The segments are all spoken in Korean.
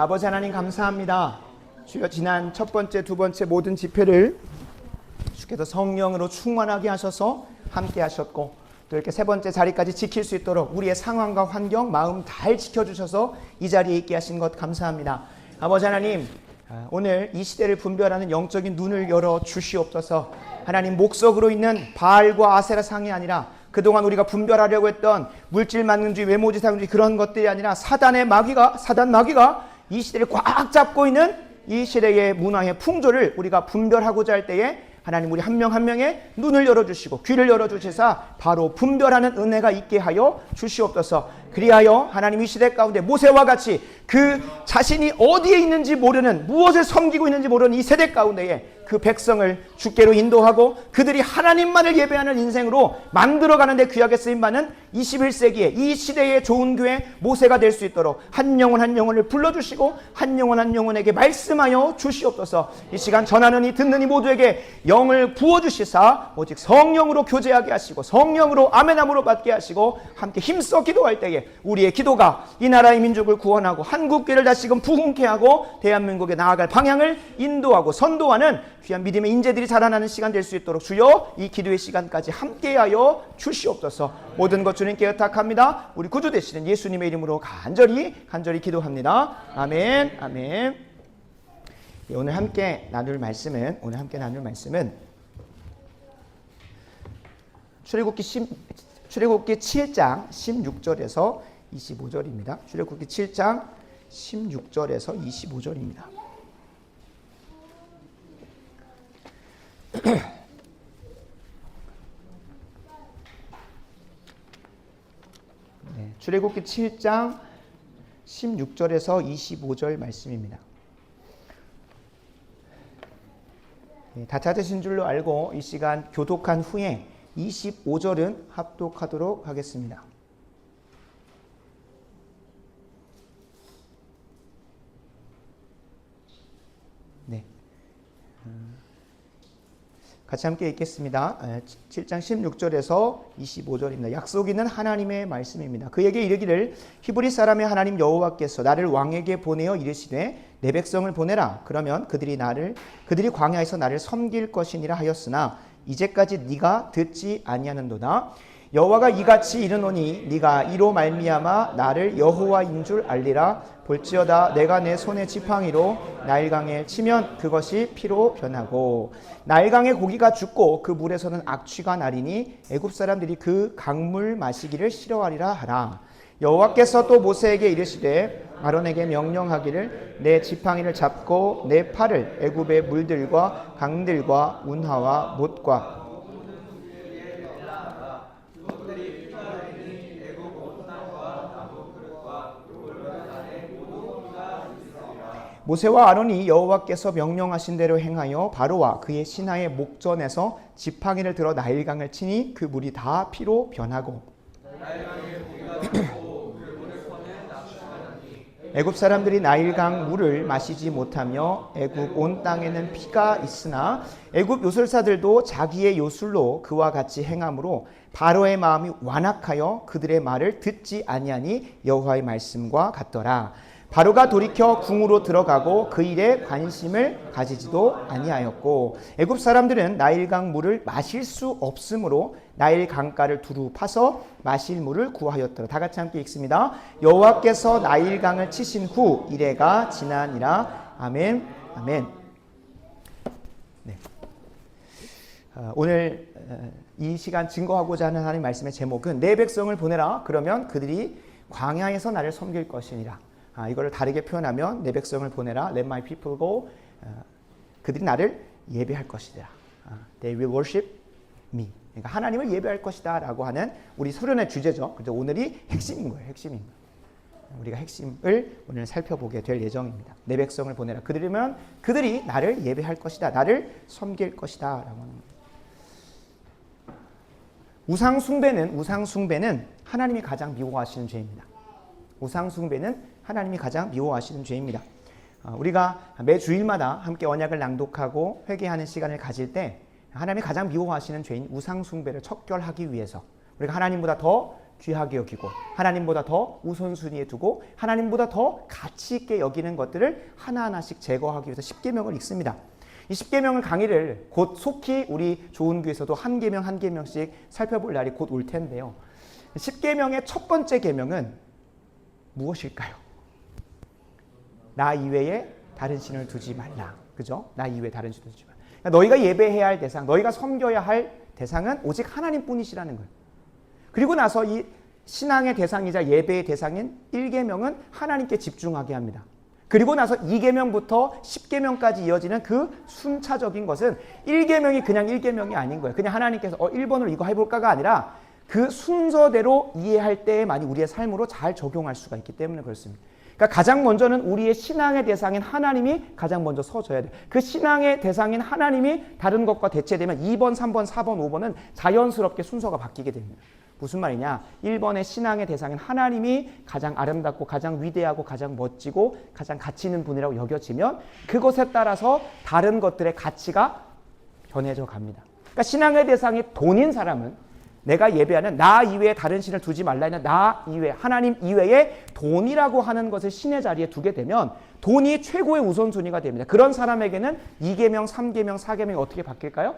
아버지 하나님 감사합니다. 주여 지난 첫 번째, 두 번째 모든 집회를 주께서 성령으로 충만하게 하셔서 함께 하셨고 또 이렇게 세 번째 자리까지 지킬 수 있도록 우리의 상황과 환경, 마음 잘 지켜주셔서 이 자리에 있게 하신 것 감사합니다. 아버지 하나님, 오늘 이 시대를 분별하는 영적인 눈을 열어 주시옵소서. 하나님, 목석으로 있는 바알과 아세라 상이 아니라 그동안 우리가 분별하려고 했던 물질 만능주의, 외모지상주의 그런 것들이 아니라 사단 마귀가 이 시대를 꽉 잡고 있는 이 시대의 문화의 풍조를 우리가 분별하고자 할 때에 하나님 우리 한 명 한 명의 눈을 열어주시고 귀를 열어주시사 바로 분별하는 은혜가 있게 하여 주시옵소서. 그리하여 하나님 이 시대 가운데 모세와 같이 그 자신이 어디에 있는지 모르는, 무엇을 섬기고 있는지 모르는 이 세대 가운데에 그 백성을 주께로 인도하고 그들이 하나님만을 예배하는 인생으로 만들어가는 데 귀하게 쓰임받는 21세기에 이 시대의 좋은 교회 모세가 될 수 있도록 한 영혼 한 영혼을 불러주시고 한 영혼 한 영혼에게 말씀하여 주시옵소서. 이 시간 전하는 이 듣는 이 모두에게 영을 부어주시사 오직 성령으로 교제하게 하시고 성령으로 아멘함으로 받게 하시고 함께 힘써 기도할 때에 우리의 기도가 이 나라의 민족을 구원하고 한국교회를 다시금 부흥케 하고 대한민국에 나아갈 방향을 인도하고 선도하는 귀한 믿음의 인재들이 자라나는 시간 될 수 있도록 주여 이 기도의 시간까지 함께하여 주시옵소서. 모든 것 주님께 의탁합니다. 우리 구주 되시는 예수님의 이름으로 간절히 기도합니다. 아멘. 아멘. 오늘 함께 나눌 말씀은 출애굽기 7장 16절에서 25절입니다. 출애굽기 7장 16절에서 25절입니다. 네, 출애굽기 7장 16절에서 25절 말씀입니다. 네, 다 찾으신 줄로 알고 이 시간 교독한 후에 25절은 합독하도록 하겠습니다. 네. 같이 함께 읽겠습니다. 7장 16절에서 25절입니다. 약속 있는 하나님의 말씀입니다. 그에게 이르기를 히브리 사람의 하나님 여호와께서 나를 왕에게 보내어 이르시되 내 백성을 보내라. 그러면 그들이 광야에서 나를 섬길 것이니라 하였으나 이제까지 네가 듣지 아니하는도다. 여호와가 이같이 이르노니 네가 이로 말미암아 나를 여호와인 줄 알리라. 볼지어다 내가 내 손의 지팡이로 나일강에 치면 그것이 피로 변하고 나일강의 고기가 죽고 그 물에서는 악취가 나리니 애굽 사람들이 그 강물 마시기를 싫어하리라 하라. 여호와께서 또 모세에게 이르시되 아론에게 명령하기를 내 지팡이를 잡고 내 팔을 애굽의 물들과 강들과 운하와 못과 모세와 아론이 여호와께서 명령하신 대로 행하여 바로와 그의 신하의 목전에서 지팡이를 들어 나일강을 치니 그 물이 다 피로 변하고 애굽 사람들이 나일강 물을 마시지 못하며 애굽 온 땅에는 피가 있으나 애굽 요술사들도 자기의 요술로 그와 같이 행함으로 바로의 마음이 완악하여 그들의 말을 듣지 아니하니 여호와의 말씀과 같더라. 바로가 돌이켜 궁으로 들어가고 그 일에 관심을 가지지도 아니하였고 애굽 사람들은 나일강 물을 마실 수 없으므로 나일 강가를 두루 파서 마실 물을 구하였더라. 다 같이 함께 읽습니다. 여호와께서 나일강을 치신 후 이래가 지나니라. 아멘. 아멘. 네. 오늘 이 시간 증거하고자 하는 하나님의 말씀의 제목은 내 백성을 보내라. 그러면 그들이 광야에서 나를 섬길 것이니라. 이거를 다르게 표현하면 내 백성을 보내라. Let my people go. 그들이 나를 예배할 것이다. They will worship me. 그러니까 하나님을 예배할 것이다 라고 하는 우리 소련의 주제죠. 그래서 오늘이 핵심인 거예요. 우리가 핵심을 오늘 살펴보게 될 예정입니다. 내 백성을 보내라. 그들이면 그들이 나를 예배할 것이다. 나를 섬길 것이다 라고 하는 거예요. 우상숭배는 하나님이 가장 미워하시는 죄입니다. 우상숭배는 하나님이 가장 미워하시는 죄입니다. 우리가 매 주일마다 함께 언약을 낭독하고 회개하는 시간을 가질 때 하나님이 가장 미워하시는 죄인 우상숭배를 척결하기 위해서 우리가 하나님보다 더 귀하게 여기고 하나님보다 더 우선순위에 두고 하나님보다 더 가치 있게 여기는 것들을 하나하나씩 제거하기 위해서 십계명을 읽습니다. 이 십계명을 강의를 곧 속히 우리 좋은 교회에서도 한 계명 한 계명씩 살펴볼 날이 곧 올 텐데요. 십계명의 첫 번째 계명은 무엇일까요? 나 이외에 다른 신을 두지 말라. 그죠? 나 이외에 다른 신을 두지 말라. 그러니까 너희가 예배해야 할 대상, 너희가 섬겨야 할 대상은 오직 하나님뿐이시라는 거예요. 그리고 나서 이 신앙의 대상이자 예배의 대상인 1계명은 하나님께 집중하게 합니다. 그리고 나서 2계명부터 10계명까지 이어지는 그 순차적인 것은 1계명이 그냥 1계명이 아닌 거예요. 그냥 하나님께서 1번으로 이거 해볼까가 아니라 그 순서대로 이해할 때에만이 우리의 삶으로 잘 적용할 수가 있기 때문에 그렇습니다. 그러니까 가장 먼저는 우리의 신앙의 대상인 하나님이 가장 먼저 서져야 돼요. 그 신앙의 대상인 하나님이 다른 것과 대체되면 2번, 3번, 4번, 5번은 자연스럽게 순서가 바뀌게 됩니다. 무슨 말이냐? 1번의 신앙의 대상인 하나님이 가장 아름답고 가장 위대하고 가장 멋지고 가장 가치 있는 분이라고 여겨지면 그것에 따라서 다른 것들의 가치가 변해져 갑니다. 그러니까 신앙의 대상이 돈인 사람은 내가 예배하는 나 이외에 다른 신을 두지 말라 했는 나 이외에 하나님 이외에 돈이라고 하는 것을 신의 자리에 두게 되면 돈이 최고의 우선순위가 됩니다. 그런 사람에게는 2계명, 3계명, 4계명이 어떻게 바뀔까요?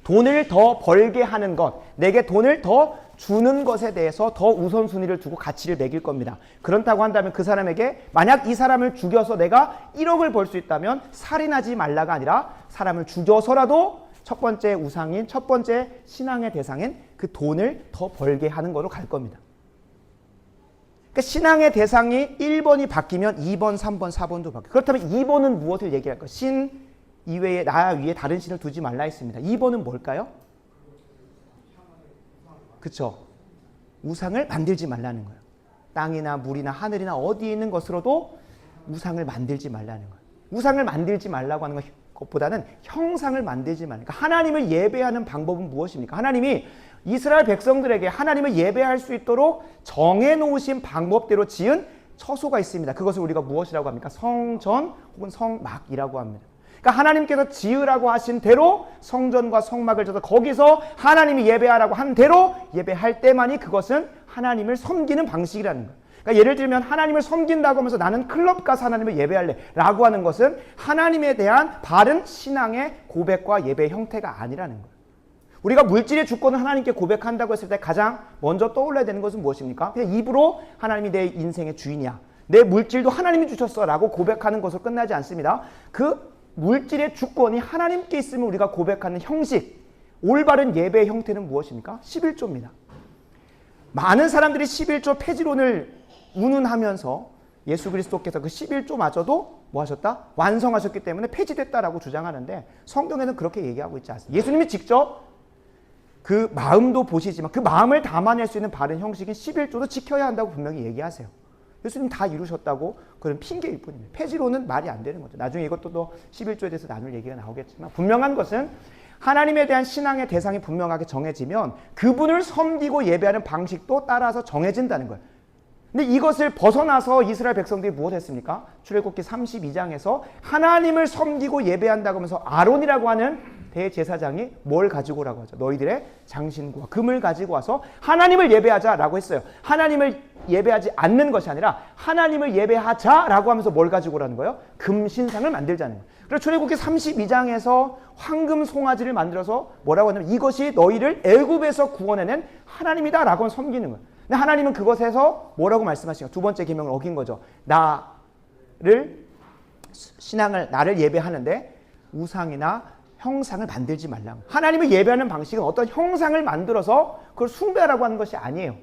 돈을 더 벌게 하는 것, 내게 돈을 더 주는 것에 대해서 더 우선순위를 두고 가치를 매길 겁니다. 그렇다고 한다면 그 사람에게 만약 이 사람을 죽여서 내가 1억을 벌 수 있다면 살인하지 말라가 아니라 사람을 죽여서라도 첫 번째 우상인, 첫 번째 신앙의 대상인 그 돈을 더 벌게 하는 거로 갈 겁니다. 그러니까 신앙의 대상이 1번이 바뀌면 2번, 3번, 4번도 바뀌어요. 그렇다면 2번은 무엇을 얘기할까요? 신 이외에 나 위에 다른 신을 두지 말라 했습니다. 2번은 뭘까요? 그렇죠. 우상을 만들지 말라는 거예요. 땅이나 물이나 하늘이나 어디에 있는 것으로도 우상을 만들지 말라는 거예요. 우상을 만들지 말라고 하는 것보다는 형상을 만들지 말라는 거예요. 그러니까 하나님을 예배하는 방법은 무엇입니까? 하나님이 이스라엘 백성들에게 하나님을 예배할 수 있도록 정해놓으신 방법대로 지은 처소가 있습니다. 그것을 우리가 무엇이라고 합니까? 성전 혹은 성막이라고 합니다. 그러니까 하나님께서 지으라고 하신 대로 성전과 성막을 져서 거기서 하나님이 예배하라고 한 대로 예배할 때만이 그것은 하나님을 섬기는 방식이라는 거예요. 그러니까 예를 들면 하나님을 섬긴다고 하면서 나는 클럽 가서 하나님을 예배할래 라고 하는 것은 하나님에 대한 바른 신앙의 고백과 예배의 형태가 아니라는 거예요. 우리가 물질의 주권을 하나님께 고백한다고 했을 때 가장 먼저 떠올라야 되는 것은 무엇입니까? 그냥 입으로 하나님이 내 인생의 주인이야, 내 물질도 하나님이 주셨어 라고 고백하는 것으로 끝나지 않습니다. 그 물질의 주권이 하나님께 있으면 우리가 고백하는 형식, 올바른 예배의 형태는 무엇입니까? 11조입니다. 많은 사람들이 11조 폐지론을 운운하면서 예수 그리스도께서 그 11조마저도 뭐 하셨다? 완성하셨기 때문에 폐지됐다라고 주장하는데 성경에는 그렇게 얘기하고 있지 않습니다. 예수님이 직접 그 마음도 보시지만 그 마음을 담아낼 수 있는 바른 형식인 11조도 지켜야 한다고 분명히 얘기하세요. 예수님 다 이루셨다고 그런 핑계일 뿐입니다. 폐지로는 말이 안 되는 거죠. 나중에 이것도 또 11조에 대해서 나눌 얘기가 나오겠지만 분명한 것은 하나님에 대한 신앙의 대상이 분명하게 정해지면 그분을 섬기고 예배하는 방식도 따라서 정해진다는 거예요. 근데 이것을 벗어나서 이스라엘 백성들이 무엇 했습니까? 출애굽기 32장에서 하나님을 섬기고 예배한다고 하면서 아론이라고 하는 대제사장이 뭘 가지고 오라고 하죠? 너희들의 장신구와 금을 가지고 와서 하나님을 예배하자라고 했어요. 하나님을 예배하지 않는 것이 아니라 하나님을 예배하자라고 하면서 뭘 가지고 오라는 거예요? 금신상을 만들자는 거예요. 그래서 출애굽기 32장에서 황금 송아지를 만들어서 뭐라고 하냐면 이것이 너희를 애굽에서 구원해낸 하나님이다라고 섬기는 거예요. 근데 하나님은 그것에서 뭐라고 말씀하시는가? 두 번째 계명을 어긴 거죠. 나를 예배하는데 우상이나 형상을 만들지 말라고. 하나님을 예배하는 방식은 어떤 형상을 만들어서 그걸 숭배하라고 하는 것이 아니에요.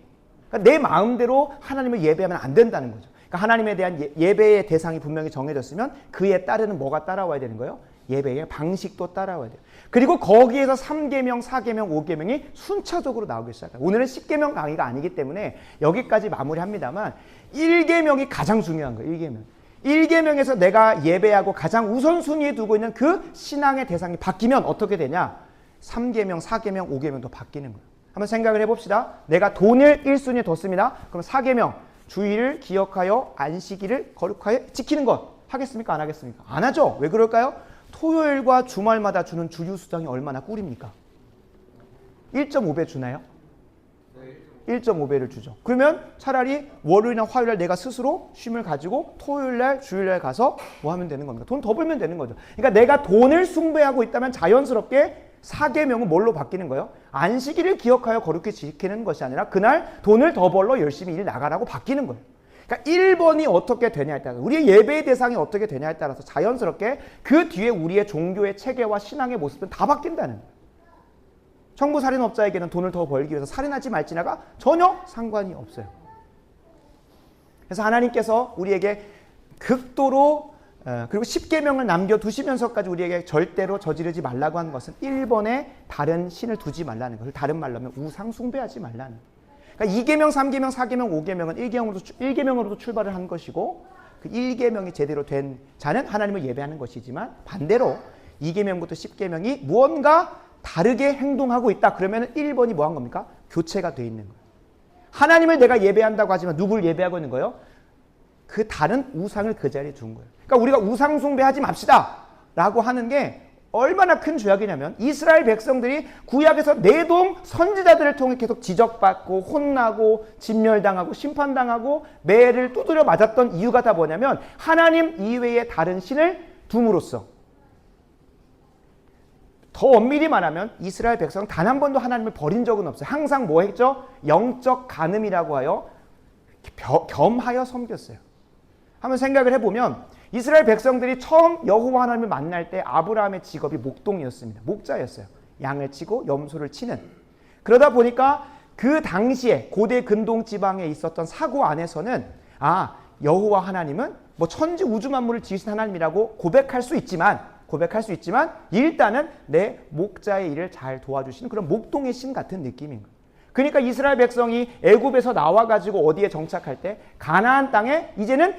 그러니까 내 마음대로 하나님을 예배하면 안 된다는 거죠. 그러니까 하나님에 대한 예배의 대상이 분명히 정해졌으면 그에 따르는 뭐가 따라와야 되는 거예요? 예배의 방식도 따라와야 돼요. 그리고 거기에서 3계명, 4계명, 5계명이 순차적으로 나오기 시작해요. 오늘은 10계명 강의가 아니기 때문에 여기까지 마무리합니다만 1계명이 가장 중요한 거예요. 1계명. 1계명에서 내가 예배하고 가장 우선순위에 두고 있는 그 신앙의 대상이 바뀌면 어떻게 되냐? 3계명, 4계명, 5계명도 바뀌는 거예요. 한번 생각을 해봅시다. 내가 돈을 1순위에 뒀습니다. 그럼 4계명, 주의를 기억하여 안식일을 거룩하여 지키는 것 하겠습니까? 안 하겠습니까? 안 하죠. 왜 그럴까요? 토요일과 주말마다 주는 주휴수당이 얼마나 꿀입니까? 1.5배 주나요? 1.5배를 주죠. 그러면 차라리 월요일이나 화요일날 내가 스스로 쉼을 가지고 토요일날 주일날 가서 뭐 하면 되는 겁니까? 돈 더 벌면 되는 거죠. 그러니까 내가 돈을 숭배하고 있다면 자연스럽게 사계명은 뭘로 바뀌는 거예요? 안식일을 기억하여 거룩히 지키는 것이 아니라 그날 돈을 더 벌러 열심히 일 나가라고 바뀌는 거예요. 그러니까 1번이 어떻게 되냐에 따라서, 우리의 예배의 대상이 어떻게 되냐에 따라서 자연스럽게 그 뒤에 우리의 종교의 체계와 신앙의 모습은 다 바뀐다는 거예요. 청부살인업자에게는 돈을 더 벌기 위해서 살인하지 말지나가 전혀 상관이 없어요. 그래서 하나님께서 우리에게 극도로 그리고 10계명을 남겨두시면서까지 우리에게 절대로 저지르지 말라고 하는 것은 1번에 다른 신을 두지 말라는 것을, 다른 말로 하면 우상 숭배하지 말라는 거예요. 그러니까 2계명, 3계명, 4계명, 5계명은 1계명으로도 출발을 한 것이고 그 1계명이 제대로 된 자는 하나님을 예배하는 것이지만 반대로 2계명부터 10계명이 무언가 다르게 행동하고 있다. 그러면 1번이 뭐 한 겁니까? 교체가 돼 있는 거예요. 하나님을 내가 예배한다고 하지만 누구를 예배하고 있는 거예요? 그 다른 우상을 그 자리에 둔 거예요. 그러니까 우리가 우상 숭배하지 맙시다 라고 하는 게 얼마나 큰 죄악이냐면 이스라엘 백성들이 구약에서 내동 선지자들을 통해 계속 지적받고 혼나고 진멸당하고 심판당하고 매를 두드려 맞았던 이유가 다 뭐냐면 하나님 이외의 다른 신을 둠으로써. 더 엄밀히 말하면 이스라엘 백성은 단 한 번도 하나님을 버린 적은 없어요. 항상 뭐 했죠? 영적 간음이라고 하여 겸하여 섬겼어요. 한번 생각을 해보면 이스라엘 백성들이 처음 여호와 하나님을 만날 때 아브라함의 직업이 목동이었습니다. 목자였어요. 양을 치고 염소를 치는. 그러다 보니까 그 당시에 고대 근동 지방에 있었던 사고 안에서는 여호와 하나님은 뭐 천지 우주 만물을 지으신 하나님이라고 고백할 수 있지만 일단은 내 목자의 일을 잘 도와주시는 그런 목동의 신 같은 느낌인 거예요. 그러니까 이스라엘 백성이 애굽에서 나와가지고 어디에 정착할 때 가나안 땅에 이제는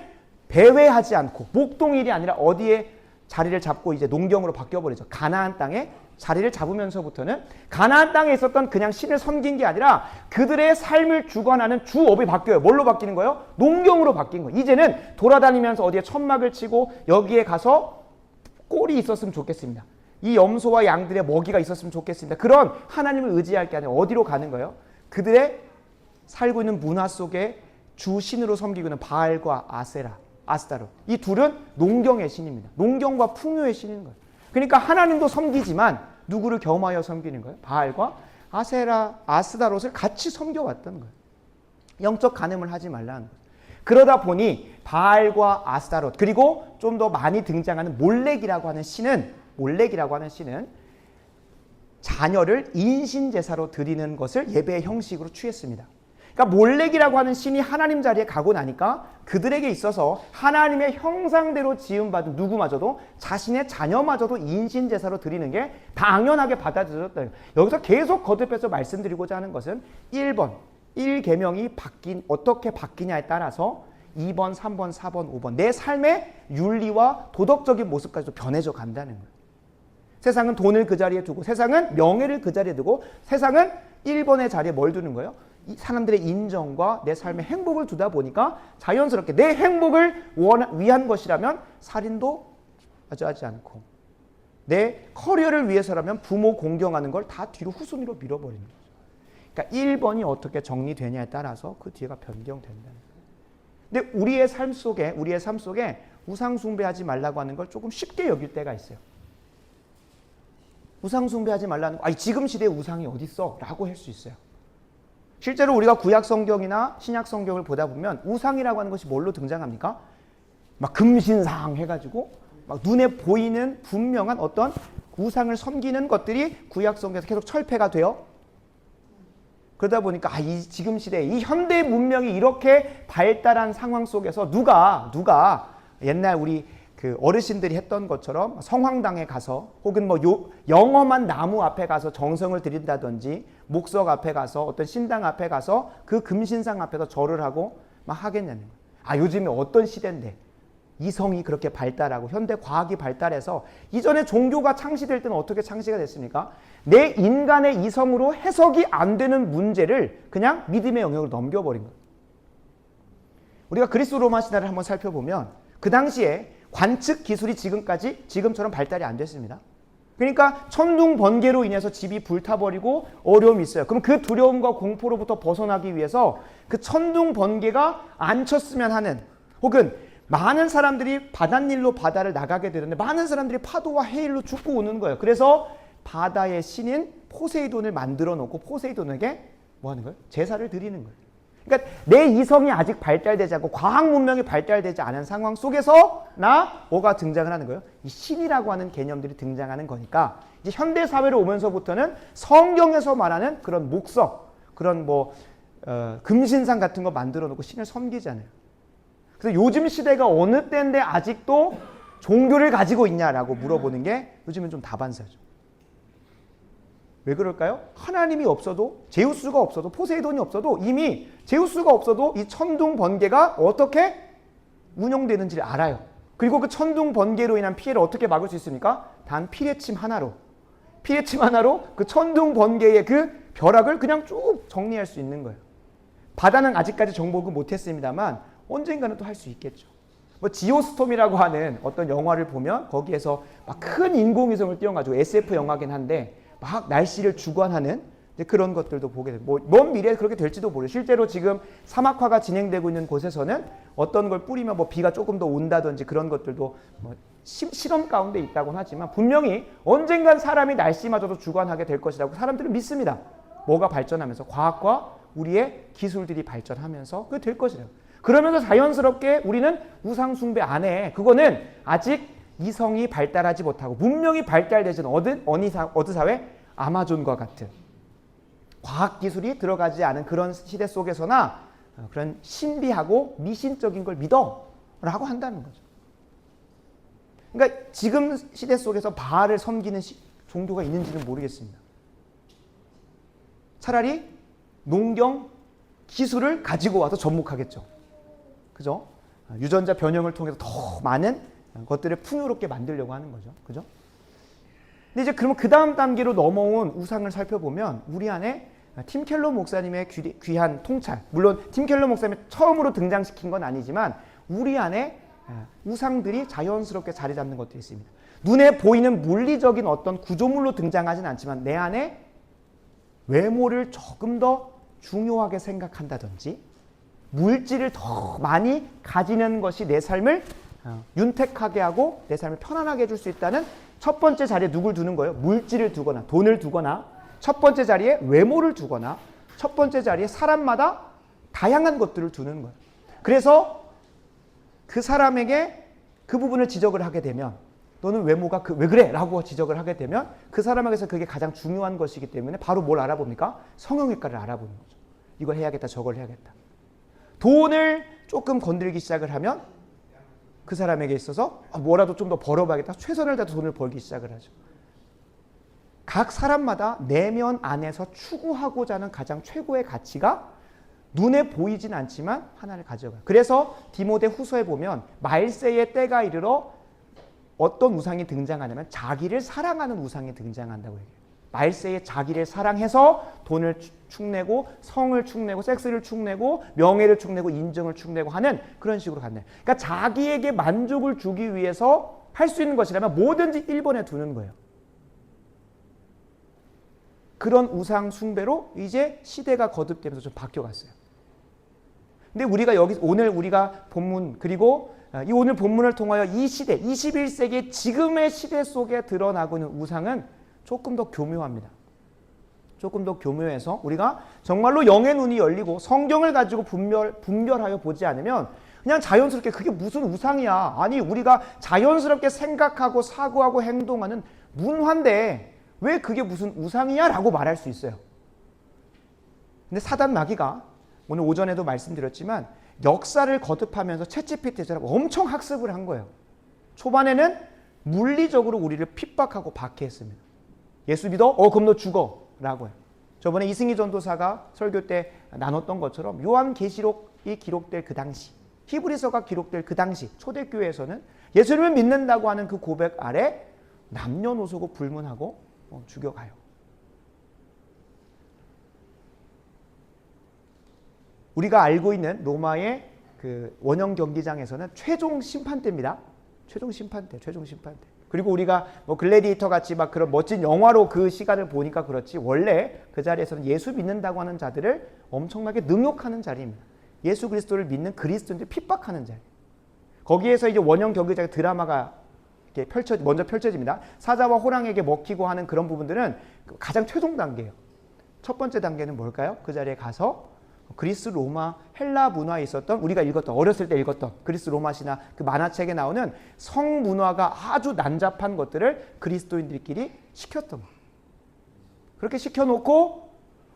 배회하지 않고 목동일이 아니라 어디에 자리를 잡고 이제 농경으로 바뀌어버리죠. 가나안 땅에 자리를 잡으면서부터는 가나안 땅에 있었던 그냥 신을 섬긴 게 아니라 그들의 삶을 주관하는 주업이 바뀌어요. 뭘로 바뀌는 거예요? 농경으로 바뀐 거예요. 이제는 돌아다니면서 어디에 천막을 치고 여기에 가서 꼴이 있었으면 좋겠습니다. 이 염소와 양들의 먹이가 있었으면 좋겠습니다. 그런 하나님을 의지할 게 아니라 어디로 가는 거예요? 그들의 살고 있는 문화 속에 주신으로 섬기고 있는 바알과 아스타롯. 이 둘은 농경의 신입니다. 농경과 풍요의 신인 거예요. 그러니까 하나님도 섬기지만 누구를 겸하여 섬기는 거예요? 바알과 아스타롯을 같이 섬겨왔던 거예요. 영적 간음을 하지 말라는 거예요. 그러다 보니 바알과 아스타롯 그리고 좀 더 많이 등장하는 몰렉이라고 하는 신은 자녀를 인신제사로 드리는 것을 예배의 형식으로 취했습니다. 그러니까 몰렉이라고 하는 신이 하나님 자리에 가고 나니까 그들에게 있어서 하나님의 형상대로 지음받은 누구마저도 자신의 자녀마저도 인신제사로 드리는 게 당연하게 받아들여졌다. 여기서 계속 거듭해서 말씀드리고자 하는 것은 1번 1계명이 어떻게 바뀌냐에 따라서 2번, 3번, 4번, 5번 내 삶의 윤리와 도덕적인 모습까지도 변해져 간다는 거예요. 세상은 돈을 그 자리에 두고 세상은 명예를 그 자리에 두고 세상은 1번의 자리에 뭘 두는 거예요? 이 사람들의 인정과 내 삶의 행복을 두다 보니까 자연스럽게 내 행복을 위한 것이라면 살인도 하지 않고 내 커리어를 위해서라면 부모 공경하는 걸 다 뒤로 후순위로 밀어버리는 거죠. 그러니까 1번이 어떻게 정리되냐에 따라서 그 뒤가 변경된다는 거예요. 근데 우리의 삶 속에 우상 숭배하지 말라고 하는 걸 조금 쉽게 여길 때가 있어요. 우상 숭배하지 말라는 거, 지금 시대에 우상이 어디 있어? 라고 할 수 있어요. 실제로 우리가 구약 성경이나 신약 성경을 보다 보면 우상이라고 하는 것이 뭘로 등장합니까? 막 금신상 해가지고 막 눈에 보이는 분명한 어떤 우상을 섬기는 것들이 구약 성경에서 계속 철폐가 돼요. 그러다 보니까 이 지금 시대에 이 현대 문명이 이렇게 발달한 상황 속에서 누가 옛날 우리 그 어르신들이 했던 것처럼 성황당에 가서 혹은 뭐 영험한 나무 앞에 가서 정성을 드린다든지 목석 앞에 가서 어떤 신당 앞에 가서 그 금신상 앞에서 절을 하고 막 하겠냐는 거예요. 요즘에 어떤 시대인데 이성이 그렇게 발달하고 현대 과학이 발달해서 이전에 종교가 창시될 때는 어떻게 창시가 됐습니까? 내 인간의 이성으로 해석이 안 되는 문제를 그냥 믿음의 영역으로 넘겨버린 거예요. 우리가 그리스 로마 신화를 한번 살펴보면 그 당시에 관측 기술이 지금처럼 발달이 안 됐습니다. 그러니까 천둥 번개로 인해서 집이 불타버리고 어려움이 있어요. 그럼 그 두려움과 공포로부터 벗어나기 위해서 그 천둥 번개가 안 쳤으면 하는, 혹은 많은 사람들이 바닷일로 바다를 나가게 되는데 많은 사람들이 파도와 해일로 죽고 오는 거예요. 그래서 바다의 신인 포세이돈을 만들어 놓고 포세이돈에게 뭐 하는 거예요? 제사를 드리는 거예요. 그러니까 내 이성이 아직 발달되지 않고 과학 문명이 발달되지 않은 상황 속에서 뭐가 등장을 하는 거예요? 이 신이라고 하는 개념들이 등장하는 거니까 이제 현대 사회로 오면서부터는 성경에서 말하는 그런 목석, 그런 금신상 같은 거 만들어 놓고 신을 섬기잖아요. 그래서 요즘 시대가 어느 때인데 아직도 종교를 가지고 있냐라고 물어보는 게 요즘은 좀 다반사죠. 왜 그럴까요? 하나님이 없어도, 제우스가 없어도, 포세이돈이 없어도, 이미 제우스가 없어도 이 천둥 번개가 어떻게 운영되는지를 알아요. 그리고 그 천둥 번개로 인한 피해를 어떻게 막을 수 있습니까? 단 피뢰침 하나로 그 천둥 번개의 그 벼락을 그냥 쭉 정리할 수 있는 거예요. 바다는 아직까지 정복을 못했습니다만 언젠가는 또 할 수 있겠죠. 지오스톰이라고 하는 어떤 영화를 보면 거기에서 막 큰 인공위성을 띄워가지고 SF 영화긴 한데 막 날씨를 주관하는 그런 것들도 보게 돼요. 먼 미래에 그렇게 될지도 모르요. 실제로 지금 사막화가 진행되고 있는 곳에서는 어떤 걸 뿌리면 비가 조금 더 온다든지 그런 것들도 실험 가운데 있다고는 하지만 분명히 언젠간 사람이 날씨마저도 주관하게 될 것이라고 사람들은 믿습니다. 뭐가 발전하면서 과학과 우리의 기술들이 발전하면서 그게 될 것이라고. 그러면서 자연스럽게 우리는 우상 숭배 안 해. 그거는 아직 이성이 발달하지 못하고 문명이 발달되지 않은 어느 사회? 아마존과 같은 과학기술이 들어가지 않은 그런 시대 속에서나 그런 신비하고 미신적인 걸 믿어 라고 한다는 거죠. 그러니까 지금 시대 속에서 바알을 섬기는 종교가 있는지는 모르겠습니다. 차라리 농경 기술을 가지고 와서 접목하겠죠. 그죠? 유전자 변형을 통해서 더 많은 것들을 풍요롭게 만들려고 하는 거죠. 그죠? 근데 이제 그러면 그 다음 단계로 넘어온 우상을 살펴보면 우리 안에 팀 켈러 목사님의 귀한 통찰, 물론 팀 켈러 목사님이 처음으로 등장시킨 건 아니지만 우리 안에 우상들이 자연스럽게 자리 잡는 것들이 있습니다. 눈에 보이는 물리적인 어떤 구조물로 등장하진 않지만 내 안에 외모를 조금 더 중요하게 생각한다든지 물질을 더 많이 가지는 것이 내 삶을 윤택하게 하고 내 삶을 편안하게 해줄 수 있다는 첫 번째 자리에 누굴 두는 거예요? 물질을 두거나 돈을 두거나 첫 번째 자리에 외모를 두거나 첫 번째 자리에 사람마다 다양한 것들을 두는 거예요. 그래서 그 사람에게 그 부분을 지적을 하게 되면 너는 외모가 왜 그래? 라고 지적을 하게 되면 그 사람에게서 그게 가장 중요한 것이기 때문에 바로 뭘 알아봅니까? 성형외과를 알아보는 거죠. 이걸 해야겠다, 저걸 해야겠다. 돈을 조금 건들기 시작을 하면 그 사람에게 있어서 뭐라도 좀 더 벌어봐야겠다. 최선을 다해서 돈을 벌기 시작을 하죠. 각 사람마다 내면 안에서 추구하고자 하는 가장 최고의 가치가 눈에 보이진 않지만 하나를 가져가요. 그래서 디모데 후서에 보면 말세의 때가 이르러 어떤 우상이 등장하냐면 자기를 사랑하는 우상이 등장한다고 얘기해요. 말세에 자기를 사랑해서 돈을 축내고 성을 축내고 섹스를 축내고 명예를 축내고 인정을 축내고 하는 그런 식으로 간다. 그러니까 자기에게 만족을 주기 위해서 할 수 있는 것이라면 뭐든지 1번에 두는 거예요. 그런 우상 숭배로 이제 시대가 거듭되면서 좀 바뀌어갔어요. 근데 우리가 오늘 우리가 본문 그리고 이 오늘 본문을 통하여 이 시대 21세기 지금의 시대 속에 드러나고 있는 우상은 조금 더 교묘합니다. 조금 더 교묘해서 우리가 정말로 영의 눈이 열리고 성경을 가지고 분별하여 보지 않으면 그냥 자연스럽게 그게 무슨 우상이야. 아니 우리가 자연스럽게 생각하고 사고하고 행동하는 문화인데 왜 그게 무슨 우상이야? 라고 말할 수 있어요. 근데 사단 마귀가 오늘 오전에도 말씀드렸지만 역사를 거듭하면서 챗GPT처럼 엄청 학습을 한 거예요. 초반에는 물리적으로 우리를 핍박하고 박해했습니다. 예수 믿어? 그럼 너 죽어 라고 해요. 저번에 이승희 전도사가 설교 때 나눴던 것처럼 요한계시록이 기록될 그 당시, 히브리서가 기록될 그 당시 초대교회에서는 예수님을 믿는다고 하는 그 고백 아래 남녀노소고 불문하고 죽여가요. 우리가 알고 있는 로마의 그 원형 경기장에서는 최종 심판대입니다. 최종 심판대. 그리고 우리가 뭐 글래디에이터 같이 막 그런 멋진 영화로 그 시간을 보니까 그렇지 원래 그 자리에서는 예수 믿는다고 하는 자들을 엄청나게 능욕하는 자리입니다. 예수 그리스도를 믿는 그리스도인들 핍박하는 자리. 거기에서 이제 원형 경기장의 드라마가 이렇게 먼저 펼쳐집니다. 사자와 호랑이에게 먹히고 하는 그런 부분들은 가장 최종 단계예요. 첫 번째 단계는 뭘까요? 그 자리에 가서 그리스, 로마, 헬라 문화에 있었던 우리가 읽었던 어렸을 때 읽었던 그리스, 로마 신화 그 만화책에 나오는 성 문화가 아주 난잡한 것들을 그리스도인들끼리 시켰던 거예요. 그렇게 시켜놓고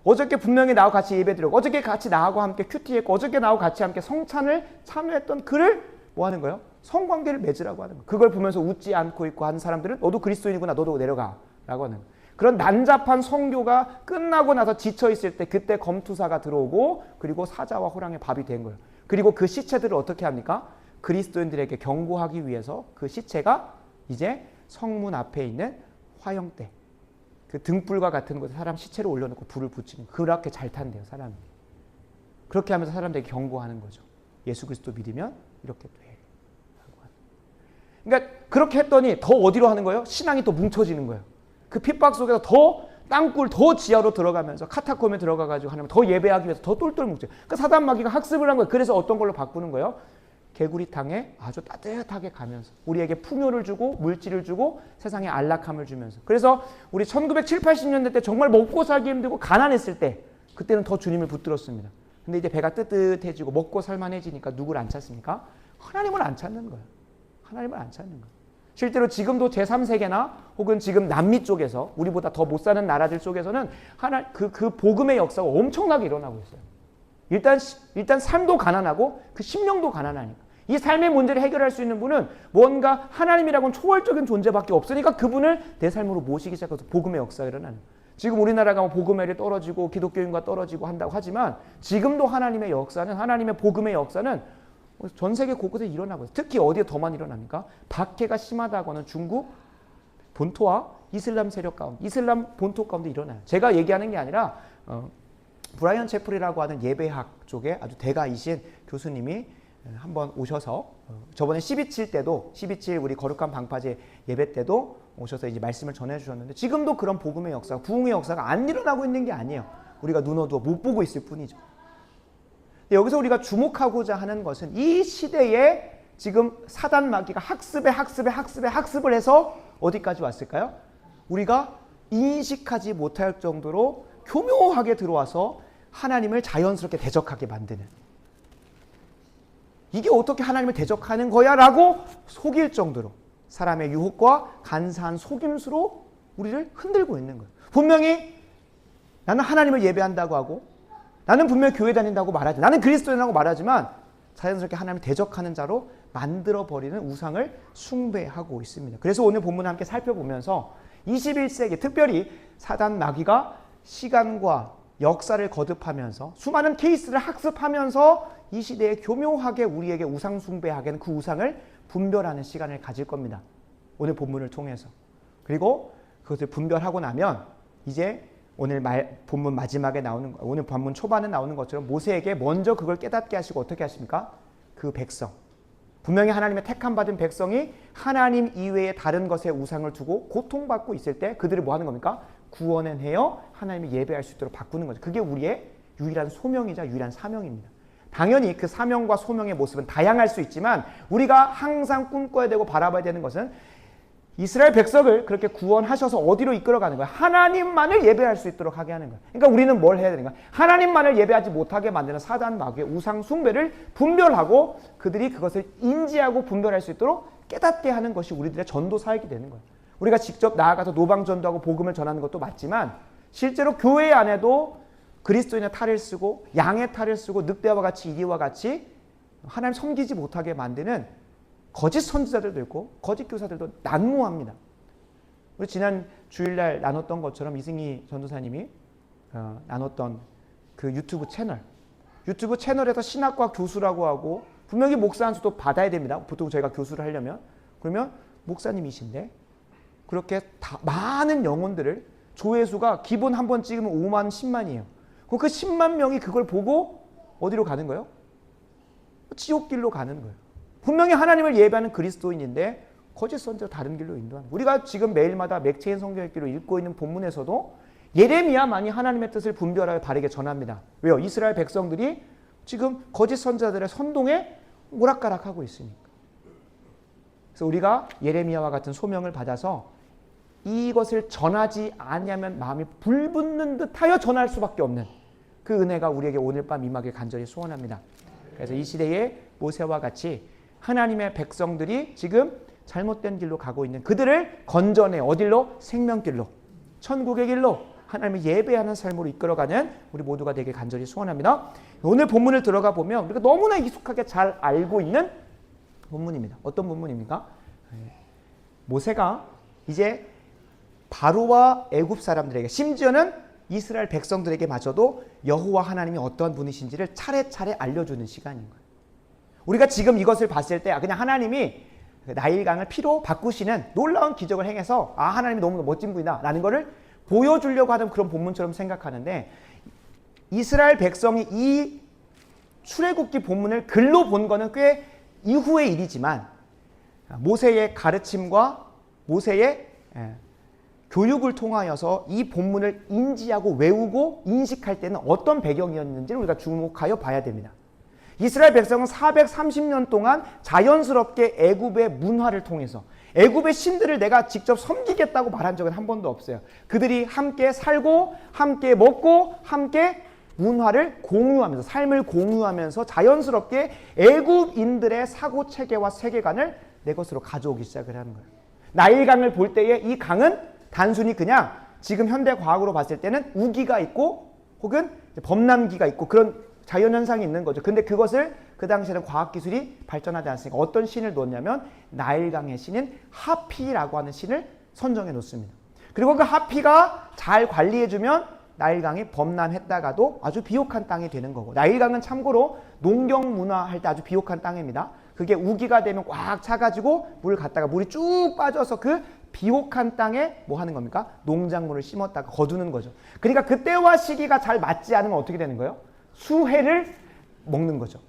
어저께 분명히 나하고 같이 예배드렸고 어저께 같이 나하고 함께 큐티했고 어저께 나하고 같이 함께 성찬을 참여했던 그를 뭐 하는 거예요? 성관계를 맺으라고 하는 거예요. 그걸 보면서 웃지 않고 있고 하는 사람들은 너도 그리스도인이구나 너도 내려가 라고 하는 거예요. 그런 난잡한 성교가 끝나고 나서 지쳐있을 때 그때 검투사가 들어오고 그리고 사자와 호랑이의 밥이 된 거예요. 그리고 그 시체들을 어떻게 합니까? 그리스도인들에게 경고하기 위해서 그 시체가 이제 성문 앞에 있는 화형대 그 등불과 같은 곳에 사람 시체를 올려놓고 불을 붙이는 그렇게 잘 탄대요 사람이. 그렇게 하면서 사람들에게 경고하는 거죠. 예수 그리스도 믿으면 이렇게 돼. 그러니까 그렇게 했더니 더 어디로 하는 거예요? 신앙이 또 뭉쳐지는 거예요. 그 핍박 속에서 더 땅굴 더 지하로 들어가면서 카타콤에 들어가가지고 하나님 더 예배하기 위해서 더 똘똘 뭉쳐요. 그러니까 사단 마귀가 학습을 한 거예요. 그래서 어떤 걸로 바꾸는 거예요? 개구리탕에 아주 따뜻하게 가면서 우리에게 풍요를 주고 물질을 주고 세상에 안락함을 주면서 그래서 우리 1970, 80년대 때 정말 먹고 살기 힘들고 가난했을 때 그때는 더 주님을 붙들었습니다. 근데 이제 배가 뜨뜻해지고 먹고 살만해지니까 누구를 안 찾습니까? 하나님을 안 찾는 거예요. 하나님을 안 찾는 거예요. 실제로 지금도 제3세계나 혹은 지금 남미 쪽에서 우리보다 더 못 사는 나라들 쪽에서는 그 복음의 역사가 엄청나게 일어나고 있어요. 일단 삶도 가난하고 그 심령도 가난하니까. 이 삶의 문제를 해결할 수 있는 분은 뭔가 하나님이라고는 초월적인 존재밖에 없으니까 그분을 내 삶으로 모시기 시작해서 복음의 역사가 일어나는 거예요. 지금 우리나라가 복음회를 떨어지고 기독교인과 떨어지고 한다고 하지만 지금도 하나님의 역사는 하나님의 복음의 역사는 전 세계 곳곳에 일어나고 있어요. 특히 어디에 더 많이 일어납니까? 박해가 심하다고 하는 중국 본토와 이슬람 세력 가운데 이슬람 본토 가운데 일어나요. 제가 얘기하는 게 아니라 브라이언 채플이라고 하는 예배학 쪽에 아주 대가이신 교수님이 한번 오셔서 저번에 12.7 때도 12.7 우리 거룩한 방파제 예배 때도 오셔서 이제 말씀을 전해 주셨는데 지금도 그런 복음의 역사, 부흥의 역사가 안 일어나고 있는 게 아니에요. 우리가 눈 어두워 못 보고 있을 뿐이죠. 여기서 우리가 주목하고자 하는 것은 이 시대에 지금 사단 마귀가 학습을 해서 어디까지 왔을까요? 우리가 인식하지 못할 정도로 교묘하게 들어와서 하나님을 자연스럽게 대적하게 만드는 이게 어떻게 하나님을 대적하는 거야? 라고 속일 정도로 사람의 유혹과 간사한 속임수로 우리를 흔들고 있는 거예요. 분명히 나는 하나님을 예배한다고 하고 나는 분명히 교회 다닌다고 말하지 나는 그리스도인이라고 말하지만 자연스럽게 하나님을 대적하는 자로 만들어버리는 우상을 숭배하고 있습니다. 그래서 오늘 본문을 함께 살펴보면서 21세기 특별히 사단 마귀가 시간과 역사를 거듭하면서 수많은 케이스를 학습하면서 이 시대에 교묘하게 우리에게 우상 숭배하게 하는 그 우상을 분별하는 시간을 가질 겁니다. 오늘 본문을 통해서. 그리고 그것을 분별하고 나면 이제 오늘 본문 마지막에 나오는 오늘 본문 초반에 나오는 것처럼 모세에게 먼저 그걸 깨닫게 하시고 어떻게 하십니까? 그 백성. 분명히 하나님의 택함 받은 백성이 하나님 이외의 다른 것에 우상을 두고 고통받고 있을 때 그들을 뭐 하는 겁니까? 구원해내어 하나님을 예배할 수 있도록 바꾸는 거죠. 그게 우리의 유일한 소명이자 유일한 사명입니다. 당연히 그 사명과 소명의 모습은 다양할 수 있지만 우리가 항상 꿈꿔야 되고 바라봐야 되는 것은 이스라엘 백성을 그렇게 구원하셔서 어디로 이끌어가는 거예요? 하나님만을 예배할 수 있도록 하게 하는 거예요. 그러니까 우리는 뭘 해야 되는가? 하나님만을 예배하지 못하게 만드는 사단 마귀의 우상 숭배를 분별하고 그들이 그것을 인지하고 분별할 수 있도록 깨닫게 하는 것이 우리들의 전도 사역이 되는 거예요. 우리가 직접 나아가서 노방 전도하고 복음을 전하는 것도 맞지만 실제로 교회 안에도 그리스도인의 탈을 쓰고 양의 탈을 쓰고 늑대와 같이 이리와 같이 하나님 섬기지 못하게 만드는 거짓 선지자들도 있고 거짓 교사들도 난무합니다. 우리 지난 주일날 나눴던 것처럼 이승희 전도사님이 나눴던 그 유튜브 채널에서 신학과 교수라고 하고 분명히 목사 한 수도 받아야 됩니다. 보통 저희가 교수를 하려면. 그러면 목사님이신데 그렇게 많은 영혼들을 조회수가 기본 한 번 찍으면 5만, 10만이에요. 그 10만 명이 그걸 보고 어디로 가는 거예요? 지옥길로 가는 거예요. 분명히 하나님을 예배하는 그리스도인인데 거짓 선지자 다른 길로 인도하는 거예요. 우리가 지금 매일마다 맥체인 성경 읽기로 읽고 있는 본문에서도 예레미야만이 하나님의 뜻을 분별하여 바르게 전합니다. 왜요? 이스라엘 백성들이 지금 거짓 선지자들의 선동에 오락가락하고 있으니까. 그래서 우리가 예레미야와 같은 소명을 받아서 이것을 전하지 아니하면 마음이 불붙는 듯하여 전할 수밖에 없는 그 은혜가 우리에게 오늘 밤 임하길 간절히 소원합니다. 그래서 이 시대에 모세와 같이 하나님의 백성들이 지금 잘못된 길로 가고 있는 그들을 건져내 어딜로? 생명길로, 천국의 길로, 하나님을 예배하는 삶으로 이끌어가는 우리 모두가 되길 간절히 소원합니다. 오늘 본문을 들어가 보면 우리가 너무나 익숙하게 잘 알고 있는 본문입니다. 어떤 본문입니까? 모세가 이제 바로와 애굽 사람들에게, 심지어는 이스라엘 백성들에게 마저도 여호와 하나님이 어떠한 분이신지를 차례차례 알려주는 시간인 거예요. 우리가 지금 이것을 봤을 때 그냥 하나님이 나일강을 피로 바꾸시는 놀라운 기적을 행해서 하나님이 너무 멋진 분이다 라는 것을 보여주려고 하는 그런 본문처럼 생각하는데, 이스라엘 백성이 이 출애굽기 본문을 글로 본 거는 꽤 이후의 일이지만 모세의 가르침과 모세의 교육을 통하여서 이 본문을 인지하고 외우고 인식할 때는 어떤 배경이었는지를 우리가 주목하여 봐야 됩니다. 이스라엘 백성은 430년 동안 자연스럽게 애굽의 문화를 통해서 애굽의 신들을 내가 직접 섬기겠다고 말한 적은 한 번도 없어요. 그들이 함께 살고 함께 먹고 함께 문화를 공유하면서, 삶을 공유하면서 자연스럽게 애굽인들의 사고체계와 세계관을 내 것으로 가져오기 시작을 하는 거예요. 나일강을 볼 때에 이 강은 단순히 그냥 지금 현대 과학으로 봤을 때는 우기가 있고 혹은 범람기가 있고 그런 자연현상이 있는 거죠. 근데 그것을 그 당시에는 과학기술이 발전하지 않았으니까 어떤 신을 놓냐면 나일강의 신인 하피라고 하는 신을 선정해 놓습니다. 그리고 그 하피가 잘 관리해주면 나일강이 범람했다가도 아주 비옥한 땅이 되는 거고, 나일강은 참고로 농경 문화 할 때 아주 비옥한 땅입니다. 그게 우기가 되면 꽉 차가지고 물을 갖다가 물이 쭉 빠져서 그 비옥한 땅에 뭐 하는 겁니까? 농작물을 심었다가 거두는 거죠. 그러니까 그때와 시기가 잘 맞지 않으면 어떻게 되는 거예요? 수해를 먹는 거죠.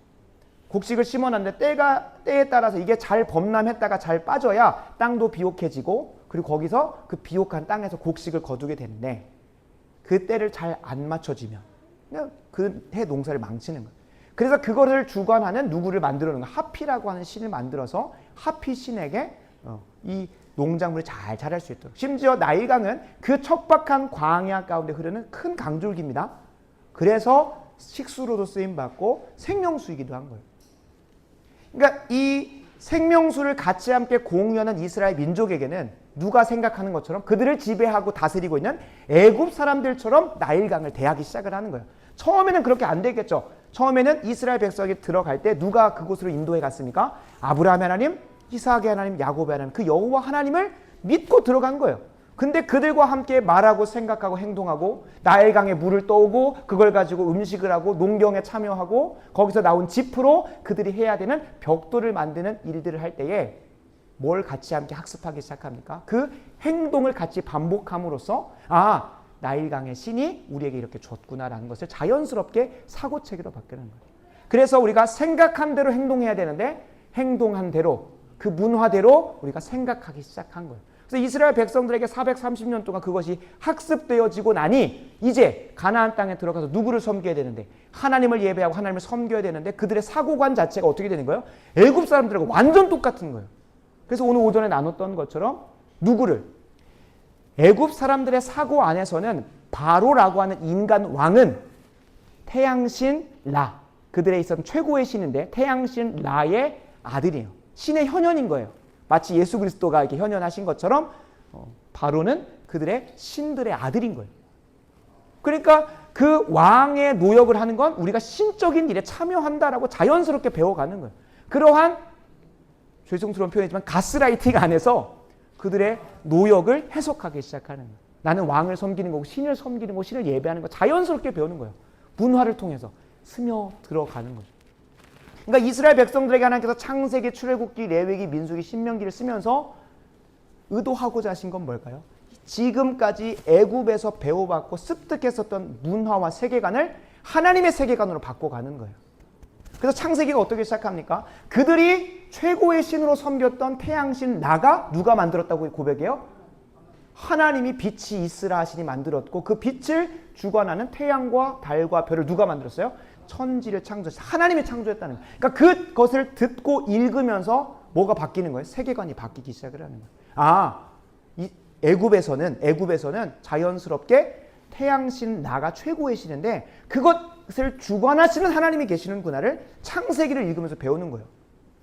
곡식을 심어놨는데 때에 따라서 이게 잘 범람했다가 잘 빠져야 땅도 비옥해지고, 그리고 거기서 그 비옥한 땅에서 곡식을 거두게 되는데, 그 때를 잘 안 맞춰지면 그냥 그 해 농사를 망치는 거예요. 그래서 그거를 주관하는 누구를 만들어 놓은 거예요. 하피라고 하는 신을 만들어서 하피 신에게 이 농작물이 잘 자랄 수 있도록. 심지어 나일강은 그 척박한 광야 가운데 흐르는 큰 강줄기입니다. 그래서 식수로도 쓰임받고 생명수이기도 한 거예요. 그러니까 이 생명수를 같이 함께 공유하는 이스라엘 민족에게는 누가 생각하는 것처럼 그들을 지배하고 다스리고 있는 애굽 사람들처럼 나일강을 대하기 시작을 하는 거예요. 처음에는 그렇게 안 되겠죠. 처음에는 이스라엘 백성이 들어갈 때 누가 그곳으로 인도해 갔습니까? 아브라함의 하나님, 이삭의 하나님, 야곱의 하나님, 그 여호와 하나님을 믿고 들어간 거예요. 근데 그들과 함께 말하고 생각하고 행동하고 나일강에 물을 떠오고 그걸 가지고 음식을 하고 농경에 참여하고 거기서 나온 짚으로 그들이 해야 되는 벽돌을 만드는 일들을 할 때에 뭘 같이 함께 학습하기 시작합니까? 그 행동을 같이 반복함으로써 나일강의 신이 우리에게 이렇게 줬구나라는 것을 자연스럽게 사고체계로 바뀌는 거예요. 그래서 우리가 생각한 대로 행동해야 되는데 행동한 대로 그 문화대로 우리가 생각하기 시작한 거예요. 그래서 이스라엘 백성들에게 430년 동안 그것이 학습되어지고 나니 이제 가나안 땅에 들어가서 누구를 섬겨야 되는데, 하나님을 예배하고 하나님을 섬겨야 되는데 그들의 사고관 자체가 어떻게 되는 거예요? 애굽 사람들하고 완전 똑같은 거예요. 그래서 오늘 오전에 나눴던 것처럼 누구를? 애굽 사람들의 사고 안에서는 바로라고 하는 인간 왕은 태양신 라, 그들에 있어서 최고의 신인데 태양신 라의 아들이에요. 신의 현현인 거예요. 마치 예수 그리스도가 이렇게 현현하신 것처럼 바로는 그들의 신들의 아들인 거예요. 그러니까 그 왕의 노역을 하는 건 우리가 신적인 일에 참여한다라고 자연스럽게 배워가는 거예요. 그러한 죄송스러운 표현이지만 가스라이팅 안에서 그들의 노역을 해석하기 시작하는 거예요. 나는 왕을 섬기는 거고 신을 섬기는 거고 신을 예배하는 거 자연스럽게 배우는 거예요. 문화를 통해서 스며 들어가는 거죠. 그러니까 이스라엘 백성들에게 하나님께서 창세기, 출애굽기, 레위기, 민수기, 신명기를 쓰면서 의도하고자 하신 건 뭘까요? 지금까지 애굽에서 배워받고 습득했었던 문화와 세계관을 하나님의 세계관으로 바꿔가는 거예요. 그래서 창세기가 어떻게 시작합니까? 그들이 최고의 신으로 섬겼던 태양신 나가 누가 만들었다고 고백해요? 하나님이 빛이 있으라 하시니 만들었고 그 빛을 주관하는 태양과 달과 별을 누가 만들었어요? 천지를 창조했어요. 하나님이 창조했다는 거예요. 그러니까 그것을 듣고 읽으면서 뭐가 바뀌는 거예요? 세계관이 바뀌기 시작을 하는 거예요. 이 애굽에서는 자연스럽게 태양신 나가 최고의 신인데 그것을 주관하시는 하나님이 계시는구나를 창세기를 읽으면서 배우는 거예요.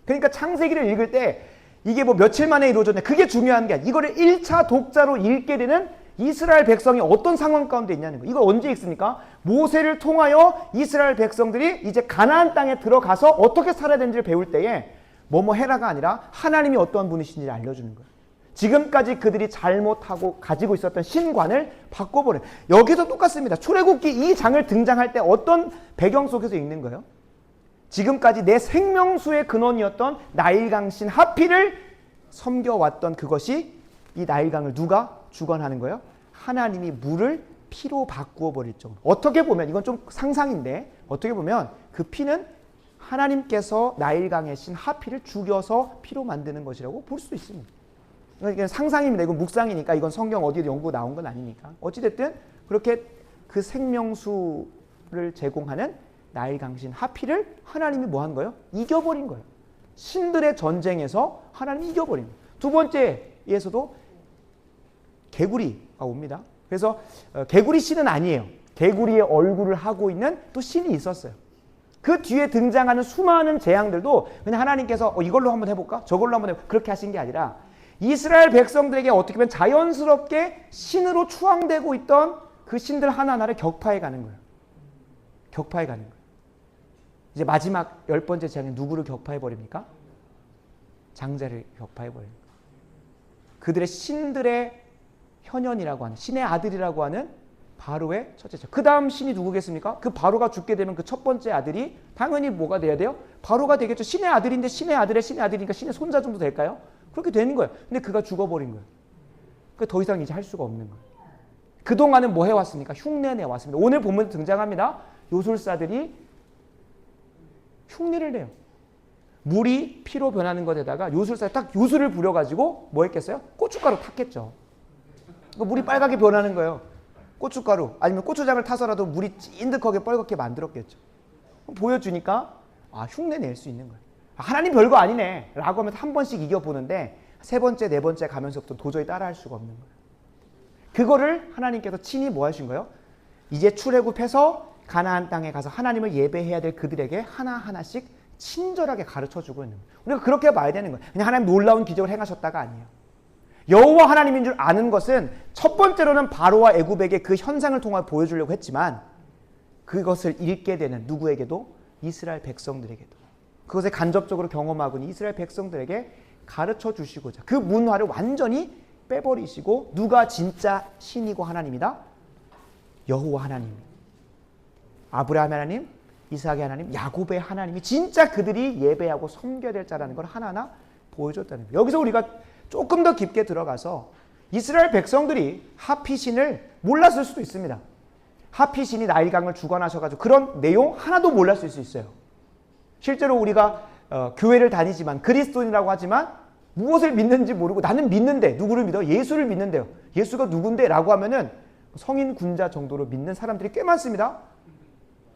그러니까 창세기를 읽을 때 이게 뭐 며칠 만에 이루어졌네. 그게 중요한 게 아니라 이거를 1차 독자로 읽게 되는 이스라엘 백성이 어떤 상황 가운데 있냐는 거예요. 이걸 언제 읽습니까? 모세를 통하여 이스라엘 백성들이 이제 가나안 땅에 들어가서 어떻게 살아야 되는지를 배울 때에 뭐뭐 해라가 아니라 하나님이 어떠한 분이신지를 알려주는 거예요. 지금까지 그들이 잘못하고 가지고 있었던 신관을 바꿔버려요. 여기도 똑같습니다. 출애굽기 이 장을 등장할 때 어떤 배경 속에서 읽는 거예요? 지금까지 내 생명수의 근원이었던 나일강신 하필을 섬겨왔던 그것이 이 나일강을 누가 주관하는 거예요? 하나님이 물을 피로 바꾸어 버릴 정도. 어떻게 보면 이건 좀 상상인데 어떻게 보면 그 피는 하나님께서 나일강의 신 하필을 죽여서 피로 만드는 것이라고 볼 수도 있습니다. 이건 상상입니다. 이건 묵상이니까 이건 성경 어디에 연구 나온 건 아니니까. 어찌됐든 그렇게 그 생명수를 제공하는 나일강신 하필을 하나님이 뭐 한 거예요? 이겨버린 거예요. 신들의 전쟁에서 하나님이 이겨버린 거예요. 두 번째에서도 개구리가 옵니다. 그래서 개구리 신은 아니에요. 개구리의 얼굴을 하고 있는 또 신이 있었어요. 그 뒤에 등장하는 수많은 재앙들도 그냥 하나님께서 이걸로 한번 해볼까? 저걸로 한번 해볼까? 그렇게 하신 게 아니라 이스라엘 백성들에게 어떻게 보면 자연스럽게 신으로 추앙되고 있던 그 신들 하나하나를 격파해 가는 거예요. 격파해 가는 거예요. 이제 마지막 10번째 재앙에 누구를 격파해 버립니까? 장자를 격파해 버립니다. 그들의 신들의 현현이라고 하는 신의 아들이라고 하는 바로의 첫째죠. 그 다음 신이 누구겠습니까? 그 바로가 죽게 되면 그 첫 번째 아들이 당연히 뭐가 돼야 돼요? 바로가 되겠죠. 신의 아들인데 신의 아들의 신의 아들이니까 신의 손자 정도 될까요? 그렇게 되는 거예요. 근데 그가 죽어버린 거예요. 그러니까 더 이상 이제 할 수가 없는 거예요. 그동안은 뭐 해왔습니까? 흉내내 왔습니다. 오늘 본문에 등장합니다. 요술사들이 흉내를 내요. 물이 피로 변하는 것에다가 요술사에 딱 요술을 부려가지고 뭐 했겠어요? 고춧가루 탔겠죠. 물이 빨갛게 변하는 거예요. 고춧가루 아니면 고추장을 타서라도 물이 찐득하게 뻘겋게 만들었겠죠. 보여주니까 흉내 낼 수 있는 거예요. 하나님 별거 아니네 라고 하면서 한 번씩 이겨보는데 세 번째 네 번째 가면서부터 도저히 따라할 수가 없는 거예요. 그거를 하나님께서 친히 뭐 하신 거예요? 이제 출애굽해서 가나안 땅에 가서 하나님을 예배해야 될 그들에게 하나하나씩 친절하게 가르쳐주고 있는 거예요. 우리가 그렇게 봐야 되는 거예요. 그냥 하나님 놀라운 기적을 행하셨다가 아니에요. 여호와 하나님인 줄 아는 것은 첫 번째로는 바로와 애굽에게 그 현상을 통해 보여주려고 했지만 그것을 읽게 되는 누구에게도 이스라엘 백성들에게도 그것을 간접적으로 경험하고 있는 이스라엘 백성들에게 가르쳐 주시고자 그 문화를 완전히 빼버리시고 누가 진짜 신이고 하나님이다? 여호와 하나님, 아브라함의 하나님, 이삭의 하나님, 야곱의 하나님이 진짜 그들이 예배하고 섬겨야 될 자라는 걸 하나하나 보여줬다는 거예요. 여기서 우리가 조금 더 깊게 들어가서 이스라엘 백성들이 하피신을 몰랐을 수도 있습니다. 하피신이 나일강을 주관하셔가지고 그런 내용 하나도 몰랐을 수 있어요. 실제로 우리가 교회를 다니지만 그리스도인이라고 하지만 무엇을 믿는지 모르고 나는 믿는데 누구를 믿어? 예수를 믿는데요. 예수가 누군데? 라고 하면은 성인 군자 정도로 믿는 사람들이 꽤 많습니다.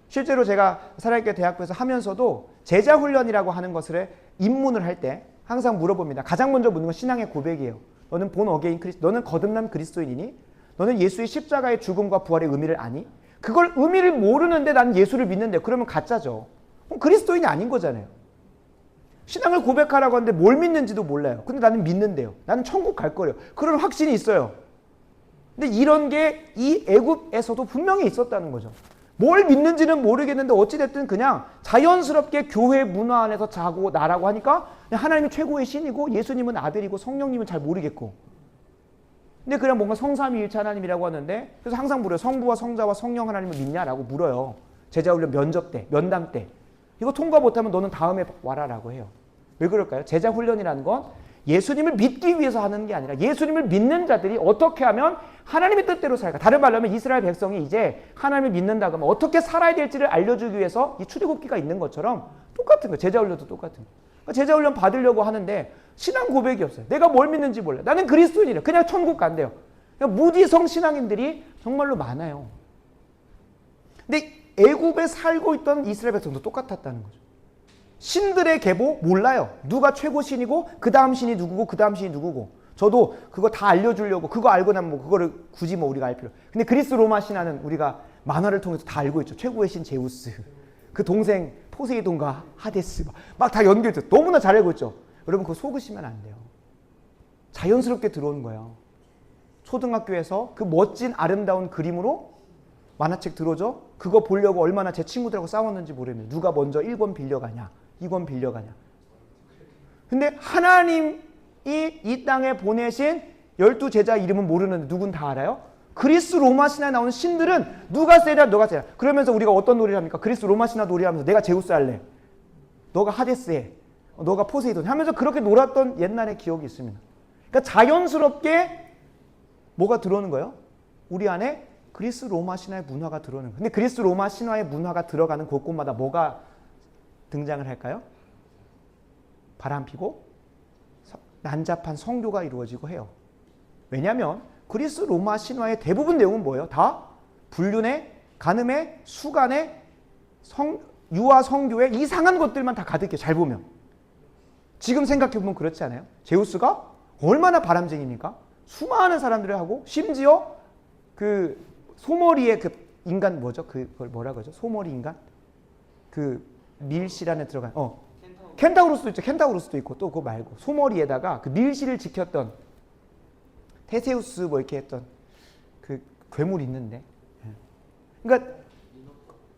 실제로 제가 살아있게 대학교에서 하면서도 제자 훈련이라고 하는 것을 입문을 할 때 항상 물어봅니다. 가장 먼저 묻는 건 신앙의 고백이에요. 너는 본 어게인 그리스도, 너는 거듭난 그리스도인이니? 너는 예수의 십자가의 죽음과 부활의 의미를 아니? 그걸 의미를 모르는데 나는 예수를 믿는데 그러면 가짜죠. 그럼 그리스도인이 아닌 거잖아요. 신앙을 고백하라고 하는데 뭘 믿는지도 몰라요. 근데 나는 믿는데요. 나는 천국 갈 거래요. 그런 확신이 있어요. 근데 이런 게 이 애굽에서도 분명히 있었다는 거죠. 뭘 믿는지는 모르겠는데 어찌됐든 그냥 자연스럽게 교회 문화 안에서 자고 나라고 하니까 하나님이 최고의 신이고 예수님은 아들이고 성령님은 잘 모르겠고 근데 그냥 뭔가 성삼위일체 하나님이라고 하는데 그래서 항상 물어요. 성부와 성자와 성령 하나님을 믿냐라고 물어요. 제자훈련 면접 때, 면담 때 이거 통과 못하면 너는 다음에 와라 라고 해요. 왜 그럴까요? 제자훈련이라는 건 예수님을 믿기 위해서 하는 게 아니라 예수님을 믿는 자들이 어떻게 하면 하나님의 뜻대로 살까? 다른 말로 하면 이스라엘 백성이 이제 하나님을 믿는다고 하면 어떻게 살아야 될지를 알려주기 위해서 이 출애굽기가 있는 것처럼 똑같은 거예요. 제자훈련도 똑같은 거예요. 그러니까 제자훈련 받으려고 하는데 신앙 고백이 없어요. 내가 뭘 믿는지 몰라요. 나는 그리스도인이래. 그냥 천국 간대요. 그러니까 무지성 신앙인들이 정말로 많아요. 근데 애굽에 살고 있던 이스라엘 백성도 똑같았다는 거죠. 신들의 계보 몰라요. 누가 최고 신이고 그 다음 신이 누구고 그 다음 신이 누구고. 저도 그거 다 알려주려고 그거 알고 나면 뭐 그거를 굳이 뭐 우리가 알 필요. 근데 그리스 로마 신화는 우리가 만화를 통해서 다 알고 있죠. 최고의 신 제우스, 그 동생 포세이돈과 하데스 막 다 연결돼. 너무나 잘 알고 있죠. 여러분 그거 속으시면 안 돼요. 자연스럽게 들어오는 거예요. 초등학교에서 그 멋진 아름다운 그림으로 만화책 들어줘? 그거 보려고 얼마나 제 친구들하고 싸웠는지 모르겠네요. 누가 먼저 1권 빌려가냐 2권 빌려가냐. 근데 하나님이 이 땅에 보내신 12제자 이름은 모르는데 누군 다 알아요? 그리스 로마 신화에 나오는 신들은 누가 세냐 너가 세냐. 그러면서 우리가 어떤 놀이를 합니까? 그리스 로마 신화 놀이하면서 내가 제우스 할래, 너가 하데스 해, 너가 포세이돈 하면서 그렇게 놀았던 옛날의 기억이 있습니다. 그러니까 자연스럽게 뭐가 들어오는 거예요? 우리 안에 그리스 로마 신화의 문화가 들어오는 거예요. 근데 그리스 로마 신화의 문화가 들어가는 곳곳마다 뭐가 등장을 할까요? 바람피고 난잡한 성교가 이루어지고 해요. 왜냐하면 그리스 로마 신화의 대부분 내용은 뭐예요? 다 불륜에, 간음에, 수간에, 유아 성교에 이상한 것들만 다 가득해요. 잘 보면. 지금 생각해보면 그렇지 않아요? 제우스가 얼마나 바람쟁이입니까? 수많은 사람들을 하고 심지어 그 소머리의 그 인간 뭐죠? 그걸 뭐라 그러죠? 소머리 인간? 그 밀실 안에 들어간 켄타우로스도 있죠. 켄타우로스도 있고 또 그거 말고 소머리에다가 그 밀실을 지켰던 테세우스 뭐 이렇게 했던 그 괴물이 있는데. 그러니까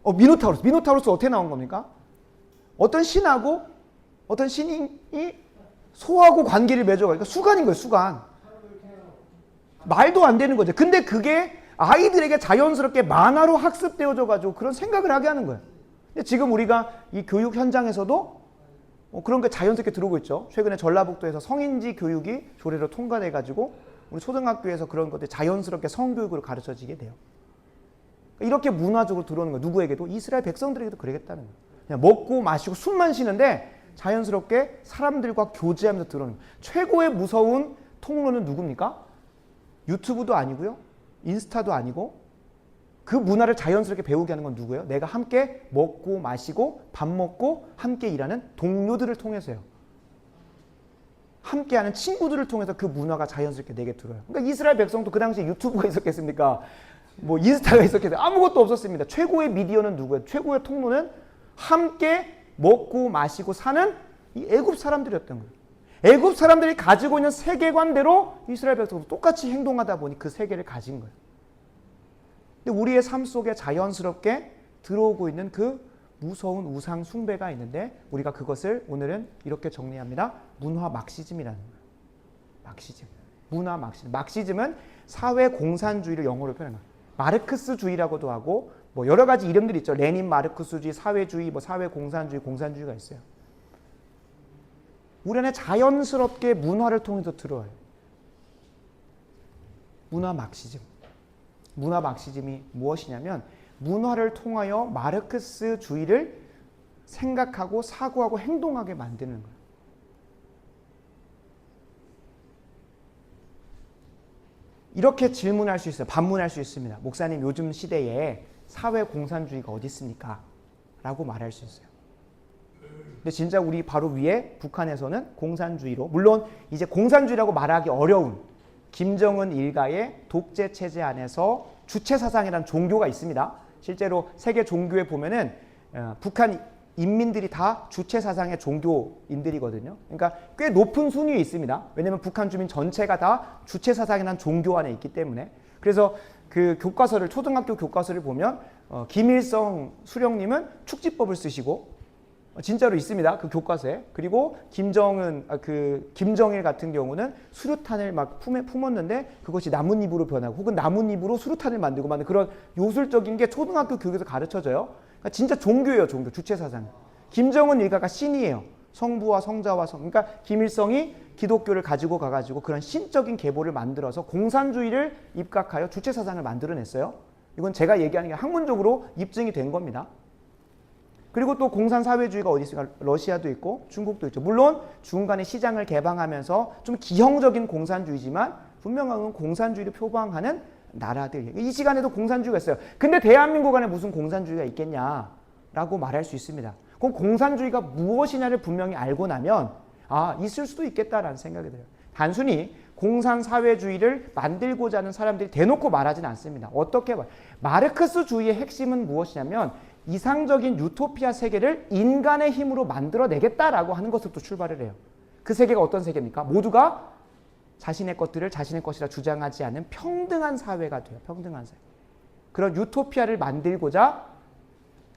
미노타우로스 어떻게 나온 겁니까? 어떤 신하고 어떤 신이 소하고 관계를 맺어가니까 그러니까 수간인 거예요. 수간. 말도 안 되는 거죠. 근데 그게 아이들에게 자연스럽게 만화로 학습되어져 가지고 그런 생각을 하게 하는 거예요. 근데 지금 우리가 이 교육 현장에서도 그런 게 자연스럽게 들어오고 있죠. 최근에 전라북도에서 성인지 교육이 조례로 통과돼 가지고 우리 초등학교에서 그런 것들이 자연스럽게 성교육으로 가르쳐지게 돼요. 이렇게 문화적으로 들어오는 거예요. 누구에게도? 이스라엘 백성들에게도 그러겠다는 거예요. 그냥 먹고 마시고 숨만 쉬는데 자연스럽게 사람들과 교제하면서 들어오는 거예요. 최고의 무서운 통로는 누굽니까? 유튜브도 아니고요. 인스타도 아니고 그 문화를 자연스럽게 배우게 하는 건 누구예요? 내가 함께 먹고 마시고 밥 먹고 함께 일하는 동료들을 통해서요. 함께하는 친구들을 통해서 그 문화가 자연스럽게 내게 들어요. 그러니까 이스라엘 백성도 그 당시에 유튜브가 있었겠습니까? 뭐 인스타가 있었겠어요? 아무것도 없었습니다. 최고의 미디어는 누구예요? 최고의 통로는 함께 먹고 마시고 사는 이 애굽 사람들이었던 거예요. 애굽 사람들이 가지고 있는 세계관대로 이스라엘 백성도 똑같이 행동하다 보니 그 세계를 가진 거예요. 근데 우리의 삶 속에 자연스럽게 들어오고 있는 그 무서운 우상 숭배가 있는데 우리가 그것을 오늘은 이렇게 정리합니다. 문화 막시즘이라는 거예요. 막시즘. 문화 막시즘. 막시즘은 사회 공산주의를 영어로 표현합니다. 마르크스주의라고도 하고 뭐 여러 가지 이름들이 있죠. 레닌 마르크스주의, 사회주의, 뭐 사회 공산주의, 공산주의가 있어요. 우리 안에 자연스럽게 문화를 통해서 들어와요. 문화 막시즘. 문화 막시즘이 무엇이냐면 문화를 통하여 마르크스주의를 생각하고 사고하고 행동하게 만드는 거예요. 이렇게 질문할 수 있어요. 반문할 수 있습니다. 목사님, 요즘 시대에 사회 공산주의가 어디 있습니까? 라고 말할 수 있어요. 근데 진짜 우리 바로 위에 북한에서는 공산주의로, 물론 이제 공산주의라고 말하기 어려운 김정은 일가의 독재 체제 안에서 주체 사상이라는 종교가 있습니다. 실제로 세계 종교에 보면은 북한 인민들이 다 주체 사상의 종교인들이거든요. 그러니까 꽤 높은 순위에 있습니다. 왜냐하면 북한 주민 전체가 다 주체 사상이라는 종교 안에 있기 때문에. 그래서 그 교과서를, 초등학교 교과서를 보면 김일성 수령님은 축지법을 쓰시고, 진짜로 있습니다. 그 교과서에. 그리고 김정일 같은 경우는 수류탄을 막 품었는데 그것이 나뭇잎으로 변하고, 혹은 나뭇잎으로 수류탄을 만들고 그런 요술적인 게 초등학교 교육에서 가르쳐져요. 그러니까 진짜 종교예요, 종교. 주체 사상. 김정은 일가가 신이에요. 성부와 성자와 그러니까 김일성이 기독교를 가지고 가가지고 그런 신적인 계보를 만들어서 공산주의를 입각하여 주체 사상을 만들어냈어요. 이건 제가 얘기하는 게 학문적으로 입증이 된 겁니다. 그리고 또 공산사회주의가 어디 있습니까? 러시아도 있고 중국도 있죠. 물론 중간에 시장을 개방하면서 좀 기형적인 공산주의지만 분명한 공산주의를 표방하는 나라들. 이 시간에도 공산주의가 있어요. 근데 대한민국 안에 무슨 공산주의가 있겠냐라고 말할 수 있습니다. 그럼 공산주의가 무엇이냐를 분명히 알고 나면 있을 수도 있겠다라는 생각이 들어요. 단순히 공산사회주의를 만들고자 하는 사람들이 대놓고 말하진 않습니다. 어떻게 말? 마르크스주의의 핵심은 무엇이냐면 이상적인 유토피아 세계를 인간의 힘으로 만들어내겠다라고 하는 것부터 출발을 해요. 그 세계가 어떤 세계입니까? 모두가 자신의 것들을 자신의 것이라 주장하지 않는 평등한 사회가 돼요. 평등한 사회. 그런 유토피아를 만들고자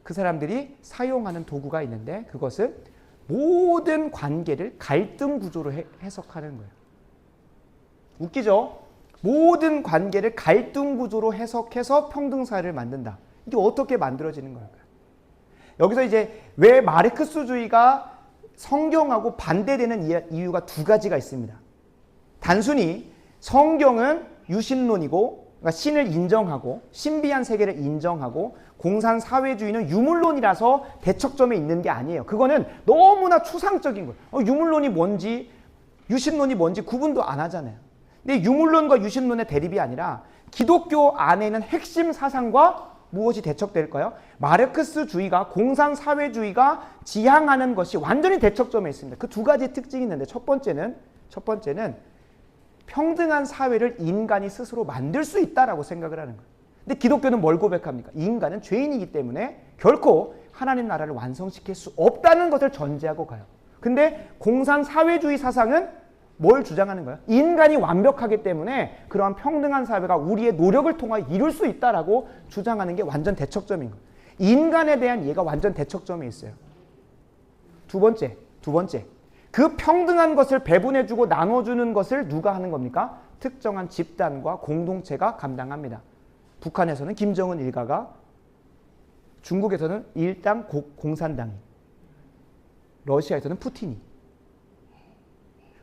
그 사람들이 사용하는 도구가 있는데 그것은 모든 관계를 갈등 구조로 해석하는 거예요. 웃기죠? 모든 관계를 갈등 구조로 해석해서 평등사회를 만든다. 이게 어떻게 만들어지는 걸까요? 여기서 이제 왜 마르크스주의가 성경하고 반대되는 이유가 두 가지가 있습니다. 단순히 성경은 유신론이고 그러니까 신을 인정하고 신비한 세계를 인정하고 공산사회주의는 유물론이라서 대척점에 있는 게 아니에요. 그거는 너무나 추상적인 거예요. 유물론이 뭔지 유신론이 뭔지 구분도 안 하잖아요. 근데 유물론과 유신론의 대립이 아니라 기독교 안에 있는 핵심 사상과 무엇이 대척될까요? 마르크스주의가 공산사회주의가 지향하는 것이 완전히 대척점에 있습니다. 그 두 가지 특징이 있는데 첫 번째는 평등한 사회를 인간이 스스로 만들 수 있다라고 생각을 하는 거예요. 근데 기독교는 뭘 고백합니까? 인간은 죄인이기 때문에 결코 하나님 나라를 완성시킬 수 없다는 것을 전제하고 가요. 근데 공산사회주의 사상은 뭘 주장하는 거예요? 인간이 완벽하기 때문에 그러한 평등한 사회가 우리의 노력을 통해 이룰 수 있다라고 주장하는 게 완전 대척점인 거예요. 인간에 대한 이해가 완전 대척점에 있어요. 두 번째. 그 평등한 것을 배분해주고 나눠주는 것을 누가 하는 겁니까? 특정한 집단과 공동체가 감당합니다. 북한에서는 김정은 일가가, 중국에서는 일당 공산당이, 러시아에서는 푸틴이.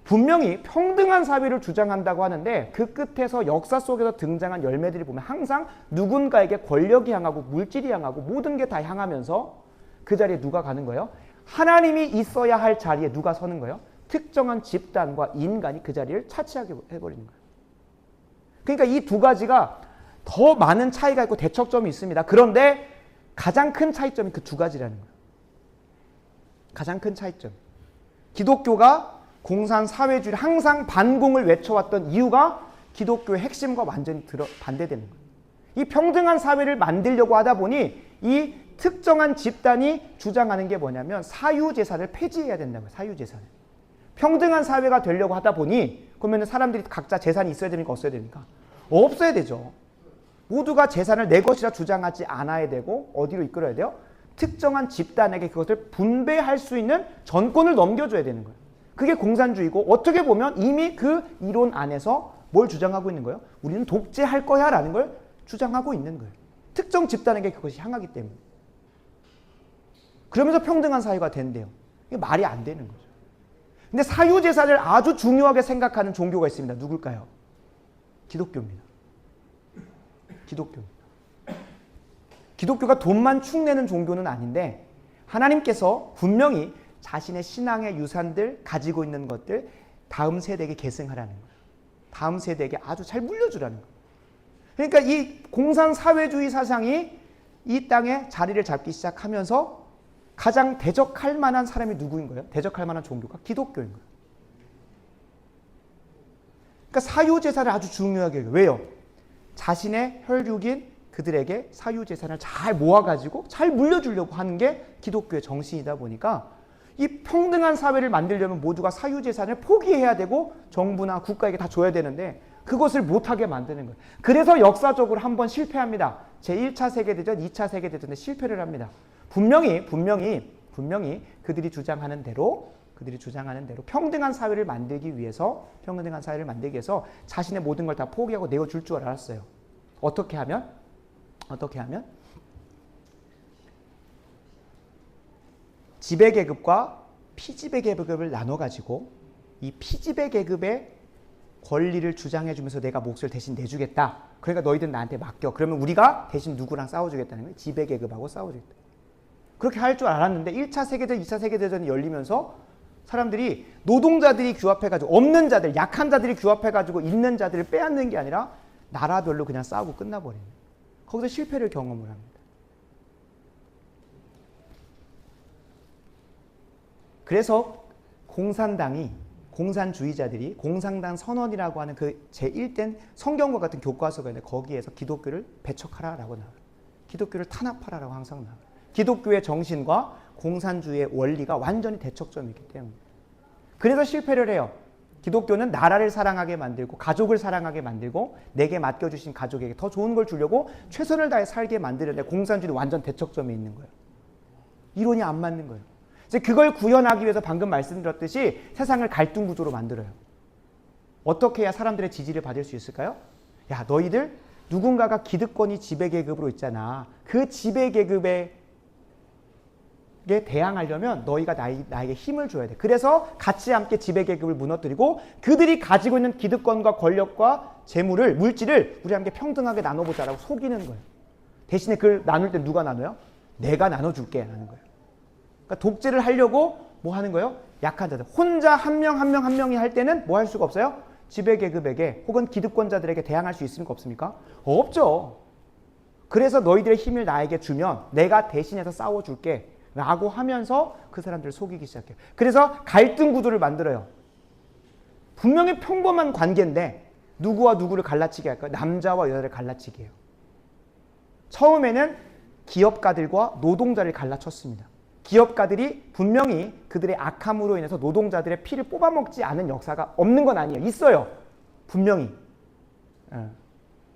분명히 평등한 사회를 주장한다고 하는데 그 끝에서 역사 속에서 등장한 열매들이 보면 항상 누군가에게 권력이 향하고 물질이 향하고 모든 게 다 향하면서 그 자리에 누가 가는 거예요? 하나님이 있어야 할 자리에 누가 서는 거예요? 특정한 집단과 인간이 그 자리를 차지하게 해버리는 거예요. 그러니까 이 두 가지가 더 많은 차이가 있고 대척점이 있습니다. 그런데 가장 큰 차이점이 그 두 가지라는 거예요. 가장 큰 차이점. 기독교가 공산사회주의를 항상 반공을 외쳐왔던 이유가 기독교의 핵심과 완전히 반대되는 거예요. 이 평등한 사회를 만들려고 하다 보니 이 특정한 집단이 주장하는 게 뭐냐면 사유재산을 폐지해야 된다고요. 사유재산을. 평등한 사회가 되려고 하다 보니 그러면 사람들이 각자 재산이 있어야 됩니까? 없어야 됩니까? 없어야 되죠. 모두가 재산을 내 것이라 주장하지 않아야 되고 어디로 이끌어야 돼요? 특정한 집단에게 그것을 분배할 수 있는 전권을 넘겨줘야 되는 거예요. 그게 공산주의고 어떻게 보면 이미 그 이론 안에서 뭘 주장하고 있는 거예요? 우리는 독재할 거야 라는 걸 주장하고 있는 거예요. 특정 집단에게 그것이 향하기 때문에. 그러면서 평등한 사회가 된대요. 이게 말이 안 되는 거죠. 근데 사유재산을 아주 중요하게 생각하는 종교가 있습니다. 누굴까요? 기독교입니다. 기독교입니다. 기독교가 돈만 축내는 종교는 아닌데 하나님께서 분명히 자신의 신앙의 유산들, 가지고 있는 것들 다음 세대에게 계승하라는 거예요. 다음 세대에게 아주 잘 물려주라는 거예요. 그러니까 이 공산사회주의 사상이 이 땅에 자리를 잡기 시작하면서 가장 대적할 만한 사람이 누구인 거예요? 대적할 만한 종교가 기독교인 거예요. 그러니까 사유재산을 아주 중요하게 해요. 왜요? 자신의 혈육인 그들에게 사유재산을 잘 모아가지고 잘 물려주려고 하는 게 기독교의 정신이다 보니까 이 평등한 사회를 만들려면 모두가 사유재산을 포기해야 되고 정부나 국가에게 다 줘야 되는데 그것을 못하게 만드는 거예요. 그래서 역사적으로 한번 실패합니다. 제1차 세계대전, 2차 세계대전에 실패를 합니다. 분명히 그들이 주장하는 대로 평등한 사회를 만들기 위해서 자신의 모든 걸 다 포기하고 내어줄 줄 알았어요. 어떻게 하면 지배 계급과 피지배 계급을 나눠 가지고 이 피지배 계급의 권리를 주장해 주면서 내가 몫을 대신 내주겠다. 그러니까 너희들 나한테 맡겨. 그러면 우리가 대신 누구랑 싸워주겠다는 거예요? 지배 계급하고 싸워주겠다. 그렇게 할 줄 알았는데 1차 세계대전, 2차 세계대전이 열리면서 사람들이 노동자들이 규합해가지고 없는 자들, 약한 자들이 규합해가지고 있는 자들을 빼앗는 게 아니라 나라별로 그냥 싸우고 끝나버리는 거기서 실패를 경험을 합니다. 그래서 공산주의자들이 공산당 선언이라고 하는 그 제1된 성경과 같은 교과서가 있는데 거기에서 기독교를 배척하라라고 나와요. 기독교를 탄압하라라고 항상 나와요. 기독교의 정신과 공산주의의 원리가 완전히 대척점이 있기 때문에. 그래서 실패를 해요. 기독교는 나라를 사랑하게 만들고 가족을 사랑하게 만들고 내게 맡겨주신 가족에게 더 좋은 걸 주려고 최선을 다해 살게 만드는데 공산주의는 완전 대척점에 있는 거예요. 이론이 안 맞는 거예요. 이제 그걸 구현하기 위해서 방금 말씀드렸듯이 세상을 갈등 구조로 만들어요. 어떻게 해야 사람들의 지지를 받을 수 있을까요? 야, 너희들 누군가가 기득권이 지배계급으로 있잖아. 그 지배계급에 대항하려면 너희가 나에게 힘을 줘야 돼. 그래서 같이 함께 지배계급을 무너뜨리고 그들이 가지고 있는 기득권과 권력과 재물을, 물질을 우리 함께 평등하게 나눠보자라고 속이는 거예요. 대신에 그걸 나눌 때 누가 나눠요? 내가 나눠줄게 하는 거예요. 그러니까 독재를 하려고 뭐 하는 거예요? 약한 자들. 혼자 한 명이 할 때는 뭐 할 수가 없어요? 지배계급에게 혹은 기득권자들에게 대항할 수 있습니까? 없습니까? 없죠. 그래서 너희들의 힘을 나에게 주면 내가 대신해서 싸워줄게 라고 하면서 그 사람들을 속이기 시작해요. 그래서 갈등 구도를 만들어요. 분명히 평범한 관계인데 누구와 누구를 갈라치게 할까요? 남자와 여자를 갈라치게 해요. 처음에는 기업가들과 노동자를 갈라쳤습니다. 기업가들이 분명히 그들의 악함으로 인해서 노동자들의 피를 뽑아먹지 않은 역사가 없는 건 아니에요. 있어요. 분명히.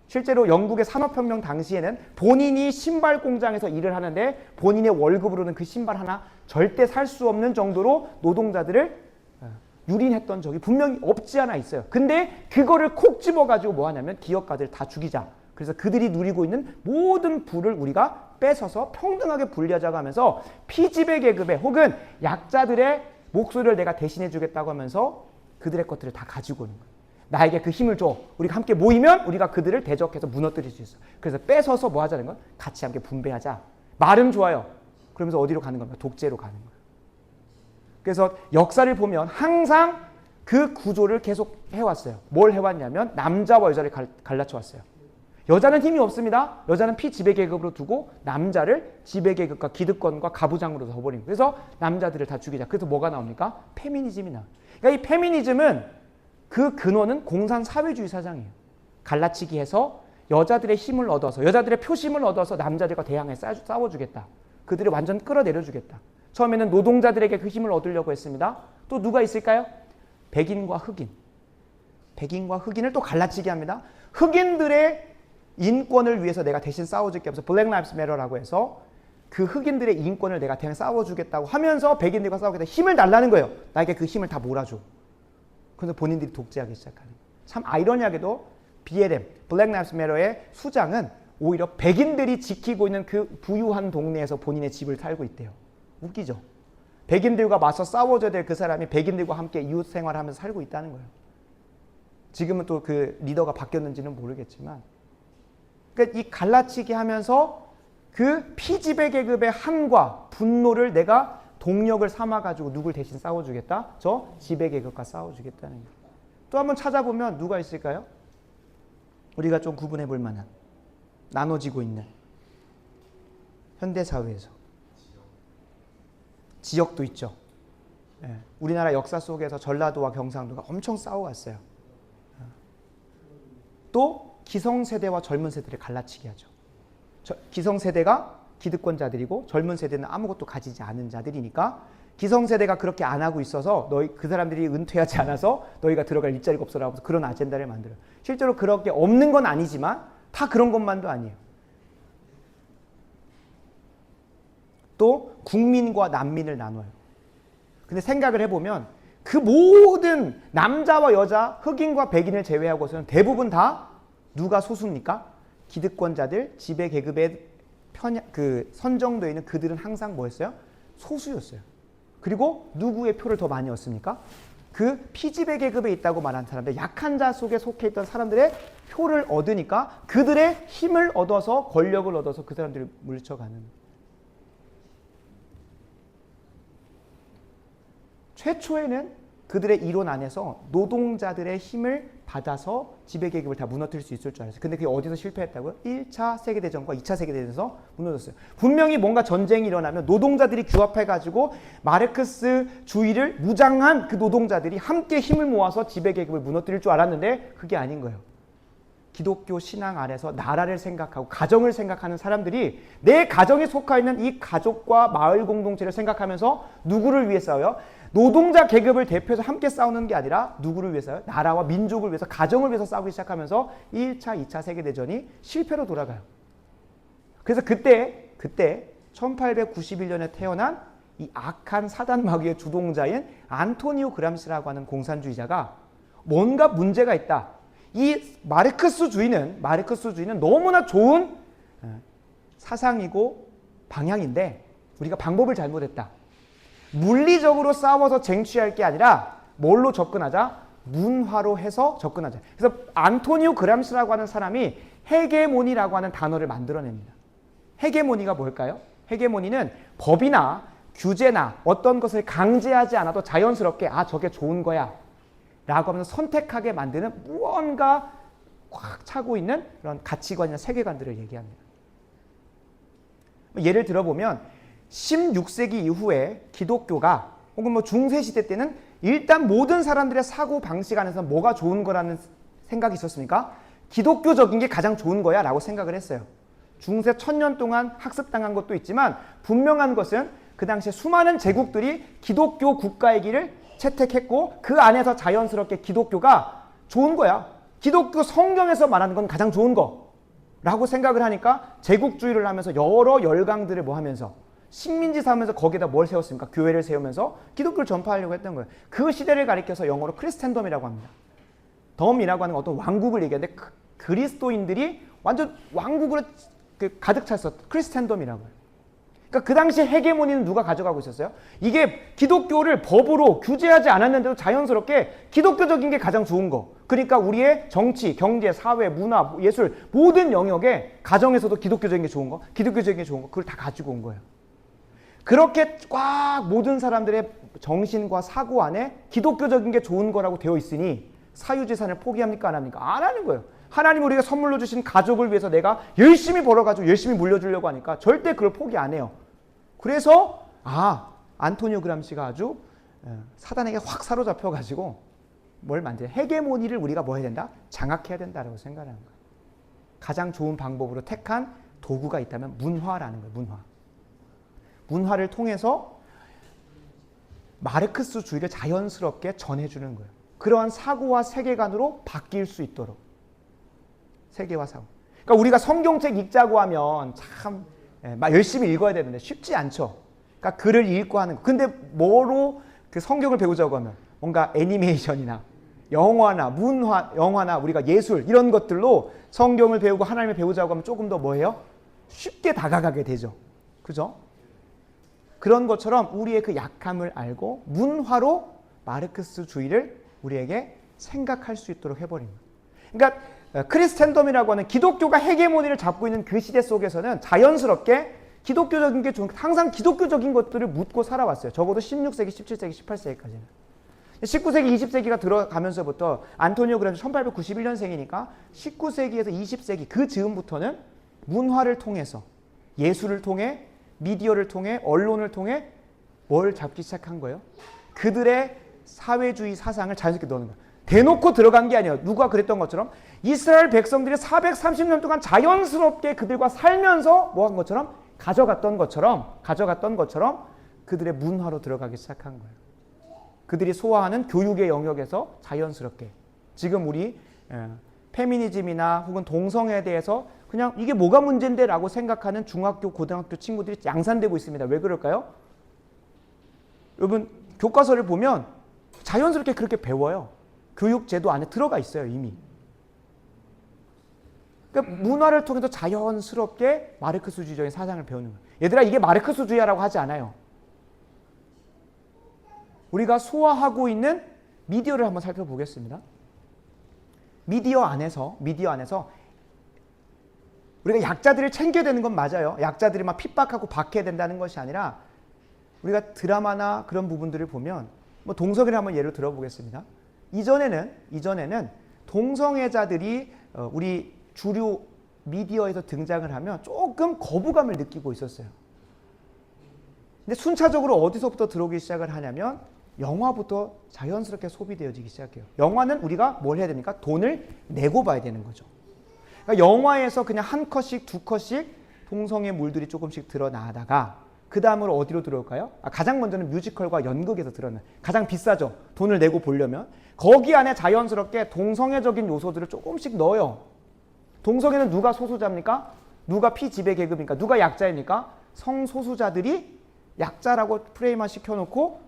실제로 영국의 산업혁명 당시에는 본인이 신발 공장에서 일을 하는데 본인의 월급으로는 그 신발 하나 절대 살 수 없는 정도로 노동자들을 유린했던 적이 분명히 없지 않아 있어요. 근데 그거를 콕 집어가지고 뭐 하냐면 기업가들 다 죽이자. 그래서 그들이 누리고 있는 모든 부를 우리가 뺏어서 평등하게 분리하자고 하면서 피지배계급의 혹은 약자들의 목소리를 내가 대신해 주겠다고 하면서 그들의 것들을 다 가지고 오는 거예요. 나에게 그 힘을 줘. 우리가 함께 모이면 우리가 그들을 대적해서 무너뜨릴 수 있어. 그래서 뺏어서 뭐 하자는 건 같이 함께 분배하자. 말은 좋아요. 그러면서 어디로 가는 겁니까? 독재로 가는 거예요. 그래서 역사를 보면 항상 그 구조를 계속 해왔어요. 뭘 해왔냐면 남자와 여자를 갈라쳐 왔어요. 여자는 힘이 없습니다. 여자는 피지배계급으로 두고 남자를 지배계급과 기득권과 가부장으로 둬버린 거예요. 그래서 남자들을 다 죽이자. 그래서 뭐가 나옵니까? 페미니즘이 나와요. 그러니까 이 페미니즘은 그 근원은 공산사회주의 사상이에요. 갈라치기 해서 여자들의 힘을 얻어서 여자들의 표심을 얻어서 남자들과 대항해 싸워주겠다. 그들을 완전 끌어내려주겠다. 처음에는 노동자들에게 그 힘을 얻으려고 했습니다. 또 누가 있을까요? 백인과 흑인. 백인과 흑인을 또 갈라치게 합니다. 흑인들의 인권을 위해서 내가 대신 싸워줄게 하면서 블랙 라이브스 매터라고 해서 그 흑인들의 인권을 내가 대신 싸워주겠다고 하면서 백인들과 싸우겠다. 힘을 달라는 거예요. 나에게 그 힘을 다 몰아줘. 그래서 본인들이 독재하기 시작하는 거예요. 참 아이러니하게도 BLM, 블랙 라이브스 매터의 수장은 오히려 백인들이 지키고 있는 그 부유한 동네에서 본인의 집을 살고 있대요. 웃기죠? 백인들과 맞서 싸워줘야 될 그 사람이 백인들과 함께 이웃 생활하면서 살고 있다는 거예요. 지금은 또 그 리더가 바뀌었는지는 모르겠지만 그러니까 이 갈라치기 하면서 그 피지배계급의 한과 분노를 내가 동력을 삼아가지고 누굴 대신 싸워주겠다? 저 지배계급과 싸워주겠다는 거예요. 또 한번 찾아보면 누가 있을까요? 우리가 좀 구분해 볼 만한 나눠지고 있는 현대사회에서 지역도 있죠. 예. 우리나라 역사 속에서 전라도와 경상도가 엄청 싸워왔어요. 또 기성세대와 젊은 세대를 갈라치게 하죠. 기성세대가 기득권자들이고 젊은 세대는 아무것도 가지지 않은 자들이니까 기성세대가 그렇게 안 하고 있어서 그 사람들이 은퇴하지 않아서 너희가 들어갈 일자리가 없어라고 해서 그런 아젠다를 만들어요. 실제로 그렇게 없는 건 아니지만 다 그런 것만도 아니에요. 또 국민과 난민을 나눠요. 근데 생각을 해보면 그 모든 남자와 여자, 흑인과 백인을 제외하고서는 대부분 다 누가 소수입니까? 기득권자들, 지배계급에 선정되어 있는 그들은 항상 뭐였어요? 소수였어요. 그리고 누구의 표를 더 많이 얻습니까? 그 피지배계급에 있다고 말한 사람들, 약한 자 속에 속해 있던 사람들의 표를 얻으니까 그들의 힘을 얻어서 권력을 얻어서 그 사람들을 물리쳐가는. 최초에는 그들의 이론 안에서 노동자들의 힘을 받아서 지배계급을 다 무너뜨릴 수 있을 줄 알았어요. 근데 그게 어디서 실패했다고요? 1차 세계대전과 2차 세계대전에서 무너졌어요. 분명히 뭔가 전쟁이 일어나면 노동자들이 규합해가지고 마르크스주의를 무장한 그 노동자들이 함께 힘을 모아서 지배계급을 무너뜨릴 줄 알았는데 그게 아닌 거예요. 기독교 신앙 안에서 나라를 생각하고 가정을 생각하는 사람들이 내 가정에 속하 있는 이 가족과 마을 공동체를 생각하면서 누구를 위해 싸워요? 노동자 계급을 대표해서 함께 싸우는 게 아니라 누구를 위해서요? 나라와 민족을 위해서, 가정을 위해서 싸우기 시작하면서 1차, 2차 세계대전이 실패로 돌아가요. 그래서 그때 1891년에 태어난 이 악한 사단 마귀의 주동자인 안토니오 그람시라고 하는 공산주의자가 뭔가 문제가 있다. 이 마르크스주의는 너무나 좋은 사상이고 방향인데 우리가 방법을 잘못했다. 물리적으로 싸워서 쟁취할 게 아니라 뭘로 접근하자? 문화로 해서 접근하자. 그래서 안토니오 그람시라고 하는 사람이 헤게모니라고 하는 단어를 만들어냅니다. 헤게모니가 뭘까요? 헤게모니는 법이나 규제나 어떤 것을 강제하지 않아도 자연스럽게 저게 좋은 거야 라고 하면서 선택하게 만드는 무언가 꽉 차고 있는 그런 가치관이나 세계관들을 얘기합니다. 예를 들어보면 16세기 이후에 기독교가 혹은 중세시대 때는 일단 모든 사람들의 사고 방식 안에서 뭐가 좋은 거라는 생각이 있었습니까? 기독교적인 게 가장 좋은 거야 라고 생각을 했어요. 중세 1000년 동안 학습당한 것도 있지만 분명한 것은 그 당시에 수많은 제국들이 기독교 국가의 길을 채택했고 그 안에서 자연스럽게 기독교가 좋은 거야. 기독교 성경에서 말하는 건 가장 좋은 거라고 생각을 하니까 제국주의를 하면서 여러 열강들을 하면서 식민지 삼으면서 거기에다 뭘 세웠습니까? 교회를 세우면서 기독교를 전파하려고 했던 거예요. 그 시대를 가리켜서 영어로 크리스텐덤이라고 합니다. 덤이라고 하는 어떤 왕국을 얘기하는데 그리스도인들이 완전 왕국으로 가득 찼어. 크리스텐덤이라고 해요. 그러니까 그 당시 헤게모니는 누가 가져가고 있었어요? 이게 기독교를 법으로 규제하지 않았는데도 자연스럽게 기독교적인 게 가장 좋은 거. 그러니까 우리의 정치, 경제, 사회, 문화, 예술 모든 영역에 가정에서도 기독교적인 게 좋은 거, 기독교적인 게 좋은 거 그걸 다 가지고 온 거예요. 그렇게 꽉 모든 사람들의 정신과 사고 안에 기독교적인 게 좋은 거라고 되어 있으니 사유재산을 포기합니까? 안 합니까? 안 하는 거예요. 하나님 우리가 선물로 주신 가족을 위해서 내가 열심히 벌어가지고 열심히 물려주려고 하니까 절대 그걸 포기 안 해요. 그래서 안토니오 그람시가 아주 사단에게 확 사로잡혀가지고 뭘 만들어요? 헤게모니를 우리가 뭐 해야 된다? 장악해야 된다라고 생각하는 거예요. 가장 좋은 방법으로 택한 도구가 있다면 문화라는 거예요. 문화를 통해서 마르크스주의를 자연스럽게 전해주는 거예요. 그러한 사고와 세계관으로 바뀔 수 있도록. 세계와 사고. 그러니까 우리가 성경책 읽자고 하면 참 열심히 읽어야 되는데 쉽지 않죠. 그러니까 글을 읽고 하는 거. 근데 뭐로 그 성경을 배우자고 하면 뭔가 애니메이션이나 영화나 우리가 예술 이런 것들로 성경을 배우고 하나님을 배우자고 하면 조금 더 뭐예요? 쉽게 다가가게 되죠. 그죠? 그런 것처럼 우리의 그 약함을 알고 문화로 마르크스주의를 우리에게 생각할 수 있도록 해버립니다. 그러니까 크리스텐덤이라고 하는 기독교가 헤게모니를 잡고 있는 그 시대 속에서는 자연스럽게 기독교적인 게 항상 기독교적인 것들을 묻고 살아왔어요. 적어도 16세기, 17세기, 18세기까지는. 19세기, 20세기가 들어가면서부터 안토니오 그람시 1891년생이니까 19세기에서 20세기 그 즈음부터는 문화를 통해서 예술을 통해 미디어를 통해 언론을 통해 뭘 잡기 시작한 거예요? 그들의 사회주의 사상을 자연스럽게 넣는 거예요. 대놓고 들어간 게 아니에요. 누가 그랬던 것처럼 이스라엘 백성들이 430년 동안 자연스럽게 그들과 살면서 뭐 한 것처럼 가져갔던 것처럼 그들의 문화로 들어가기 시작한 거예요. 그들이 소화하는 교육의 영역에서 자연스럽게 지금 우리 페미니즘이나 혹은 동성애에 대해서 그냥 이게 뭐가 문제인데 라고 생각하는 중학교, 고등학교 친구들이 양산되고 있습니다. 왜 그럴까요? 여러분 교과서를 보면 자연스럽게 그렇게 배워요. 교육제도 안에 들어가 있어요. 이미. 그러니까 문화를 통해서 자연스럽게 마르크스주의적인 사상을 배우는 거예요. 얘들아 이게 마르크스주의라고 하지 않아요. 우리가 소화하고 있는 미디어를 한번 살펴보겠습니다. 미디어 안에서 우리가 약자들을 챙겨야 되는 건 맞아요. 약자들이 막 핍박하고 박해야 된다는 것이 아니라 우리가 드라마나 그런 부분들을 보면 뭐 동성애를 한번 예로 들어보겠습니다. 이전에는 동성애자들이 우리 주류 미디어에서 등장을 하면 조금 거부감을 느끼고 있었어요. 근데 순차적으로 어디서부터 들어오기 시작을 하냐면 영화부터 자연스럽게 소비되어지기 시작해요. 영화는 우리가 뭘 해야 됩니까? 돈을 내고 봐야 되는 거죠. 그러니까 영화에서 그냥 한 컷씩 두 컷씩 동성애 물들이 조금씩 드러나다가 그 다음으로 어디로 들어올까요? 가장 먼저는 뮤지컬과 연극에서 드러나요. 가장 비싸죠. 돈을 내고 보려면. 거기 안에 자연스럽게 동성애적인 요소들을 조금씩 넣어요. 동성애는 누가 소수자입니까? 누가 피지배 계급입니까? 누가 약자입니까? 성소수자들이 약자라고 프레임화 시켜놓고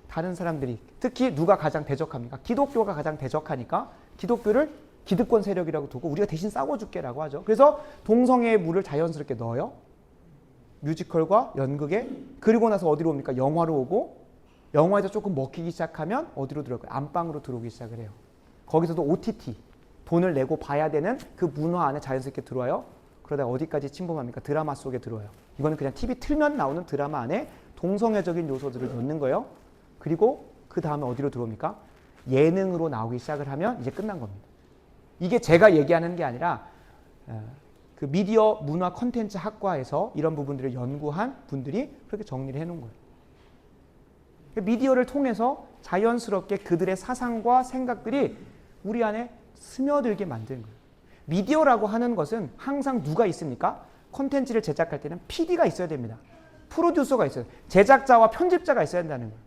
다른 사람들이, 특히 누가 가장 대적합니까? 기독교가 가장 대적하니까 기독교를 기득권 세력이라고 두고 우리가 대신 싸워줄게라고 하죠. 그래서 동성애의 물을 자연스럽게 넣어요. 뮤지컬과 연극에. 그리고 나서 어디로 옵니까? 영화로 오고, 영화에서 조금 먹히기 시작하면 어디로 들어올까요? 안방으로 들어오기 시작을 해요. 거기서도 OTT, 돈을 내고 봐야 되는 그 문화 안에 자연스럽게 들어와요. 그러다 어디까지 침범합니까? 드라마 속에 들어와요. 이거는 그냥 TV 틀면 나오는 드라마 안에 동성애적인 요소들을 넣는 거예요. 그리고 그 다음에 어디로 들어옵니까? 예능으로 나오기 시작을 하면 이제 끝난 겁니다. 이게 제가 얘기하는 게 아니라 그 미디어 문화 콘텐츠 학과에서 이런 부분들을 연구한 분들이 그렇게 정리를 해놓은 거예요. 미디어를 통해서 자연스럽게 그들의 사상과 생각들이 우리 안에 스며들게 만드는 거예요. 미디어라고 하는 것은 항상 누가 있습니까? 콘텐츠를 제작할 때는 PD가 있어야 됩니다. 프로듀서가 있어요. 제작자와 편집자가 있어야 된다는 거예요.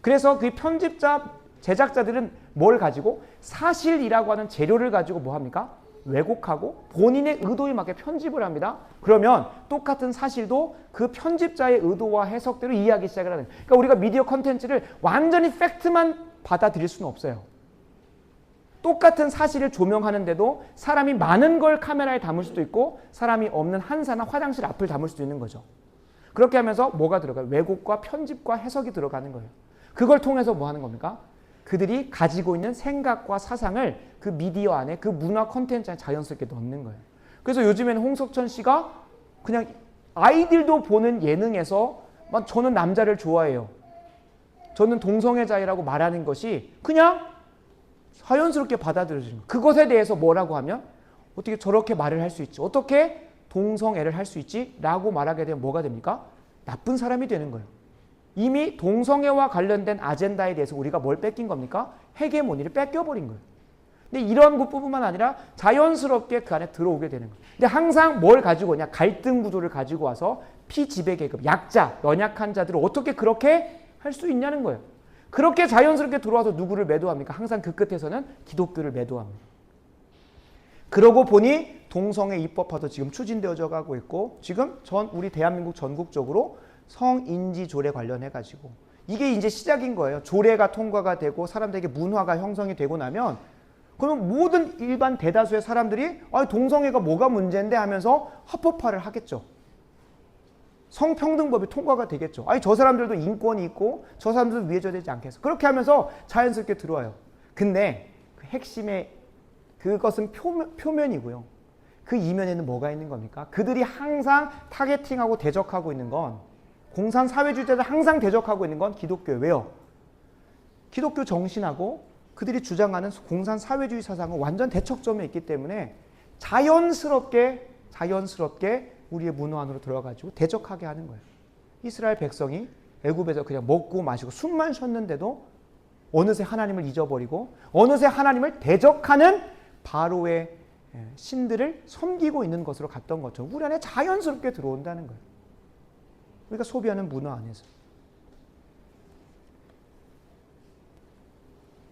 그래서 그 편집자, 제작자들은 뭘 가지고? 사실이라고 하는 재료를 가지고 뭐 합니까? 왜곡하고 본인의 의도에 맞게 편집을 합니다. 그러면 똑같은 사실도 그 편집자의 의도와 해석대로 이해하기 시작을 하는 거예요. 그러니까 우리가 미디어 콘텐츠를 완전히 팩트만 받아들일 수는 없어요. 똑같은 사실을 조명하는데도 사람이 많은 걸 카메라에 담을 수도 있고 사람이 없는 한사나 화장실 앞을 담을 수도 있는 거죠. 그렇게 하면서 뭐가 들어가요? 왜곡과 편집과 해석이 들어가는 거예요. 그걸 통해서 뭐 하는 겁니까? 그들이 가지고 있는 생각과 사상을 그 미디어 안에, 그 문화 콘텐츠 안에 자연스럽게 넣는 거예요. 그래서 요즘에는 홍석천 씨가 그냥 아이들도 보는 예능에서 저는 남자를 좋아해요, 저는 동성애자라고 말하는 것이 그냥 자연스럽게 받아들여지는 거예요. 그것에 대해서 뭐라고 하면 어떻게 저렇게 말을 할 수 있지? 어떻게 동성애를 할 수 있지? 라고 말하게 되면 뭐가 됩니까? 나쁜 사람이 되는 거예요. 이미 동성애와 관련된 아젠다에 대해서 우리가 뭘 뺏긴 겁니까? 헤게모니를 뺏겨버린 거예요. 근데 이런 것뿐만 아니라 자연스럽게 그 안에 들어오게 되는 거예요. 근데 항상 뭘 가지고 오냐? 갈등 구조를 가지고 와서 피지배 계급, 약자, 연약한 자들을 어떻게 그렇게 할 수 있냐는 거예요. 그렇게 자연스럽게 들어와서 누구를 매도합니까? 항상 그 끝에서는 기독교를 매도합니다. 그러고 보니 동성애 입법화도 지금 추진되어져 가고 있고, 지금 우리 대한민국 전국적으로 성인지 조례 관련해 가지고 이게 이제 시작인 거예요. 조례가 통과가 되고 사람들에게 문화가 형성이 되고 나면 그러면 모든 일반 대다수의 사람들이 동성애가 뭐가 문제인데 하면서 합법화를 하겠죠. 성평등법이 통과가 되겠죠. 저 사람들도 인권이 있고 저 사람들도 위해져야 되지 않겠어. 그렇게 하면서 자연스럽게 들어와요. 근데 그 핵심의 그것은 표면이고요. 그 이면에는 뭐가 있는 겁니까? 그들이 항상 타겟팅하고 대적하고 있는 건, 공산사회주의자들 항상 대적하고 있는 건 기독교예요. 왜요? 기독교 정신하고 그들이 주장하는 공산사회주의 사상은 완전 대척점에 있기 때문에 자연스럽게 우리의 문화 안으로 들어가지고 대적하게 하는 거예요. 이스라엘 백성이 애굽에서 그냥 먹고 마시고 숨만 쉬었는데도 어느새 하나님을 잊어버리고 어느새 하나님을 대적하는 바로의 신들을 섬기고 있는 것으로 갔던 것처럼 우리 안에 자연스럽게 들어온다는 거예요. 우리가 소비하는 문화 안에서.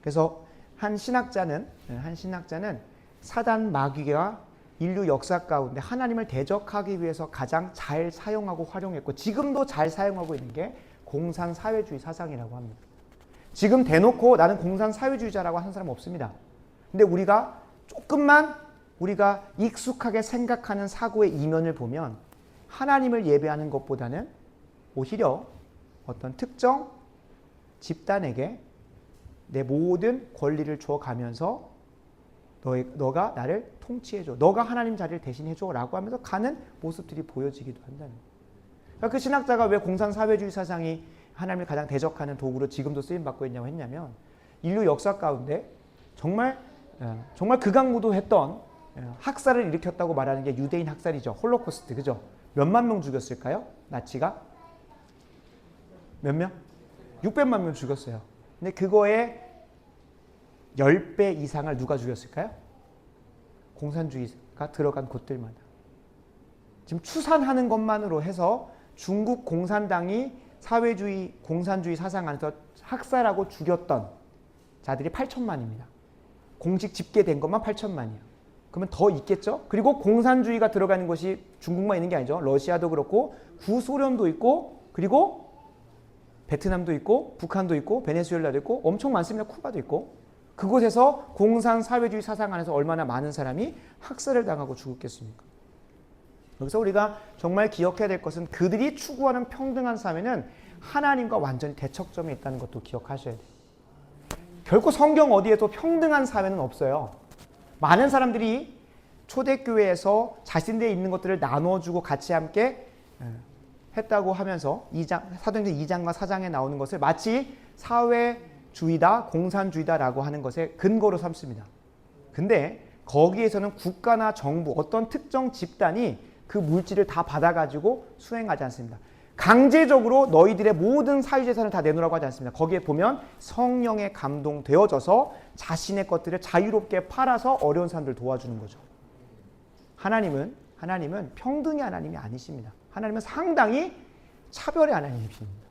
그래서 한 신학자는 사단 마귀가 인류 역사 가운데 하나님을 대적하기 위해서 가장 잘 사용하고 활용했고 지금도 잘 사용하고 있는 게 공산사회주의 사상이라고 합니다. 지금 대놓고 나는 공산사회주의자라고 하는 사람 없습니다. 근데 우리가 조금만 우리가 익숙하게 생각하는 사고의 이면을 보면 하나님을 예배하는 것보다는 오히려 어떤 특정 집단에게 내 모든 권리를 줘가면서 너가 나를 통치해줘, 너가 하나님 자리를 대신해줘 라고 하면서 가는 모습들이 보여지기도 한다는 거예요. 그러니까 그 신학자가 왜 공산사회주의 사상이 하나님을 가장 대적하는 도구로 지금도 쓰임받고 있냐고 했냐면 인류 역사 가운데 정말 극악무도했던 학살을 일으켰다고 말하는 게 유대인 학살이죠. 홀로코스트. 그죠? 몇만 명 죽였을까요? 나치가? 몇 명? 600만 명 죽였어요. 근데 그거에 10배 이상을 누가 죽였을까요? 공산주의가 들어간 곳들마다. 지금 추산하는 것만으로 해서 중국 공산당이 사회주의, 공산주의 사상 안에서 학살하고 죽였던 자들이 8천만입니다. 공식 집계된 것만 8천만이에요. 그러면 더 있겠죠? 그리고 공산주의가 들어가는 것이 중국만 있는 게 아니죠. 러시아도 그렇고 구소련도 있고 그리고 베트남도 있고 북한도 있고 베네수엘라도 있고 엄청 많습니다. 쿠바도 있고. 그곳에서 공산 사회주의 사상 안에서 얼마나 많은 사람이 학살을 당하고 죽었겠습니까? 여기서 우리가 정말 기억해야 될 것은 그들이 추구하는 평등한 사회는 하나님과 완전히 대척점에 있다는 것도 기억하셔야 돼요. 결코 성경 어디에도 평등한 사회는 없어요. 많은 사람들이 초대교회에서 자신들에 있는 것들을 나눠주고 같이 함께 했다고 하면서 사도행전 2장과 4장에 나오는 것을 마치 사회주의다, 공산주의다라고 하는 것에 근거로 삼습니다. 근데 거기에서는 국가나 정부, 어떤 특정 집단이 그 물질을 다 받아가지고 수행하지 않습니다. 강제적으로 너희들의 모든 사유재산을 다 내놓으라고 하지 않습니다. 거기에 보면 성령에 감동되어져서 자신의 것들을 자유롭게 팔아서 어려운 사람들을 도와주는 거죠. 하나님은 평등의 하나님이 아니십니다. 하나님은 상당히 차별의 하나님이십니다.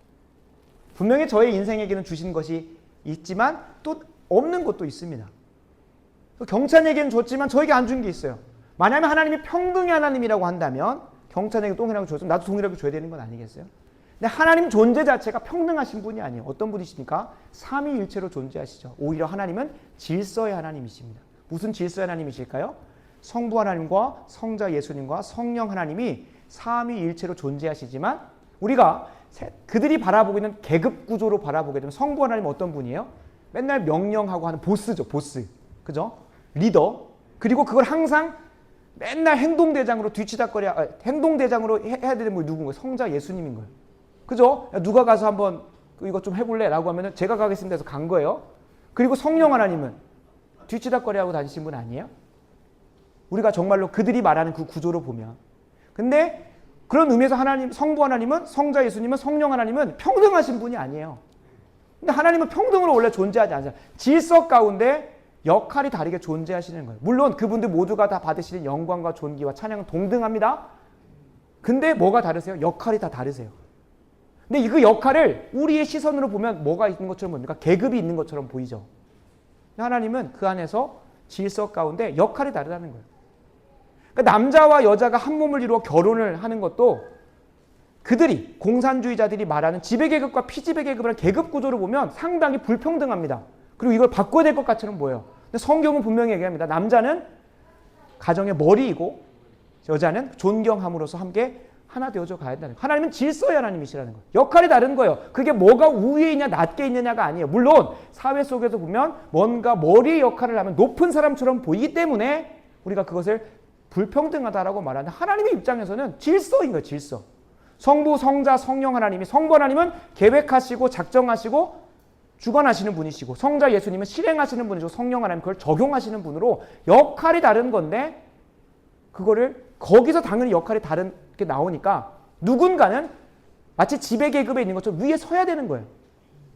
분명히 저의 인생에게는 주신 것이 있지만 또 없는 것도 있습니다. 경찬에게는 줬지만 저에게 안 준 게 있어요. 만약에 하나님이 평등의 하나님이라고 한다면 경찬에게 동일하게 줬으면 나도 동일하게 줘야 되는 건 아니겠어요? 근데 하나님 존재 자체가 평등하신 분이 아니에요. 어떤 분이십니까? 삼위일체로 존재하시죠. 오히려 하나님은 질서의 하나님이십니다. 무슨 질서의 하나님이실까요? 성부 하나님과 성자 예수님과 성령 하나님이 삼위일체로 존재하시지만 우리가 그들이 바라보고 있는 계급 구조로 바라보게 되면 성부 하나님은 어떤 분이에요? 맨날 명령하고 하는 보스죠. 보스. 그죠? 리더. 그리고 그걸 항상 맨날 행동대장으로 행동대장으로 해야 되는 분이 누군가요? 성자 예수님인 거예요. 그죠? 야, 누가 가서 한번 이거 좀 해볼래? 라고 하면은 제가 가겠습니다 해서 간 거예요. 그리고 성령 하나님은 뒤치다꺼리 하고 다니신 분 아니에요? 우리가 정말로 그들이 말하는 그 구조로 보면. 근데 그런 의미에서 성부 하나님은, 성자 예수님은, 성령 하나님은 평등하신 분이 아니에요. 근데 하나님은 평등으로 원래 존재하지 않아요. 질서 가운데 역할이 다르게 존재하시는 거예요. 물론 그분들 모두가 다 받으시는 영광과 존귀와 찬양은 동등합니다. 근데 뭐가 다르세요? 역할이 다 다르세요. 근데 그 역할을 우리의 시선으로 보면 뭐가 있는 것처럼 보입니까? 계급이 있는 것처럼 보이죠. 하나님은 그 안에서 질서 가운데 역할이 다르다는 거예요. 그러니까 남자와 여자가 한 몸을 이루어 결혼을 하는 것도 그들이 공산주의자들이 말하는 지배계급과 피지배계급을 계급 구조를 보면 상당히 불평등합니다. 그리고 이걸 바꿔야 될 것 같처럼 보여요. 근데 성경은 분명히 얘기합니다. 남자는 가정의 머리이고 여자는 존경함으로써 함께 하나 되어져 가야 된다는 거예요. 하나님은 질서의 하나님이시라는 거예요. 역할이 다른 거예요. 그게 뭐가 우위에 있냐 낮게 있느냐가 아니에요. 물론 사회 속에서 보면 뭔가 머리의 역할을 하면 높은 사람처럼 보이기 때문에 우리가 그것을 불평등하다라고 말하는데 하나님의 입장에서는 질서인 거예요. 질서. 성부, 성자, 성령 하나님이 성부 하나님은 계획하시고 작정하시고 주관하시는 분이시고 성자 예수님은 실행하시는 분이시고 성령 하나님 그걸 적용하시는 분으로 역할이 다른 건데 그거를 거기서 당연히 역할이 다르게 나오니까 누군가는 마치 지배계급에 있는 것처럼 위에 서야 되는 거예요.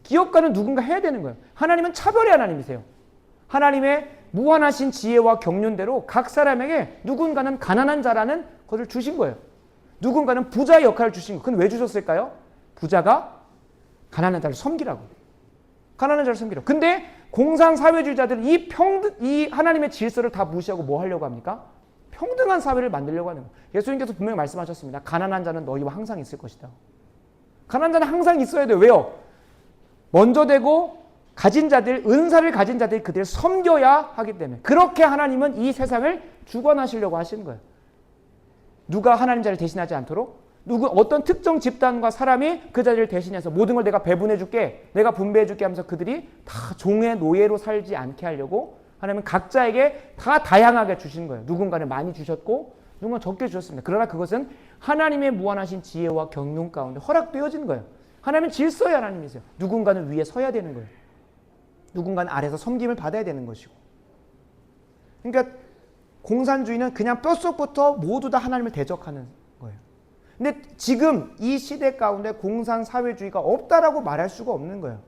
기업가는 누군가 해야 되는 거예요. 하나님은 차별의 하나님이세요. 하나님의 무한하신 지혜와 경륜대로 각 사람에게 누군가는 가난한 자라는 것을 주신 거예요. 누군가는 부자의 역할을 주신 거예요. 그건 왜 주셨을까요? 부자가 가난한 자를 섬기라고. 가난한 자를 섬기라고. 근데 공산사회주의자들은 이 하나님의 질서를 다 무시하고 뭐 하려고 합니까? 평등한 사회를 만들려고 하는 거예요. 예수님께서 분명히 말씀하셨습니다. 가난한 자는 너희와 항상 있을 것이다. 가난한 자는 항상 있어야 돼요. 왜요? 먼저 되고 가진 자들, 은사를 가진 자들이 그들을 섬겨야 하기 때문에. 그렇게 하나님은 이 세상을 주관하시려고 하시는 거예요. 누가 하나님 자리를 대신하지 않도록 어떤 특정 집단과 사람이 그 자리를 대신해서 모든 걸 내가 배분해 줄게, 내가 분배해 줄게 하면서 그들이 다 종의 노예로 살지 않게 하려고 하나님은 각자에게 다 다양하게 주신 거예요. 누군가는 많이 주셨고 누군가는 적게 주셨습니다. 그러나 그것은 하나님의 무한하신 지혜와 경륜 가운데 허락되어진 거예요. 하나님은 질서의 하나님이세요. 누군가는 위에 서야 되는 거예요. 누군가는 아래에서 섬김을 받아야 되는 것이고. 그러니까 공산주의는 그냥 뼛속부터 모두 다 하나님을 대적하는 거예요. 근데 지금 이 시대 가운데 공산사회주의가 없다라고 말할 수가 없는 거예요.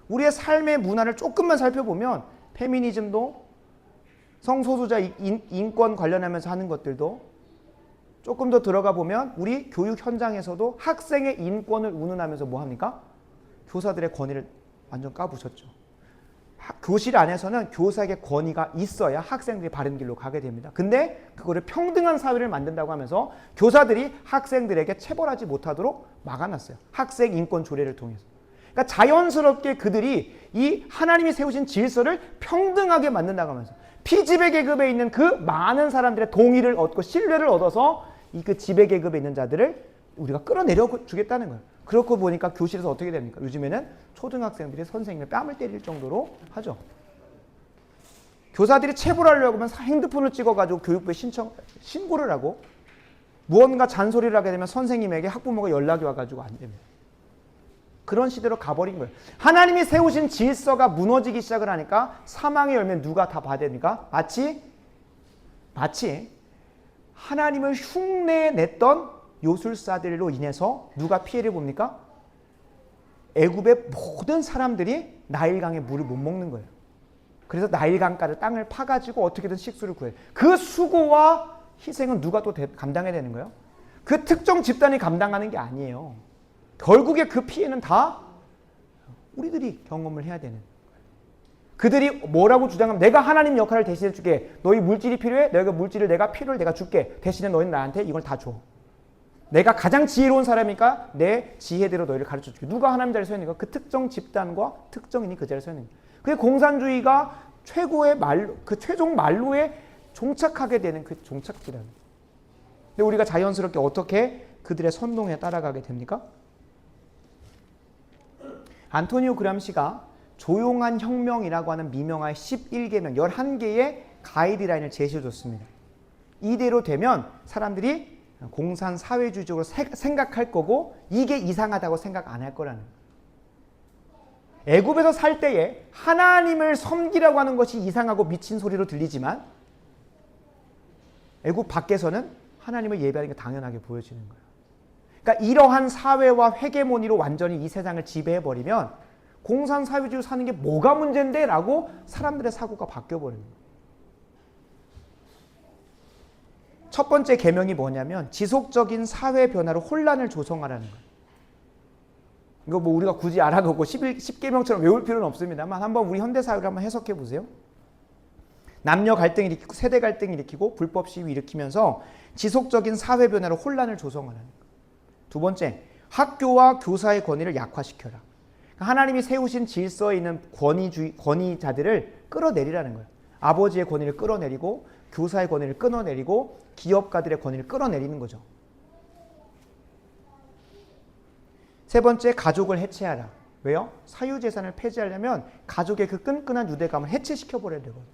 우리의 삶의 문화를 조금만 살펴보면 페미니즘도 성소수자 인권 관련하면서 하는 것들도 조금 더 들어가 보면 우리 교육 현장에서도 학생의 인권을 운운하면서 뭐 합니까? 교사들의 권위를 완전 까부셨죠. 교실 안에서는 교사에게 권위가 있어야 학생들이 바른 길로 가게 됩니다. 근데 그거를 평등한 사회를 만든다고 하면서 교사들이 학생들에게 체벌하지 못하도록 막아놨어요. 학생 인권 조례를 통해서. 그러니까 자연스럽게 그들이 이 하나님이 세우신 질서를 평등하게 만든다고 하면서 피지배계급에 있는 그 많은 사람들의 동의를 얻고 신뢰를 얻어서 이 그 지배계급에 있는 자들을 우리가 끌어내려 주겠다는 거예요. 그렇고 보니까 교실에서 어떻게 됩니까? 요즘에는 초등학생들이 선생님의 뺨을 때릴 정도로 하죠. 교사들이 체벌하려고 하면 핸드폰을 찍어가지고 교육부에 신고를 하고 무언가 잔소리를 하게 되면 선생님에게 학부모가 연락이 와가지고 안 됩니다. 그런 시대로 가버린 거예요. 하나님이 세우신 질서가 무너지기 시작을 하니까 사망의 열매 누가 다 받아야 됩니까? 마치 하나님을 흉내냈던 요술사들로 인해서 누가 피해를 봅니까? 애굽의 모든 사람들이 나일강의 물을 못 먹는 거예요. 그래서 나일강가를 땅을 파가지고 어떻게든 식수를 구해요. 그 수고와 희생은 누가 또 감당해야 되는 거예요? 그 특정 집단이 감당하는 게 아니에요. 결국에 그 피해는 다 우리들이 경험을 해야 되는 거예요. 그들이 뭐라고 주장하면 내가 하나님 역할을 대신해 줄게. 너희 물질이 필요해? 내가 물질을 내가 필요를 내가 줄게. 대신에 너희는 나한테 이걸 다 줘. 내가 가장 지혜로운 사람이니까 내 지혜대로 너희를 가르쳐 줄게. 누가 하나님 자리에 서 있는가? 그 특정 집단과 특정인이 그 자리에 서 있는 거예요. 그게 공산주의가 최고의 말로, 그 최종 말로에 종착하게 되는 그 종착지라는 거예요. 근데 우리가 자연스럽게 어떻게 그들의 선동에 따라가게 됩니까? 안토니오 그람시가 조용한 혁명이라고 하는 미명하의 11계명, 11개의 가이드라인을 제시해줬습니다. 이대로 되면 사람들이 공산사회주의적으로 생각할 거고 이게 이상하다고 생각 안 할 거라는 거예요. 애굽에서 살 때에 하나님을 섬기라고 하는 것이 이상하고 미친 소리로 들리지만 애굽 밖에서는 하나님을 예배하는 게 당연하게 보여지는 거예요. 그러니까 이러한 사회와 헤게모니로 완전히 이 세상을 지배해버리면 공산사회주의로 사는 게 뭐가 문제인데? 라고 사람들의 사고가 바뀌어버리는 거예요. 첫 번째 계명이 뭐냐면 지속적인 사회 변화로 혼란을 조성하라는 거예요. 이거 뭐 우리가 굳이 알아보고 10계명처럼 외울 필요는 없습니다만 한번 우리 현대사회를 한번 해석해 보세요. 남녀 갈등을 일으키고 세대 갈등을 일으키고 불법 시위 일으키면서 지속적인 사회 변화로 혼란을 조성하라는 거예요. 두 번째, 학교와 교사의 권위를 약화시켜라. 하나님이 세우신 질서에 있는 권위자들을 끌어내리라는 거예요. 아버지의 권위를 끌어내리고 교사의 권위를 끌어내리고 기업가들의 권위를 끌어내리는 거죠. 세 번째, 가족을 해체하라. 왜요? 사유재산을 폐지하려면 가족의 그 끈끈한 유대감을 해체시켜버려야 되거든요.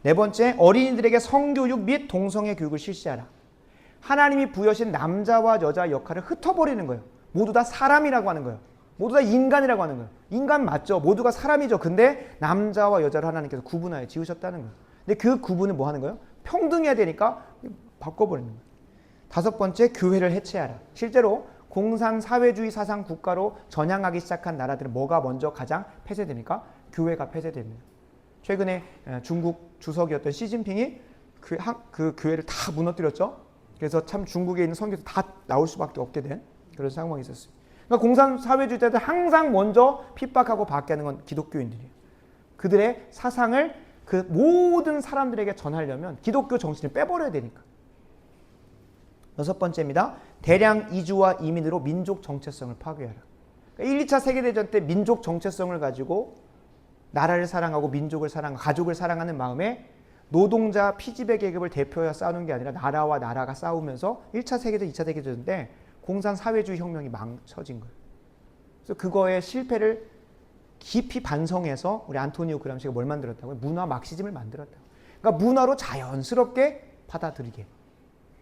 네 번째, 어린이들에게 성교육 및 동성애 교육을 실시하라. 하나님이 부여신 남자와 여자의 역할을 흩어버리는 거예요. 모두 다 사람이라고 하는 거예요. 모두 다 인간이라고 하는 거예요. 인간 맞죠? 모두가 사람이죠. 근데 남자와 여자를 하나님께서 구분하여 지으셨다는 거예요. 근데 그 구분은 뭐 하는 거예요? 평등해야 되니까 바꿔버리는 거예요. 다섯 번째, 교회를 해체하라. 실제로 공산사회주의 사상 국가로 전향하기 시작한 나라들은 뭐가 먼저 가장 폐쇄됩니까? 교회가 폐쇄됩니다. 최근에 중국 주석이었던 시진핑이 그 교회를 다 무너뜨렸죠. 그래서 참 중국에 있는 선교도 다 나올 수밖에 없게 된 그런 상황이 있었어요. 그러니까 공산사회주의자들 항상 먼저 핍박하고 박해하는 건 기독교인들이에요. 그들의 사상을 그 모든 사람들에게 전하려면 기독교 정신을 빼버려야 되니까. 여섯 번째입니다. 대량 이주와 이민으로 민족 정체성을 파괴하라. 그러니까 1, 2차 세계대전 때 민족 정체성을 가지고 나라를 사랑하고 민족을 사랑하고 가족을 사랑하는 마음에 노동자 피지배 계급을 대표하여 싸우는 게 아니라 나라와 나라가 싸우면서 1차 세계대전, 2차 세계대전 때 공산사회주의 혁명이 망쳐진 거예요. 그래서 그거의 실패를 깊이 반성해서 우리 안토니오 그람시가 뭘 만들었다고요? 문화 막시즘을 만들었다고. 그러니까 문화로 자연스럽게 받아들이게.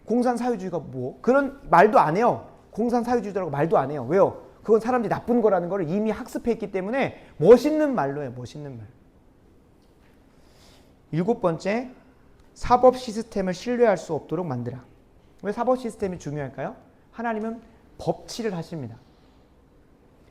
공산사회주의가 뭐? 그런 말도 안 해요. 공산사회주의자라고 말도 안 해요. 왜요? 그건 사람들이 나쁜 거라는 걸 이미 학습했기 때문에 멋있는 말로 해요. 멋있는 말. 7번째, 사법 시스템을 신뢰할 수 없도록 만들어. 왜 사법 시스템이 중요할까요? 하나님은 법치를 하십니다.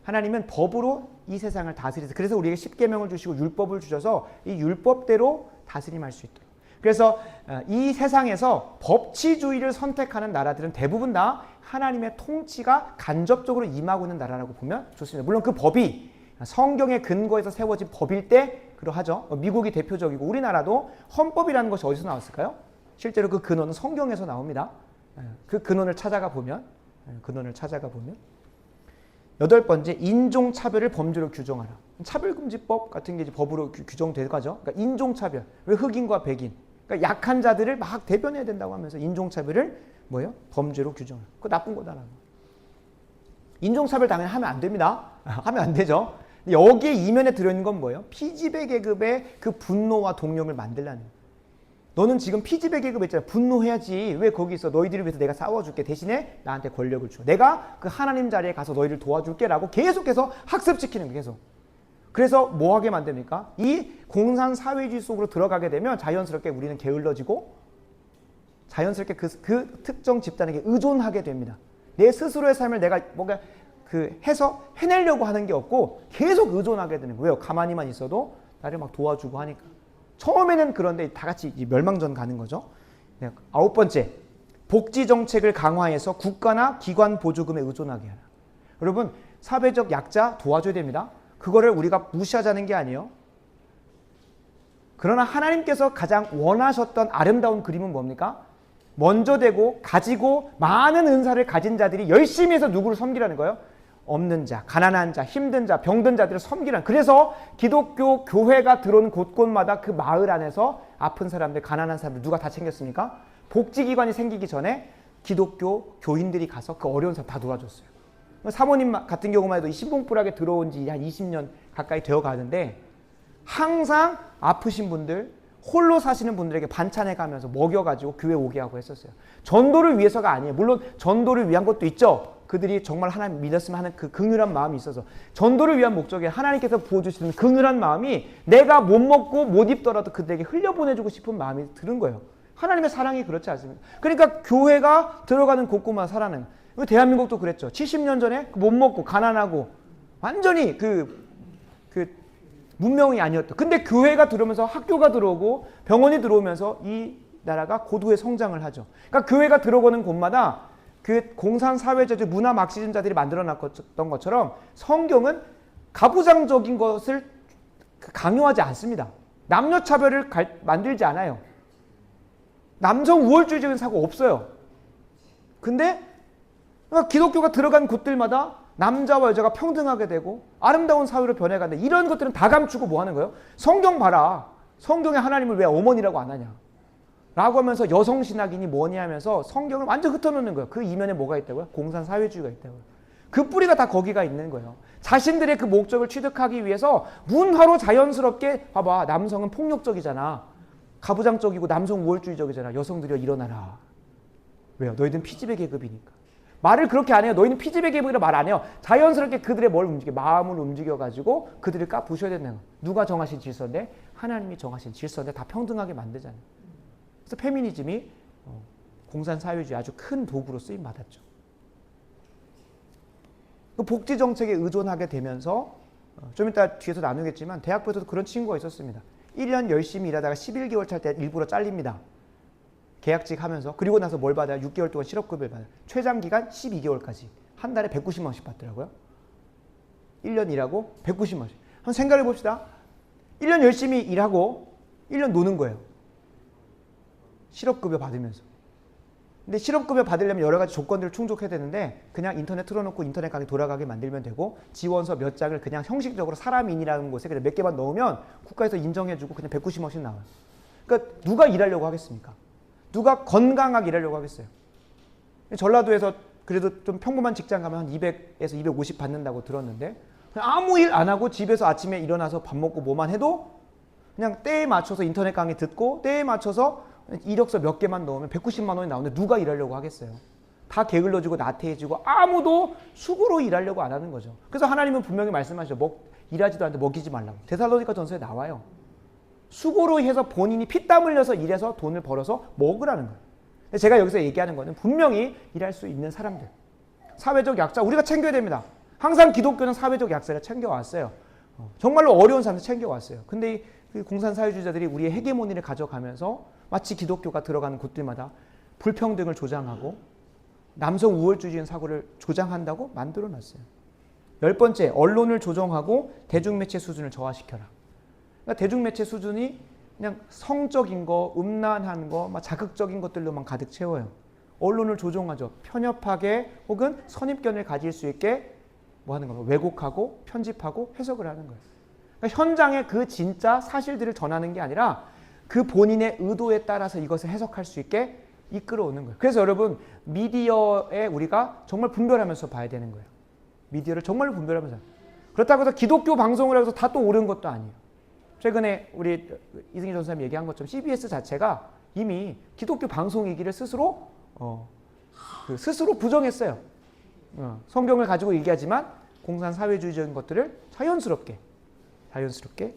하나님은 법으로 이 세상을 다스리세요. 그래서 우리에게 십계명을 주시고 율법을 주셔서 이 율법대로 다스림할 수 있도록. 그래서 이 세상에서 법치주의를 선택하는 나라들은 대부분 다 하나님의 통치가 간접적으로 임하고 있는 나라라고 보면 좋습니다. 물론 그 법이 성경의 근거에서 세워진 법일 때 그러하죠. 미국이 대표적이고 우리나라도 헌법이라는 것이 어디서 나왔을까요? 실제로 그 근원은 성경에서 나옵니다. 그 근원을 찾아가 보면 8번째, 인종차별을 범죄로 규정하라. 차별금지법 같은 게 이제 법으로 규정될 거죠. 그러니까 인종차별. 왜 흑인과 백인? 그러니까 약한 자들을 막 대변해야 된다고 하면서 인종차별을 뭐예요? 범죄로 규정하라. 그거 나쁜 거다라는 거. 인종차별 당연히 하면 안 됩니다. 하면 안 되죠. 여기에 이면에 들어있는 건 뭐예요? 피지배 계급의 그 분노와 동력을 만들라는 거예요. 너는 지금 피지배 계급 있잖아. 분노해야지. 왜 거기 있어? 너희들을 위해서 내가 싸워줄게. 대신에 나한테 권력을 줘. 내가 그 하나님 자리에 가서 너희를 도와줄게 라고 계속해서 학습시키는 거예요. 계속. 그래서 뭐 하게 만듭니까? 이 공산사회주의 속으로 들어가게 되면 자연스럽게 우리는 게을러지고 자연스럽게 그 특정 집단에게 의존하게 됩니다. 내 스스로의 삶을 내가 뭔가 해서 해내려고 하는 게 없고 계속 의존하게 되는 거예요. 가만히만 있어도 나를 막 도와주고 하니까. 처음에는 그런데 다 같이 멸망전 가는 거죠. 9번째, 복지 정책을 강화해서 국가나 기관 보조금에 의존하게 하라. 여러분, 사회적 약자 도와줘야 됩니다. 그거를 우리가 무시하자는 게 아니에요. 그러나 하나님께서 가장 원하셨던 아름다운 그림은 뭡니까? 먼저 되고 가지고 많은 은사를 가진 자들이 열심히 해서 누구를 섬기라는 거예요? 없는 자, 가난한 자, 힘든 자, 병든 자들을 섬기라는. 그래서 기독교 교회가 들어온 곳곳마다 그 마을 안에서 아픈 사람들, 가난한 사람들 누가 다 챙겼습니까? 복지기관이 생기기 전에 기독교 교인들이 가서 그 어려운 사람 다 도와줬어요. 사모님 같은 경우만 해도 이 신봉불학에 들어온 지 한 20년 가까이 되어 가는데 항상 아프신 분들, 홀로 사시는 분들에게 반찬해 가면서 먹여가지고 교회 오게 하고 했었어요. 전도를 위해서가 아니에요. 물론 전도를 위한 것도 있죠. 그들이 정말 하나님 믿었으면 하는 그 긍휼한 마음이 있어서 전도를 위한 목적에 하나님께서 부어주시는 긍휼한 마음이 내가 못 먹고 못 입더라도 그들에게 흘려보내주고 싶은 마음이 드는 거예요. 하나님의 사랑이 그렇지 않습니까? 그러니까 교회가 들어가는 곳곳마다 살아는 대한민국도 그랬죠. 70년 전에 못 먹고 가난하고 완전히 문명이 아니었다. 근데 교회가 들어오면서 학교가 들어오고 병원이 들어오면서 이 나라가 고도의 성장을 하죠. 그러니까 교회가 들어오는 곳마다 그 공산사회주의 문화 막시즘자들이 만들어놨던 것처럼 성경은 가부장적인 것을 강요하지 않습니다. 남녀차별을 만들지 않아요. 남성 우월주의적인 사고 없어요. 근데 기독교가 들어간 곳들마다 남자와 여자가 평등하게 되고 아름다운 사회로 변해간다. 이런 것들은 다 감추고 뭐 하는 거예요? 성경 봐라. 성경에 하나님을 왜 어머니라고 안 하냐. 라고 하면서 여성신학이니 뭐니 하면서 성경을 완전 흩어놓는 거예요. 그 이면에 뭐가 있다고요? 공산사회주의가 있다고요. 그 뿌리가 다 거기가 있는 거예요. 자신들의 그 목적을 취득하기 위해서 문화로 자연스럽게 봐봐. 남성은 폭력적이잖아. 가부장적이고 남성 우월주의적이잖아. 여성들이여 일어나라. 왜요? 너희들은 피지배 계급이니까. 말을 그렇게 안 해요. 너희는 피지배 계급이라 말 안 해요. 자연스럽게 그들의 뭘 움직여? 마음을 움직여가지고 그들을 까부셔야 된다는 거예요. 누가 정하신 질서인데? 하나님이 정하신 질서인데 다 평등하게 만들잖아요. 그래서 페미니즘이 공산사회주의 아주 큰 도구로 쓰임 받았죠. 그 복지 정책에 의존하게 되면서 좀 이따 뒤에서 나누겠지만 대학부에서도 그런 친구가 있었습니다. 1년 열심히 일하다가 11개월 찰 때 일부러 잘립니다. 계약직 하면서. 그리고 나서 뭘 받아요? 6개월 동안 실업급여를 받아요. 최장기간 12개월까지. 한 달에 190만 원씩 받더라고요. 1년 일하고 190만 원씩. 한번 생각해 봅시다. 1년 열심히 일하고 1년 노는 거예요. 실업급여 받으면서. 근데 실업급여 받으려면 여러 가지 조건들을 충족해야 되는데 그냥 인터넷 틀어놓고 인터넷 강의 돌아가게 만들면 되고 지원서 몇 장을 그냥 형식적으로 사람인이라는 곳에 그냥 몇 개만 넣으면 국가에서 인정해주고 그냥 190만 원씩 나와요. 그러니까 누가 일하려고 하겠습니까? 누가 건강하게 일하려고 하겠어요? 전라도에서 그래도 좀 평범한 직장 가면 한 200에서 250 받는다고 들었는데 그냥 아무 일 안 하고 집에서 아침에 일어나서 밥 먹고 뭐만 해도 그냥 때에 맞춰서 인터넷 강의 듣고 때에 맞춰서 이력서 몇 개만 넣으면 190만 원이 나오는데 누가 일하려고 하겠어요? 다 게을러지고 나태해지고 아무도 수고로 일하려고 안 하는 거죠. 그래서 하나님은 분명히 말씀하시죠. 일하지도 않는데 먹이지 말라고. 데살로니가 전서에 나와요. 수고로 해서 본인이 피땀 흘려서 일해서 돈을 벌어서 먹으라는 거예요. 제가 여기서 얘기하는 거는 분명히 일할 수 있는 사람들. 사회적 약자 우리가 챙겨야 됩니다. 항상 기독교는 사회적 약자를 챙겨왔어요. 정말로 어려운 사람들 챙겨왔어요. 근데 이 공산사회주의자들이 우리의 헤게모니를 가져가면서 마치 기독교가 들어가는 곳들마다 불평등을 조장하고 남성 우월주의적인 사고를 조장한다고 만들어놨어요. 10번째, 언론을 조정하고 대중매체 수준을 저하시켜라. 그러니까 대중매체 수준이 그냥 성적인 거, 음란한 거, 막 자극적인 것들로만 가득 채워요. 언론을 조종하죠. 편협하게 혹은 선입견을 가질 수 있게 뭐 하는 거예요? 왜곡하고 편집하고 해석을 하는 거예요. 그러니까 현장에 그 진짜 사실들을 전하는 게 아니라 그 본인의 의도에 따라서 이것을 해석할 수 있게 이끌어오는 거예요. 그래서 여러분 미디어에 우리가 정말 분별하면서 봐야 되는 거예요. 미디어를 정말로 분별하면서. 그렇다고 해서 기독교 방송을 해서 다 또 옳은 것도 아니에요. 최근에 우리 이승희 전사님 얘기한 것처럼 CBS 자체가 이미 기독교 방송이기를 스스로 스스로 부정했어요. 성경을 가지고 얘기하지만 공산사회주의적인 것들을 자연스럽게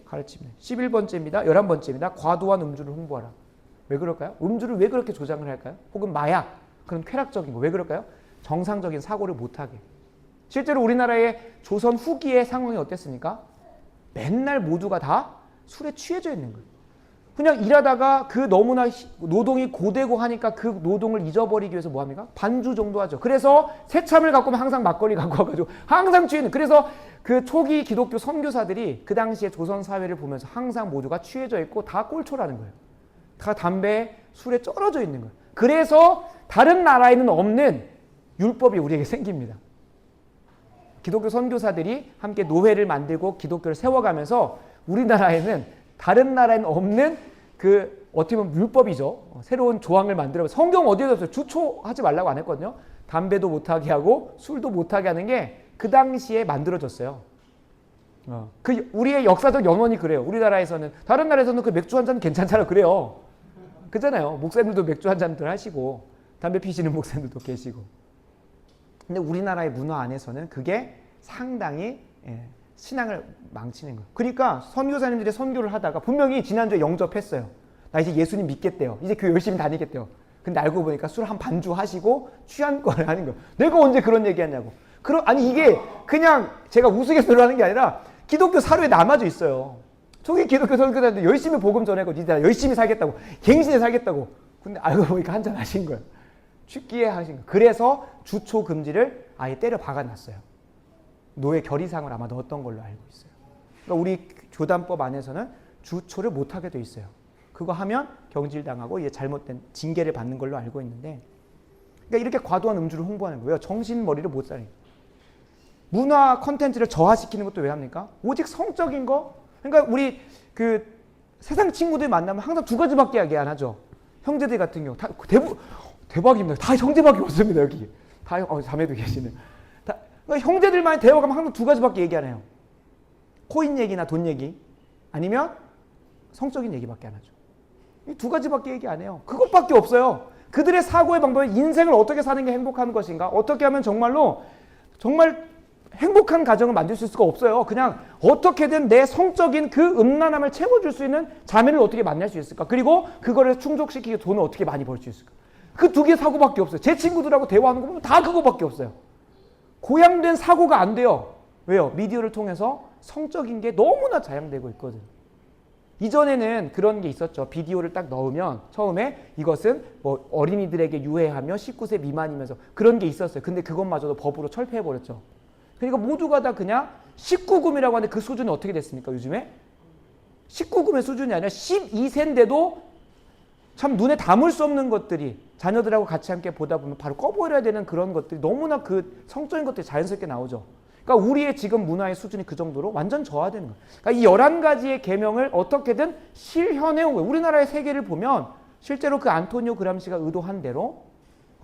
가르칩니다. 11번째입니다. 11번째입니다. 과도한 음주를 홍보하라. 왜 그럴까요? 음주를 왜 그렇게 조장을 할까요? 혹은 마약, 그런 쾌락적인 거 왜 그럴까요? 정상적인 사고를 못하게. 실제로 우리나라의 조선 후기의 상황이 어땠습니까? 맨날 모두가 다 술에 취해져 있는 거예요. 그냥 일하다가 그 너무나 노동이 고되고 하니까 그 노동을 잊어버리기 위해서 뭐 합니까? 반주 정도 하죠. 그래서 새참을 갖고 오면 항상 막걸리 갖고 와가지고 항상 취해는. 그래서 그 초기 기독교 선교사들이 그 당시에 조선 사회를 보면서 항상 모두가 취해져 있고 다 꼴초라는 거예요. 다 담배, 술에 쩔어져 있는 거예요. 그래서 다른 나라에는 없는 율법이 우리에게 생깁니다. 기독교 선교사들이 함께 노회를 만들고 기독교를 세워가면서 우리나라에는 다른 나라에는 없는 그 어떻게 보면 율법이죠. 새로운 조항을 만들어 성경 어디에도 없어요. 주초하지 말라고 안 했거든요. 담배도 못하게 하고 술도 못하게 하는 게 그 당시에 만들어졌어요. 그 우리의 역사적 연원이 그래요. 우리나라에서는 다른 나라에서는 그 맥주 한 잔 괜찮잖아요. 그래요. 그잖아요. 목사님들도 맥주 한 잔들 하시고 담배 피시는 목사님들도 계시고. 근데 우리나라의 문화 안에서는 그게 상당히 신앙을 망치는 거예요. 그러니까 선교사님들이 선교를 하다가 분명히 지난주에 영접했어요. 나 이제 예수님 믿겠대요. 이제 교회 열심히 다니겠대요. 근데 알고 보니까 술 한 반주 하시고 취한 거를 하는 거예요. 내가 언제 그런 얘기 하냐고. 아니 이게 그냥 제가 우스갯소리로 하는 게 아니라 기독교 사료에 남아져 있어요. 초기 기독교 선교사님들 열심히 복음 전하고 니들 열심히 살겠다고 갱신해 살겠다고. 근데 알고 보니까 한잔 하신 거예요. 취기에 하신 거예요. 그래서 주초 금지를 아예 때려 박아놨어요. 노예 결의상을 아마 넣었던 걸로 알고 있어요. 그러니까 우리 교단법 안에서는 주초를 못하게 돼 있어요. 그거 하면 경질당하고 이제 잘못된 징계를 받는 걸로 알고 있는데, 그러니까 이렇게 과도한 음주를 홍보하는 거예요. 정신머리를 못 살리고. 문화 콘텐츠를 저하시키는 것도 왜 합니까? 오직 성적인 거. 그러니까 우리 그 세상 친구들 만나면 항상 두 가지밖에 얘기 안 하죠. 형제들 같은 경우 다 대박입니다. 다 형제밖에 없습니다. 여기 다 자매도 계시는. 그러니까 형제들만 대화하면 항상 두 가지밖에 얘기 안 해요. 코인 얘기나 돈 얘기, 아니면 성적인 얘기밖에 안 하죠. 이 두 가지밖에 얘기 안 해요. 그것밖에 없어요. 그들의 사고의 방법은 인생을 어떻게 사는 게 행복한 것인가, 어떻게 하면 정말 행복한 가정을 만들 수 있을 수가 없어요. 그냥 어떻게든 내 성적인 그 음란함을 채워줄 수 있는 자매를 어떻게 만날 수 있을까, 그리고 그거를 충족시키기 돈을 어떻게 많이 벌 수 있을까. 그 두 개 사고밖에 없어요. 제 친구들하고 대화하는 거 보면 다 그거밖에 없어요. 고양된 사고가 안 돼요. 왜요? 미디어를 통해서 성적인 게 너무나 자양되고 있거든. 이전에는 그런 게 있었죠. 비디오를 딱 넣으면 처음에 이것은 뭐 어린이들에게 유해하며 19세 미만이면서 그런 게 있었어요. 근데 그것마저도 법으로 철폐해버렸죠. 그러니까 모두가 다 그냥 19금이라고 하는데 그 수준이 어떻게 됐습니까? 요즘에 19금의 수준이 아니라 12세인데도 참 눈에 담을 수 없는 것들이 자녀들하고 같이 함께 보다 보면 바로 꺼버려야 되는 그런 것들이 너무나 그 성적인 것들이 자연스럽게 나오죠. 그러니까 우리의 지금 문화의 수준이 그 정도로 완전 저하되는 거예요. 그러니까 이 11가지의 계명을 어떻게든 실현해온 거예요. 우리나라의 세계를 보면 실제로 그 안토니오 그람시가 의도한 대로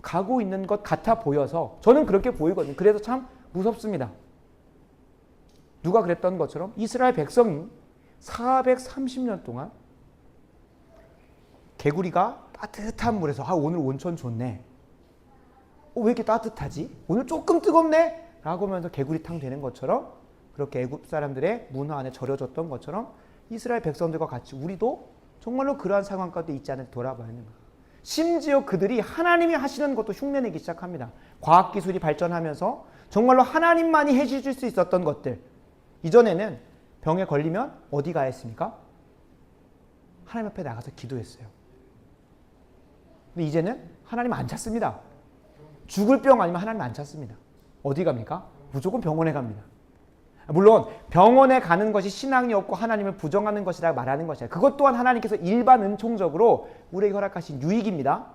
가고 있는 것 같아 보여서 저는 그렇게 보이거든요. 그래서 참 무섭습니다. 누가 그랬던 것처럼 이스라엘 백성이 430년 동안 개구리가 따뜻한 물에서 오늘 온천 좋네. 왜 이렇게 따뜻하지? 오늘 조금 뜨겁네? 라고 하면서 개구리탕 되는 것처럼 그렇게 애굽 사람들의 문화 안에 절여졌던 것처럼 이스라엘 백성들과 같이 우리도 정말로 그러한 상황 가운데 있지 않을까 돌아봐야 하는 거예요. 심지어 그들이 하나님이 하시는 것도 흉내내기 시작합니다. 과학기술이 발전하면서 정말로 하나님만이 해주실 수 있었던 것들. 이전에는 병에 걸리면 어디 가야 했습니까? 하나님 앞에 나가서 기도했어요. 근데 이제는 하나님 안 찾습니다. 죽을 병 아니면 하나님 안 찾습니다. 어디 갑니까? 무조건 병원에 갑니다. 물론 병원에 가는 것이 신앙이 없고 하나님을 부정하는 것이라 말하는 것이야. 그것 또한 하나님께서 일반 은총적으로 우리에게 허락하신 유익입니다.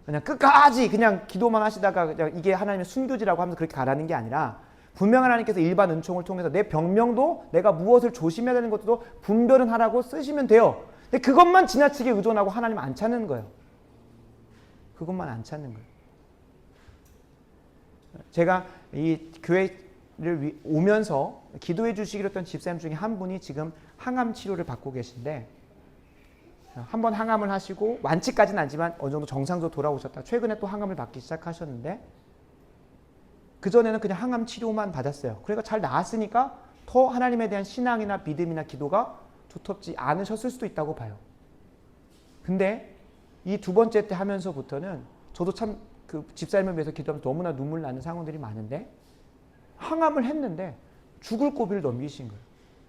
그냥 끝까지 그냥 기도만 하시다가 그냥 이게 하나님의 순교지라고 하면서 그렇게 가라는 게 아니라 분명 하나님께서 일반 은총을 통해서 내 병명도 내가 무엇을 조심해야 되는 것도 분별은 하라고 쓰시면 돼요. 근데 그것만 지나치게 의존하고 하나님 안 찾는 거예요. 그것만 안 찾는 거예요. 제가 이 교회를 오면서 기도해 주시기로 했던 집사님 중에 한 분이 지금 항암 치료를 받고 계신데 한번 항암을 하시고 완치까지는 아니지만 어느 정도 정상적으로 돌아오셨다. 최근에 또 항암을 받기 시작하셨는데 그전에는 그냥 항암 치료만 받았어요. 그러니까 잘 나았으니까 더 하나님에 대한 신앙이나 믿음이나 기도가 두텁지 않으셨을 수도 있다고 봐요. 근데 이 두 번째 때 하면서부터는 저도 참 그 집사님을 위해서 기도하면 너무나 눈물 나는 상황들이 많은데 항암을 했는데 죽을 고비를 넘기신 거예요.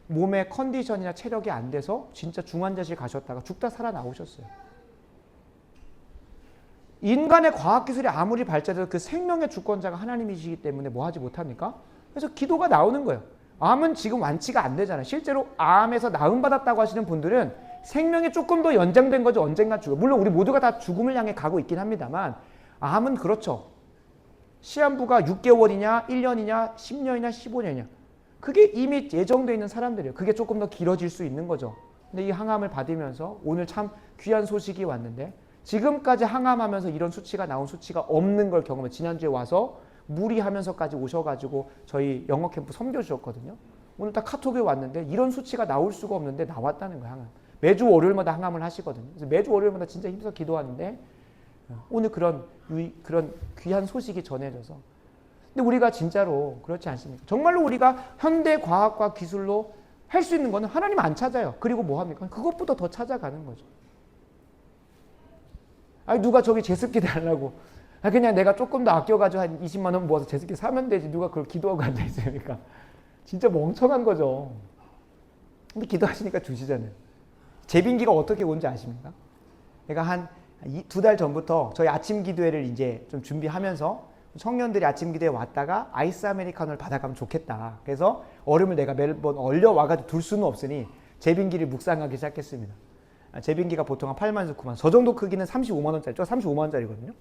몸의 컨디션이나 체력이 안 돼서 진짜 중환자실 가셨다가 죽다 살아나오셨어요. 인간의 과학기술이 아무리 발전해도 그 생명의 주권자가 하나님이시기 때문에 뭐 하지 못합니까? 그래서 기도가 나오는 거예요. 암은 지금 완치가 안 되잖아요. 실제로 암에서 나음받았다고 하시는 분들은 생명이 조금 더 연장된 거죠. 언젠가 죽어요. 물론 우리 모두가 다 죽음을 향해 가고 있긴 합니다만 암은 그렇죠. 시한부가 6개월이냐 1년이냐 10년이냐 15년이냐 그게 이미 예정되어 있는 사람들이에요. 그게 조금 더 길어질 수 있는 거죠. 근데 이 항암을 받으면서 오늘 참 귀한 소식이 왔는데 지금까지 항암하면서 이런 수치가 나온 수치가 없는 걸 경험해. 지난주에 와서 무리하면서까지 오셔가지고 저희 영어 캠프 섬겨주셨거든요. 오늘 딱 카톡에 왔는데 이런 수치가 나올 수가 없는데 나왔다는 거예요. 항암. 매주 월요일마다 항암을 하시거든요. 그래서 매주 월요일마다 진짜 힘써 기도하는데 오늘 그런 귀한 소식이 전해져서 근데 우리가 진짜로 그렇지 않습니까? 정말로 우리가 현대 과학과 기술로 할 수 있는 거는 하나님 안 찾아요. 그리고 뭐 합니까? 그것보다 더 찾아가는 거죠. 아니 누가 저기 제습기 달라고 그냥 내가 조금 더 아껴가지고 한 20만 원 모아서 제습기 사면 되지 누가 그걸 기도하고 앉아있으니까 진짜 멍청한 거죠. 근데 기도하시니까 주시잖아요. 제빙기가 어떻게 온지 아십니까? 내가 한 2달 전부터 저희 아침 기도회를 이제 좀 준비하면서 청년들이 아침 기도에 왔다가 아이스 아메리카노를 받아가면 좋겠다. 그래서 얼음을 내가 매번 얼려 와가지고 둘 수는 없으니 제빙기를 묵상하기 시작했습니다. 제빙기가 보통 한 8만에서 9만 원. 저 정도 크기는 35만 원짜리. 저 35만 원짜리거든요.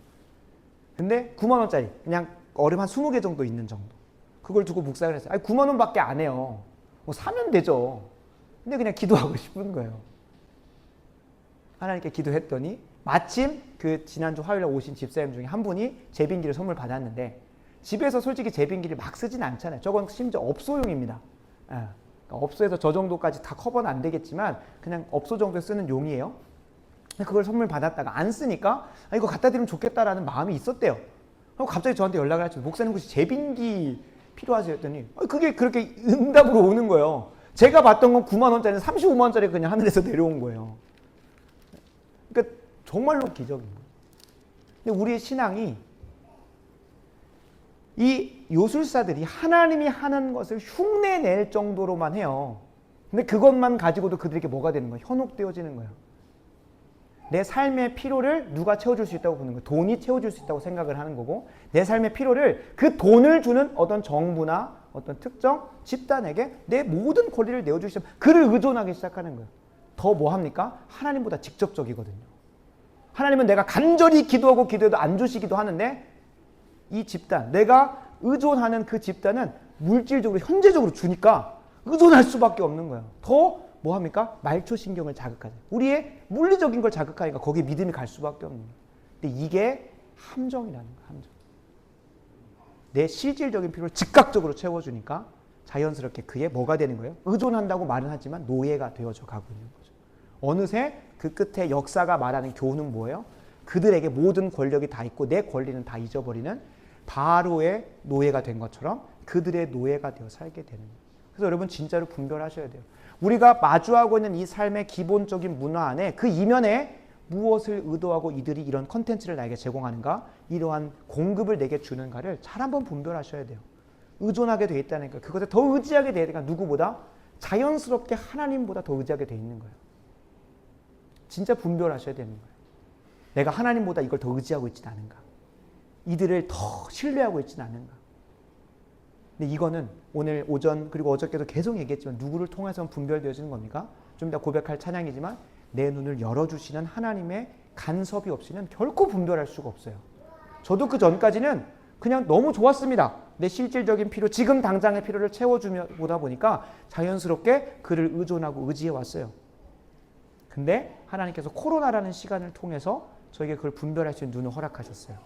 근데 9만 원짜리. 그냥 얼음 한 20개 정도 있는 정도. 그걸 두고 묵상을 했어요. 아니 9만 원밖에 안 해요. 뭐 사면 되죠. 근데 그냥 기도하고 싶은 거예요. 하나님께 기도했더니 마침 그 지난주 화요일에 오신 집사님 중에 한 분이 제빙기를 선물 받았는데 집에서 솔직히 제빙기를 막 쓰진 않잖아요. 저건 심지어 업소용입니다. 그러니까 업소에서 저 정도까지 다 커버는 안 되겠지만 그냥 업소 정도에 쓰는 용이에요. 그걸 선물 받았다가 안 쓰니까 이거 갖다 드리면 좋겠다라는 마음이 있었대요. 그리고 갑자기 저한테 연락을 하시고 목사님 혹시 제빙기 필요하세요? 했더니 그게 그렇게 응답으로 오는 거예요. 제가 봤던 건 9만 원짜리는 35만 원짜리 그냥 하늘에서 내려온 거예요. 그러니까 정말로 기적입니다. 근데 우리의 신앙이 이 요술사들이 하나님이 하는 것을 흉내낼 정도로만 해요. 근데 그것만 가지고도 그들에게 뭐가 되는 거예요? 현혹되어지는 거예요. 내 삶의 필요를 누가 채워줄 수 있다고 보는 거예요. 돈이 채워줄 수 있다고 생각을 하는 거고 내 삶의 필요를 그 돈을 주는 어떤 정부나 어떤 특정 집단에게 내 모든 권리를 내어주시면 그를 의존하기 시작하는 거예요. 더 뭐 합니까? 하나님보다 직접적이거든요. 하나님은 내가 간절히 기도하고 기도해도 안 주시기도 하는데 이 집단, 내가 의존하는 그 집단은 물질적으로 현재적으로 주니까 의존할 수밖에 없는 거예요. 더 뭐 합니까? 말초신경을 자극하죠. 우리의 물리적인 걸 자극하니까 거기에 믿음이 갈 수밖에 없는 거예요. 근데 이게 함정이라는 거예요. 함정. 내 실질적인 필요를 즉각적으로 채워주니까 자연스럽게 그게 뭐가 되는 거예요? 의존한다고 말은 하지만 노예가 되어져 가고 있는 거죠. 어느새 그 끝에 역사가 말하는 교훈은 뭐예요? 그들에게 모든 권력이 다 있고 내 권리는 다 잊어버리는 바로의 노예가 된 것처럼 그들의 노예가 되어 살게 되는 거예요. 그래서 여러분 진짜로 분별하셔야 돼요. 우리가 마주하고 있는 이 삶의 기본적인 문화 안에 그 이면에 무엇을 의도하고 이들이 이런 컨텐츠를 나에게 제공하는가, 이러한 공급을 내게 주는가를 잘 한번 분별하셔야 돼요. 의존하게 돼 있다니까. 그것에 더 의지하게 돼야 되니까 누구보다 자연스럽게 하나님보다 더 의지하게 돼 있는 거예요. 진짜 분별하셔야 되는 거예요. 내가 하나님보다 이걸 더 의지하고 있지는 않은가. 이들을 더 신뢰하고 있지는 않은가. 근데 이거는 오늘 오전 그리고 어저께도 계속 얘기했지만 누구를 통해서 분별되어지는 겁니까? 좀 이따 고백할 찬양이지만 내 눈을 열어주시는 하나님의 간섭이 없이는 결코 분별할 수가 없어요. 저도 그 전까지는 그냥 너무 좋았습니다. 내 실질적인 필요, 지금 당장의 필요를 채워주다 보니까 자연스럽게 그를 의존하고 의지해 왔어요. 근데 하나님께서 코로나라는 시간을 통해서 저에게 그걸 분별할 수 있는 눈을 허락하셨어요.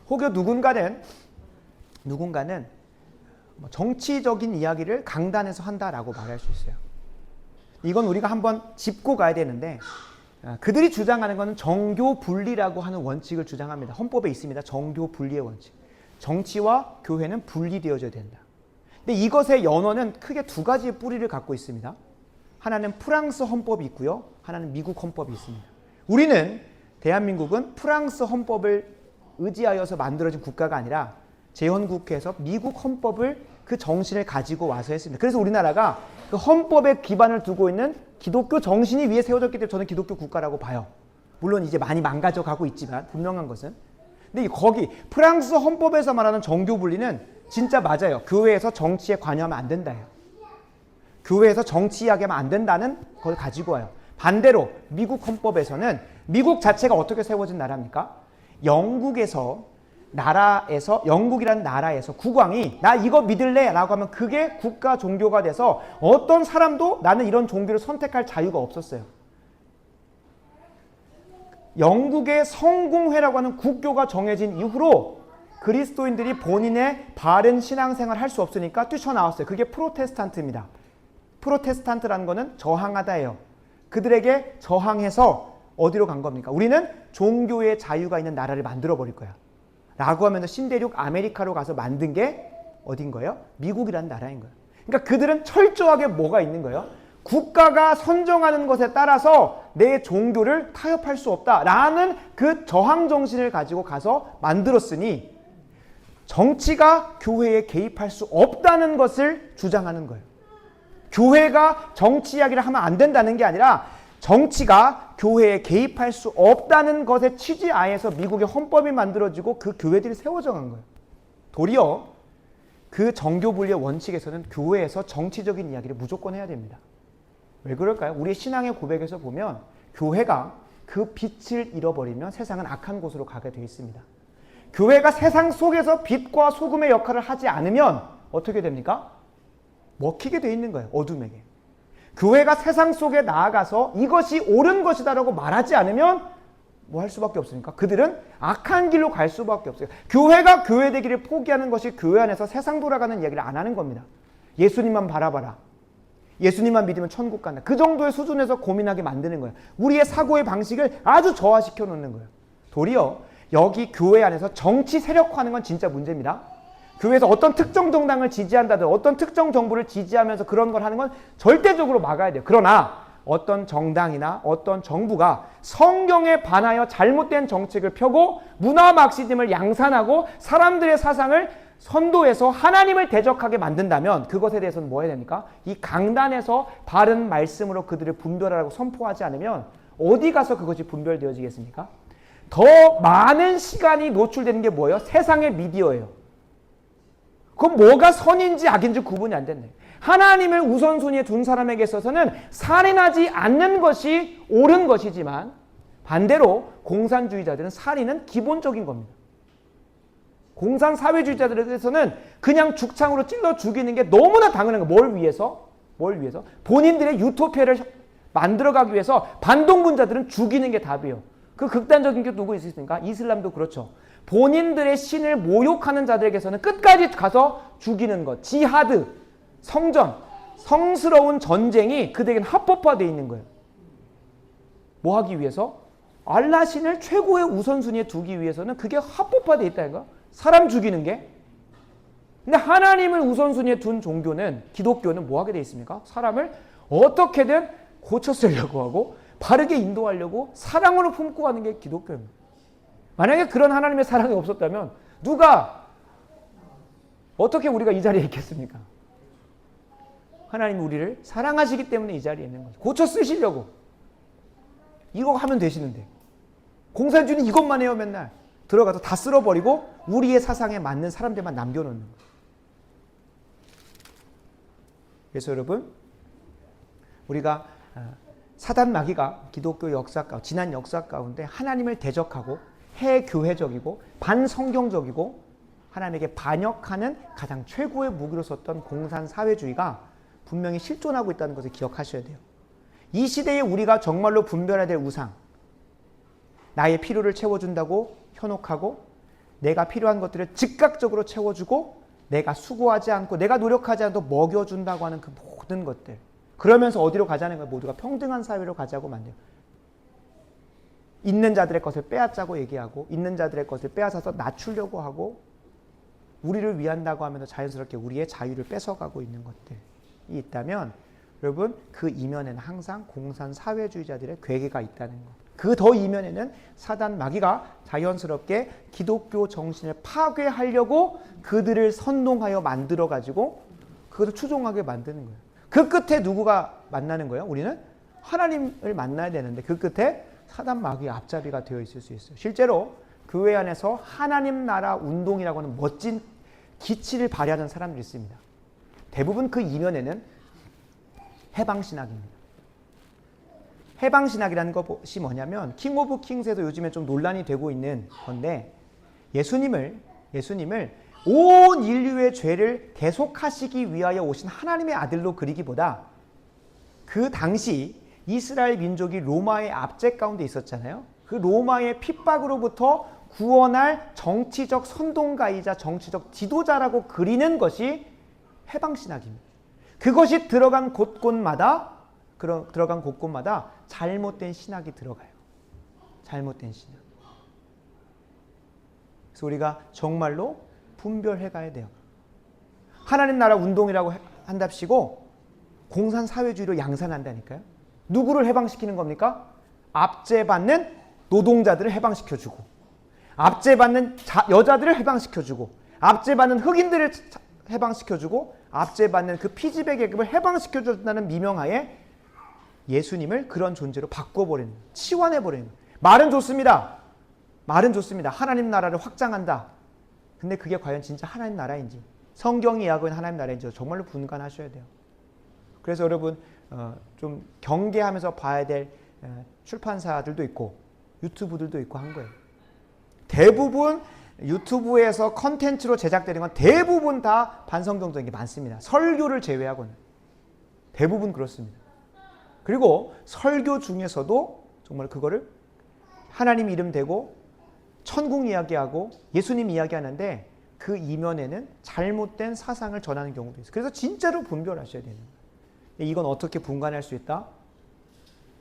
혹여 누군가는 정치적인 이야기를 강단에서 한다라고 말할 수 있어요. 이건 우리가 한번 짚고 가야 되는데, 그들이 주장하는 것은 정교 분리라고 하는 원칙을 주장합니다. 헌법에 있습니다. 정교 분리의 원칙. 정치와 교회는 분리되어져야 된다. 근데 이것의 연원은 크게 두 가지의 뿌리를 갖고 있습니다. 하나는 프랑스 헌법이 있고요. 하나는 미국 헌법이 있습니다. 우리는, 대한민국은 프랑스 헌법을 의지하여서 만들어진 국가가 아니라 제헌국회에서 미국 헌법을 그 정신을 가지고 와서 했습니다. 그래서 우리나라가 그 헌법에 기반을 두고 있는 기독교 정신이 위에 세워졌기 때문에 저는 기독교 국가라고 봐요. 물론 이제 많이 망가져 가고 있지만 분명한 것은. 근데 거기 프랑스 헌법에서 말하는 정교 분리는 진짜 맞아요. 교회에서 정치에 관여하면 안 된다예요. 교회에서 정치 이야기하면 안 된다는 걸 가지고 와요. 반대로 미국 헌법에서는, 미국 자체가 어떻게 세워진 나라입니까? 영국이라는 나라에서 국왕이 나 이거 믿을래 라고 하면 그게 국가 종교가 돼서 어떤 사람도 나는 이런 종교를 선택할 자유가 없었어요. 영국의 성공회라고 하는 국교가 정해진 이후로 그리스도인들이 본인의 바른 신앙생활을 할 수 없으니까 뛰쳐나왔어요. 그게 프로테스탄트입니다. 프로테스탄트라는 거는 저항하다예요. 그들에게 저항해서 어디로 간 겁니까? 우리는 종교의 자유가 있는 나라를 만들어 버릴 거야 라고 하면서 신대륙 아메리카로 가서 만든 게 어딘 거예요? 미국이라는 나라인 거예요. 그러니까 그들은 철저하게 뭐가 있는 거예요? 국가가 선정하는 것에 따라서 내 종교를 타협할 수 없다라는 그 저항 정신을 가지고 가서 만들었으니 정치가 교회에 개입할 수 없다는 것을 주장하는 거예요. 교회가 정치 이야기를 하면 안 된다는 게 아니라 정치가 교회에 개입할 수 없다는 것의 취지 하에서 미국의 헌법이 만들어지고 그 교회들이 세워져 간 거예요. 도리어 그 정교 분리의 원칙에서는 교회에서 정치적인 이야기를 무조건 해야 됩니다. 왜 그럴까요? 우리의 신앙의 고백에서 보면 교회가 그 빛을 잃어버리면 세상은 악한 곳으로 가게 되어 있습니다. 교회가 세상 속에서 빛과 소금의 역할을 하지 않으면 어떻게 됩니까? 먹히게 되어 있는 거예요. 어둠에게. 교회가 세상 속에 나아가서 이것이 옳은 것이다라고 말하지 않으면 뭐 할 수밖에 없으니까 그들은 악한 길로 갈 수밖에 없어요. 교회가 교회 되기를 포기하는 것이 교회 안에서 세상 돌아가는 이야기를 안 하는 겁니다. 예수님만 바라봐라. 예수님만 믿으면 천국 간다. 그 정도의 수준에서 고민하게 만드는 거예요. 우리의 사고의 방식을 아주 저하시켜 놓는 거예요. 도리어 여기 교회 안에서 정치 세력화하는 건 진짜 문제입니다. 교회에서 어떤 특정 정당을 지지한다든 어떤 특정 정부를 지지하면서 그런 걸 하는 건 절대적으로 막아야 돼요. 그러나 어떤 정당이나 어떤 정부가 성경에 반하여 잘못된 정책을 펴고 문화 막시즘을 양산하고 사람들의 사상을 선도해서 하나님을 대적하게 만든다면 그것에 대해서는 뭐 해야 됩니까? 이 강단에서 바른 말씀으로 그들을 분별하라고 선포하지 않으면 어디 가서 그것이 분별되어지겠습니까? 더 많은 시간이 노출되는 게 뭐예요? 세상의 미디어예요. 그건 뭐가 선인지 악인지 구분이 안 된다. 하나님을 우선순위에 둔 사람에게 있어서는 살인하지 않는 것이 옳은 것이지만 반대로 공산주의자들은 살인은 기본적인 겁니다. 공산사회주의자들에게서는 그냥 죽창으로 찔러 죽이는 게 너무나 당연한 거예요. 뭘 위해서? 본인들의 유토피아를 만들어가기 위해서 반동분자들은 죽이는 게 답이에요. 그 극단적인 게 누구 있습니까? 이슬람도 그렇죠. 본인들의 신을 모욕하는 자들에게서는 끝까지 가서 죽이는 것, 지하드, 성전, 성스러운 전쟁이 그들에게는 합법화되어 있는 거예요. 뭐 하기 위해서? 알라신을 최고의 우선순위에 두기 위해서는 그게 합법화되어 있다는 거. 사람 죽이는 게. 근데 하나님을 우선순위에 둔 종교는, 기독교는 뭐 하게 되어 있습니까? 사람을 어떻게든 고쳐 쓰려고 하고 바르게 인도하려고 사랑으로 품고 가는 게 기독교입니다. 만약에 그런 하나님의 사랑이 없었다면 누가 어떻게 우리가 이 자리에 있겠습니까? 하나님이 우리를 사랑하시기 때문에 이 자리에 있는 거죠. 고쳐 쓰시려고. 이거 하면 되시는데. 공산주의는 이것만 해요. 맨날. 들어가서 다 쓸어버리고 우리의 사상에 맞는 사람들만 남겨놓는 거예요. 그래서 여러분, 우리가 사단 마귀가 기독교 역사 가운데, 지난 역사 가운데 하나님을 대적하고 해교회적이고 반성경적이고 하나님에게 반역하는 가장 최고의 무기로 썼던 공산사회주의가 분명히 실존하고 있다는 것을 기억하셔야 돼요. 이 시대에 우리가 정말로 분별해야 될 우상, 나의 필요를 채워준다고 현혹하고 내가 필요한 것들을 즉각적으로 채워주고 내가 수고하지 않고 내가 노력하지 않아도 먹여준다고 하는 그 모든 것들, 그러면서 어디로 가자는 거예요? 모두가 평등한 사회로 가자고 만들어요. 있는 자들의 것을 빼앗자고 얘기하고 있는 자들의 것을 빼앗아서 낮추려고 하고 우리를 위한다고 하면서 자연스럽게 우리의 자유를 뺏어가고 있는 것들이 있다면 여러분, 그 이면에는 항상 공산 사회주의자들의 괴계가 있다는 것. 그 더 이면에는 사단 마귀가 자연스럽게 기독교 정신을 파괴하려고 그들을 선동하여 만들어가지고 그것을 추종하게 만드는 거예요. 그 끝에 누구가 만나는 거예요? 우리는 하나님을 만나야 되는데 그 끝에 사단 마귀의 앞잡이가 되어 있을 수 있어요. 실제로 교회 안에서 하나님 나라 운동이라고 하는 멋진 기치를 발휘하는 사람들이 있습니다. 대부분 그 이면에는 해방신학입니다. 해방신학이라는 것이 뭐냐면 킹 오브 킹스에서 요즘에 좀 논란이 되고 있는 건데 예수님을 온 인류의 죄를 대속하시기 위하여 오신 하나님의 아들로 그리기보다 그 당시 이스라엘 민족이 로마의 압제 가운데 있었잖아요. 그 로마의 핍박으로부터 구원할 정치적 선동가이자 정치적 지도자라고 그리는 것이 해방신학입니다. 그것이 들어간 곳곳마다 잘못된 신학이 들어가요. 잘못된 신학. 그래서 우리가 정말로 분별해 가야 돼요. 하나님 나라 운동이라고 한답시고 공산사회주의로 양산한다니까요. 누구를 해방시키는 겁니까? 압제받는 노동자들을 해방시켜주고 압제받는 여자들을 해방시켜주고 압제받는 흑인들을 해방시켜주고 압제받는 그 피지배 계급을 해방시켜준다는 미명하에 예수님을 그런 존재로 바꿔버리는, 치환해버리는 거예요. 말은 좋습니다. 말은 좋습니다. 하나님 나라를 확장한다. 근데 그게 과연 진짜 하나님 나라인지, 성경이 이야기하는 하나님 나라인지 정말로 분간하셔야 돼요. 그래서 여러분 좀 경계하면서 봐야 될 출판사들도 있고 유튜브들도 있고 한 거예요. 대부분 유튜브에서 컨텐츠로 제작되는 건 대부분 다 반성경적인 게 많습니다. 설교를 제외하고는 대부분 그렇습니다. 그리고 설교 중에서도 정말 그거를 하나님 이름 대고 천국 이야기하고 예수님 이야기하는데 그 이면에는 잘못된 사상을 전하는 경우도 있어요. 그래서 진짜로 분별하셔야 되는 거예요. 이건 어떻게 분간할 수 있다?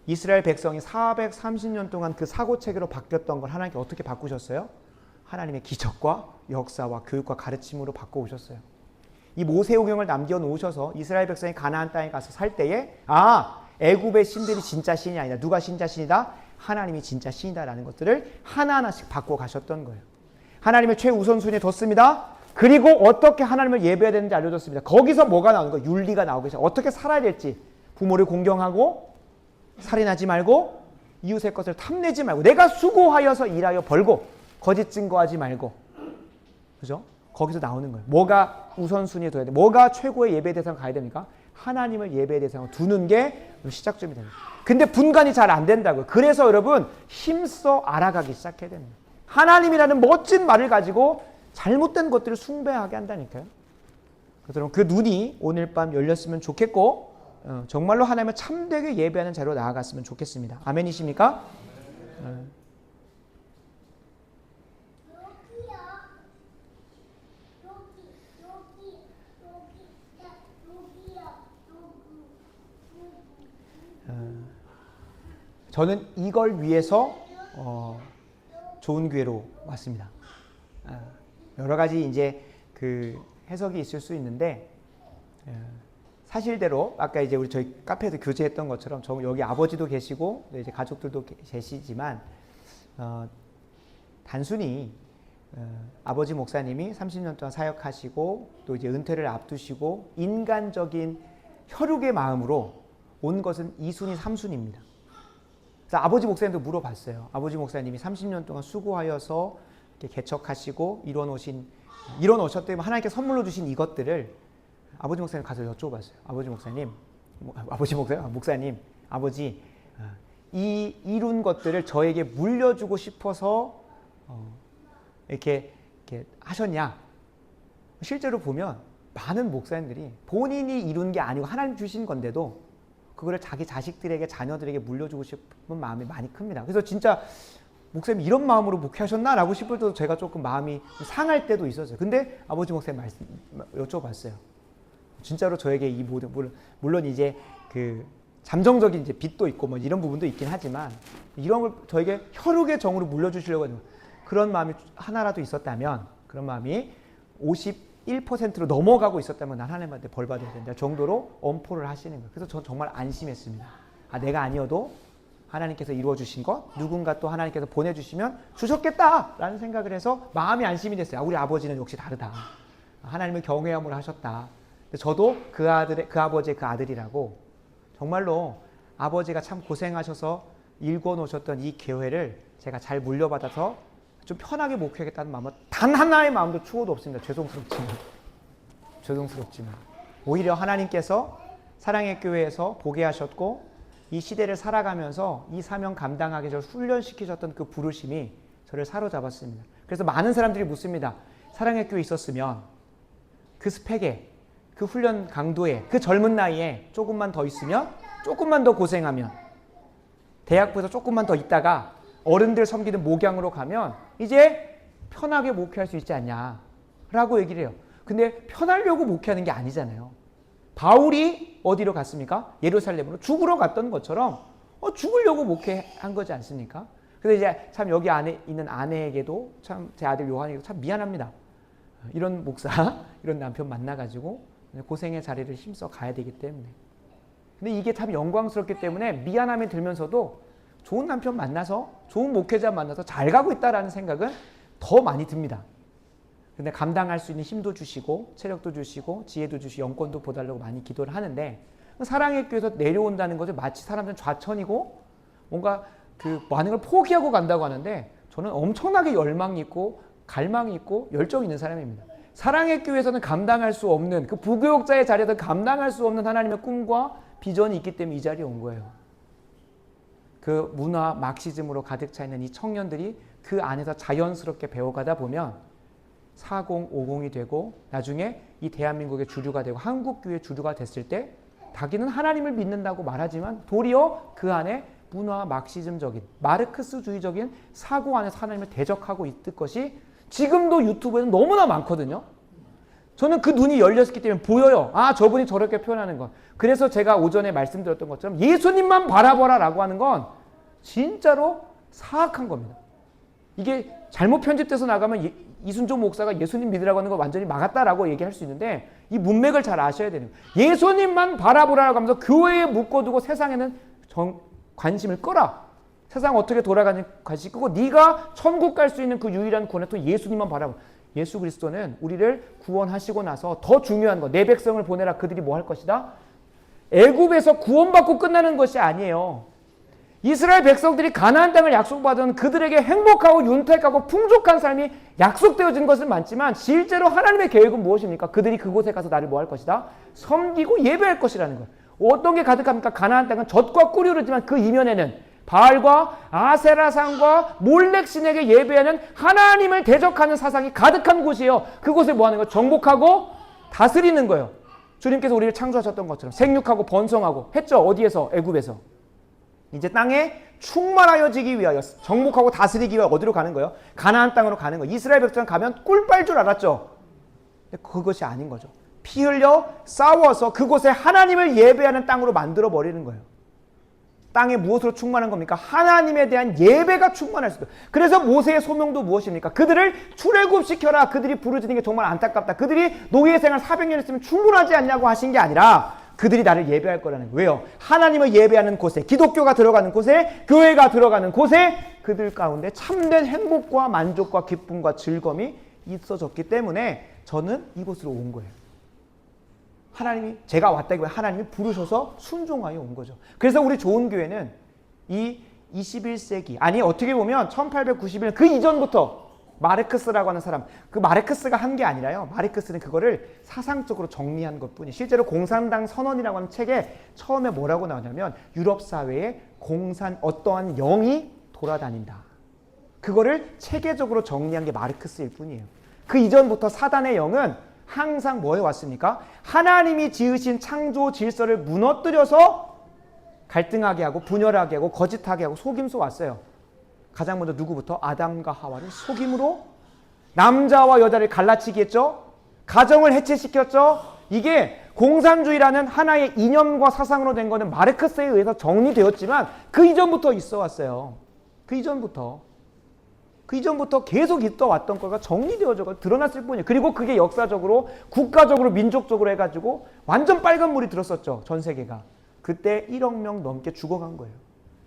이스라엘 백성이 430년 동안 그 사고체계로 바뀌었던 걸 하나님께 어떻게 바꾸셨어요? 하나님의 기적과 역사와 교육과 가르침으로 바꿔오셨어요. 이 모세오경을 남겨놓으셔서 이스라엘 백성이 가나안 땅에 가서 살 때에 애굽의 신들이 진짜 신이 아니다. 누가 진짜 신이다? 하나님이 진짜 신이다라는 것들을 하나하나씩 바꿔가셨던 거예요. 하나님을 최우선순위에 뒀습니다. 그리고 어떻게 하나님을 예배해야 되는지 알려줬습니다. 거기서 뭐가 나오는 거예요? 윤리가 나오기 시작. 어떻게 살아야 될지. 부모를 공경하고 살인하지 말고 이웃의 것을 탐내지 말고 내가 수고하여서 일하여 벌고 거짓 증거하지 말고. 그죠? 거기서 나오는 거예요. 뭐가 우선순위에 둬야 돼? 뭐가 최고의 예배 대상 가야 됩니까? 하나님을 예배 대상으로 두는 게 시작점이 됩니다. 근데 분간이 잘 안 된다고요. 그래서 여러분 힘써 알아가기 시작해야 됩니다. 하나님이라는 멋진 말을 가지고 잘못된 것들을 숭배하게 한다니까요. 그래서 그 눈이 오늘 밤 열렸으면 좋겠고 정말로 하나님을 참되게 예배하는 자로 나아갔으면 좋겠습니다. 아멘이십니까? 저는 이걸 위해서 좋은 기회로 왔습니다. 여러 가지 이제 그 해석이 있을 수 있는데 사실대로 아까 이제 우리 저희 카페에서 교제했던 것처럼 여기 아버지도 계시고 이제 가족들도 계시지만 단순히 아버지 목사님이 30년 동안 사역하시고 또 이제 은퇴를 앞두시고 인간적인 혈육의 마음으로 온 것은 2순위, 3순위입니다. 그래서 아버지 목사님도 물어봤어요. 아버지 목사님이 30년 동안 수고하여서 이렇게 개척하시고 이뤄놓으셨더니 하나님께 선물로 주신 이것들을 아버지 목사님 가서 여쭤봤어요. 목사님, 아버지, 이 이룬 것들을 저에게 물려주고 싶어서 이렇게 하셨냐? 실제로 보면 많은 목사님들이 본인이 이룬 게 아니고 하나님 주신 건데도 그거를 자기 자식들에게, 자녀들에게 물려주고 싶은 마음이 많이 큽니다. 그래서 진짜 목사님 이런 마음으로 목회하셨나? 라고 싶을 때도 제가 조금 마음이 상할 때도 있었어요. 근데 아버지 목사님 여쭤봤어요. 진짜로 저에게 이 모든, 물론 이제 그 잠정적인 이제 빚도 있고 뭐 이런 부분도 있긴 하지만 이런 걸 저에게 혈육의 정으로 물려주시려고 하는 그런 마음이 하나라도 있었다면, 그런 마음이 51%로 넘어가고 있었다면 난 하나님한테 벌 받아야 된다 정도로 엄포를 하시는 거예요. 그래서 전 정말 안심했습니다. 내가 아니어도 하나님께서 이루어 주신 것, 누군가 또 하나님께서 보내주시면 주셨겠다라는 생각을 해서 마음이 안심이 됐어요. 우리 아버지는 역시 다르다. 하나님을 경외함으로 하셨다. 저도 그 아버지의 그 아들이라고, 정말로 아버지가 참 고생하셔서 일궈 놓으셨던 이 교회를 제가 잘 물려받아서 좀 편하게 목회하겠다는 마음은 단 하나의 마음도 추호도 없습니다. 죄송스럽지만 오히려 하나님께서 사랑의 교회에서 보게 하셨고 이 시대를 살아가면서 이 사명 감당하게 저를 훈련시키셨던 그 부르심이 저를 사로잡았습니다. 그래서 많은 사람들이 묻습니다. 사랑의 교회에 있었으면 그 스펙에, 그 훈련 강도에, 그 젊은 나이에 조금만 더 있으면, 조금만 더 고생하면, 대학부에서 조금만 더 있다가 어른들 섬기는 목양으로 가면 이제 편하게 목회할 수 있지 않냐라고 얘기를 해요. 근데 편하려고 목회하는 게 아니잖아요. 바울이 어디로 갔습니까? 예루살렘으로 죽으러 갔던 것처럼 죽으려고 목회한 거지 않습니까? 그래서 이제 참 여기 안에 있는 아내에게도 참 제 아들 요한에게도 참 미안합니다. 이런 목사, 이런 남편 만나가지고 고생의 자리를 힘써 가야 되기 때문에. 근데 이게 참 영광스럽기 때문에 미안함이 들면서도 좋은 남편 만나서, 좋은 목회자 만나서 잘 가고 있다라는 생각은 더 많이 듭니다. 근데 감당할 수 있는 힘도 주시고, 체력도 주시고, 지혜도 주시고, 영권도 보달라고 많이 기도를 하는데, 사랑의 교회에서 내려온다는 것은 마치 사람들은 좌천이고 뭔가 그 많은 걸 포기하고 간다고 하는데, 저는 엄청나게 열망이 있고 갈망이 있고 열정이 있는 사람입니다. 사랑의 교회에서는 감당할 수 없는, 그 부교육자의 자리에서 감당할 수 없는 하나님의 꿈과 비전이 있기 때문에 이 자리에 온 거예요. 그 문화 막시즘으로 가득 차 있는 이 청년들이 그 안에서 자연스럽게 배워가다 보면 40, 50이 되고 나중에 이 대한민국의 주류가 되고 한국교회 주류가 됐을 때 자기는 하나님을 믿는다고 말하지만 도리어 그 안에 문화 막시즘적인, 마르크스주의적인 사고 안에서 하나님을 대적하고 있을 것이 지금도 유튜브에는 너무나 많거든요. 저는 그 눈이 열렸기 때문에 보여요. 저분이 저렇게 표현하는 건. 그래서 제가 오전에 말씀드렸던 것처럼 예수님만 바라보라 라고 하는 건 진짜로 사악한 겁니다. 이게 잘못 편집돼서 나가면 이순종 목사가 예수님 믿으라고 하는 거 완전히 막았다라고 얘기할 수 있는데, 이 문맥을 잘 아셔야 되는 거예요. 예수님만 바라보라고 하면서 교회에 묶어두고 세상에는 관심을 끌어. 세상 어떻게 돌아가는지 관심 끄고 네가 천국 갈 수 있는 그 유일한 구원의 예수님만 바라보. 예수 그리스도는 우리를 구원하시고 나서 더 중요한 거, 내 백성을 보내라. 그들이 뭐 할 것이다? 애굽에서 구원받고 끝나는 것이 아니에요. 이스라엘 백성들이 가나안 땅을 약속받은 그들에게 행복하고 윤택하고 풍족한 삶이 약속되어진 것은 많지만 실제로 하나님의 계획은 무엇입니까? 그들이 그곳에 가서 나를 뭐 할 것이다? 섬기고 예배할 것이라는 거예요. 어떤 게 가득합니까? 가나안 땅은 젖과 꿀이 흐르지만 그 이면에는 바알과 아세라상과 몰렉신에게 예배하는 하나님을 대적하는 사상이 가득한 곳이에요. 그곳에 뭐 하는 거예요? 정복하고 다스리는 거예요. 주님께서 우리를 창조하셨던 것처럼 생육하고 번성하고 했죠. 어디에서? 애굽에서. 이제 땅에 충만하여지기 위하여, 정복하고 다스리기 위하여 어디로 가는 거예요? 가나안 땅으로 가는 거예요. 이스라엘 백성 가면 꿀 빨 줄 알았죠. 근데 그것이 아닌 거죠. 피 흘려 싸워서 그곳에 하나님을 예배하는 땅으로 만들어 버리는 거예요. 땅에 무엇으로 충만한 겁니까? 하나님에 대한 예배가 충만할 수도. 그래서 모세의 소명도 무엇입니까? 그들을 출애굽시켜라. 그들이 부르짖는 게 정말 안타깝다. 그들이 노예 생활 400년 했으면 충분하지 않냐고 하신 게 아니라 그들이 나를 예배할 거라는 거예요. 왜요? 하나님을 예배하는 곳에, 기독교가 들어가는 곳에, 교회가 들어가는 곳에 그들 가운데 참된 행복과 만족과 기쁨과 즐거움이 있어졌기 때문에 저는 이곳으로 온 거예요. 하나님이, 제가 왔다기보다 하나님이 부르셔서 순종하여 온 거죠. 그래서 우리 좋은 교회는 이 21세기, 아니 어떻게 보면 1891년 그 이전부터 마르크스라고 하는 사람, 그 마르크스가 한 게 아니라요. 마르크스는 그거를 사상적으로 정리한 것뿐이에요. 실제로 공산당 선언이라고 하는 책에 처음에 뭐라고 나오냐면 유럽 사회에 어떠한 영이 돌아다닌다. 그거를 체계적으로 정리한 게 마르크스일 뿐이에요. 그 이전부터 사단의 영은 항상 뭐해 왔습니까? 하나님이 지으신 창조 질서를 무너뜨려서 갈등하게 하고 분열하게 하고 거짓하게 하고 속임수 왔어요. 가장 먼저 누구부터? 아담과 하와를 속임으로 남자와 여자를 갈라치기 했죠. 가정을 해체시켰죠. 이게 공산주의라는 하나의 이념과 사상으로 된 거는 마르크스에 의해서 정리되었지만 그 이전부터 있어 왔어요. 그 이전부터 계속 있어 왔던 거가 정리되어져 드러났을 뿐이에요. 그리고 그게 역사적으로 국가적으로 민족적으로 해가지고 완전 빨간 물이 들었었죠. 전 세계가. 그때 1억 명 넘게 죽어간 거예요.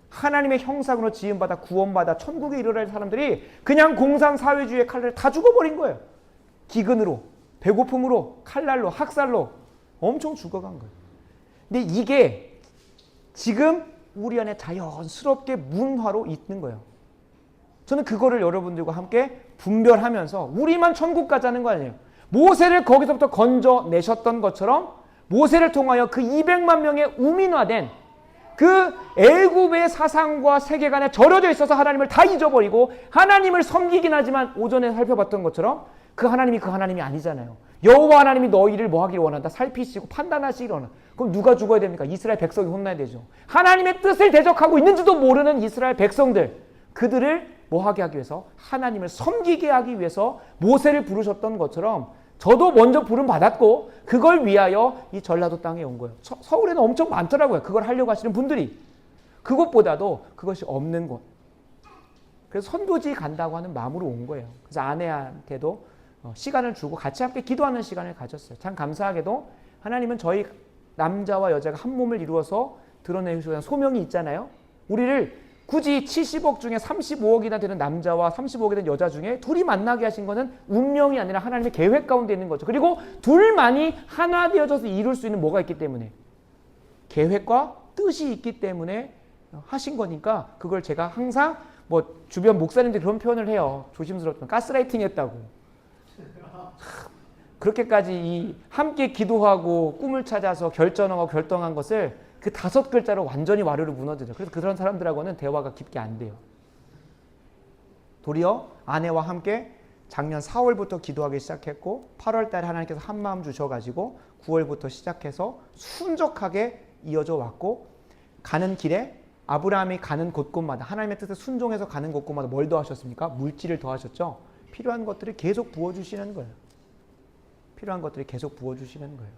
하나님의 형상으로 지음받아 구원받아 천국에 이르러 갈 사람들이 그냥 공산사회주의의 칼날에 다 죽어버린 거예요. 기근으로, 배고픔으로, 칼날로, 학살로 엄청 죽어간 거예요. 근데 이게 지금 우리 안에 자연스럽게 문화로 있는 거예요. 저는 그거를 여러분들과 함께 분별하면서 우리만 천국 가자는 거 아니에요. 모세를 거기서부터 건져내셨던 것처럼 모세를 통하여 그 200만 명의 우민화된 그 애굽의 사상과 세계관에 절여져 있어서 하나님을 다 잊어버리고 하나님을 섬기긴 하지만 오전에 살펴봤던 것처럼 그 하나님이 아니잖아요. 여호와 하나님이 너희를 뭐 하기를 원한다? 살피시고 판단하시기를 원한다. 그럼 누가 죽어야 됩니까? 이스라엘 백성이 혼나야 되죠. 하나님의 뜻을 대적하고 있는지도 모르는 이스라엘 백성들, 그들을 뭐 하게 하기 위해서? 하나님을 섬기게 하기 위해서 모세를 부르셨던 것처럼 저도 먼저 부름 받았고 그걸 위하여 이 전라도 땅에 온 거예요. 서울에는 엄청 많더라고요. 그걸 하려고 하시는 분들이. 그것보다도 그것이 없는 곳. 그래서 선교지 간다고 하는 마음으로 온 거예요. 그래서 아내한테도 시간을 주고 같이 함께 기도하는 시간을 가졌어요. 참 감사하게도 하나님은 저희 남자와 여자가 한 몸을 이루어서 드러내시는 소명이 있잖아요. 우리를 굳이 70억 중에 35억이나 되는 남자와 35억이 되는 여자 중에 둘이 만나게 하신 것은 운명이 아니라 하나님의 계획 가운데 있는 거죠. 그리고 둘만이 하나 되어져서 이룰 수 있는 뭐가 있기 때문에? 계획과 뜻이 있기 때문에 하신 거니까 그걸 제가 항상 뭐 주변 목사님들이 그런 표현을 해요. 조심스럽지만 가스라이팅 했다고. 그렇게까지 이 함께 기도하고 꿈을 찾아서 결정하고 결정한 것을 그 5글자로 완전히 와르르 무너지죠. 그래서 그런 사람들하고는 대화가 깊게 안 돼요. 도리어 아내와 함께 작년 4월부터 기도하기 시작했고 8월 달에 하나님께서 한마음 주셔가지고 9월부터 시작해서 순적하게 이어져 왔고 가는 길에 아브라함이 가는 곳곳마다 하나님의 뜻에 순종해서 가는 곳곳마다 뭘 더하셨습니까? 물질을 더하셨죠. 필요한 것들을 계속 부어주시는 거예요. 필요한 것들을 계속 부어주시는 거예요.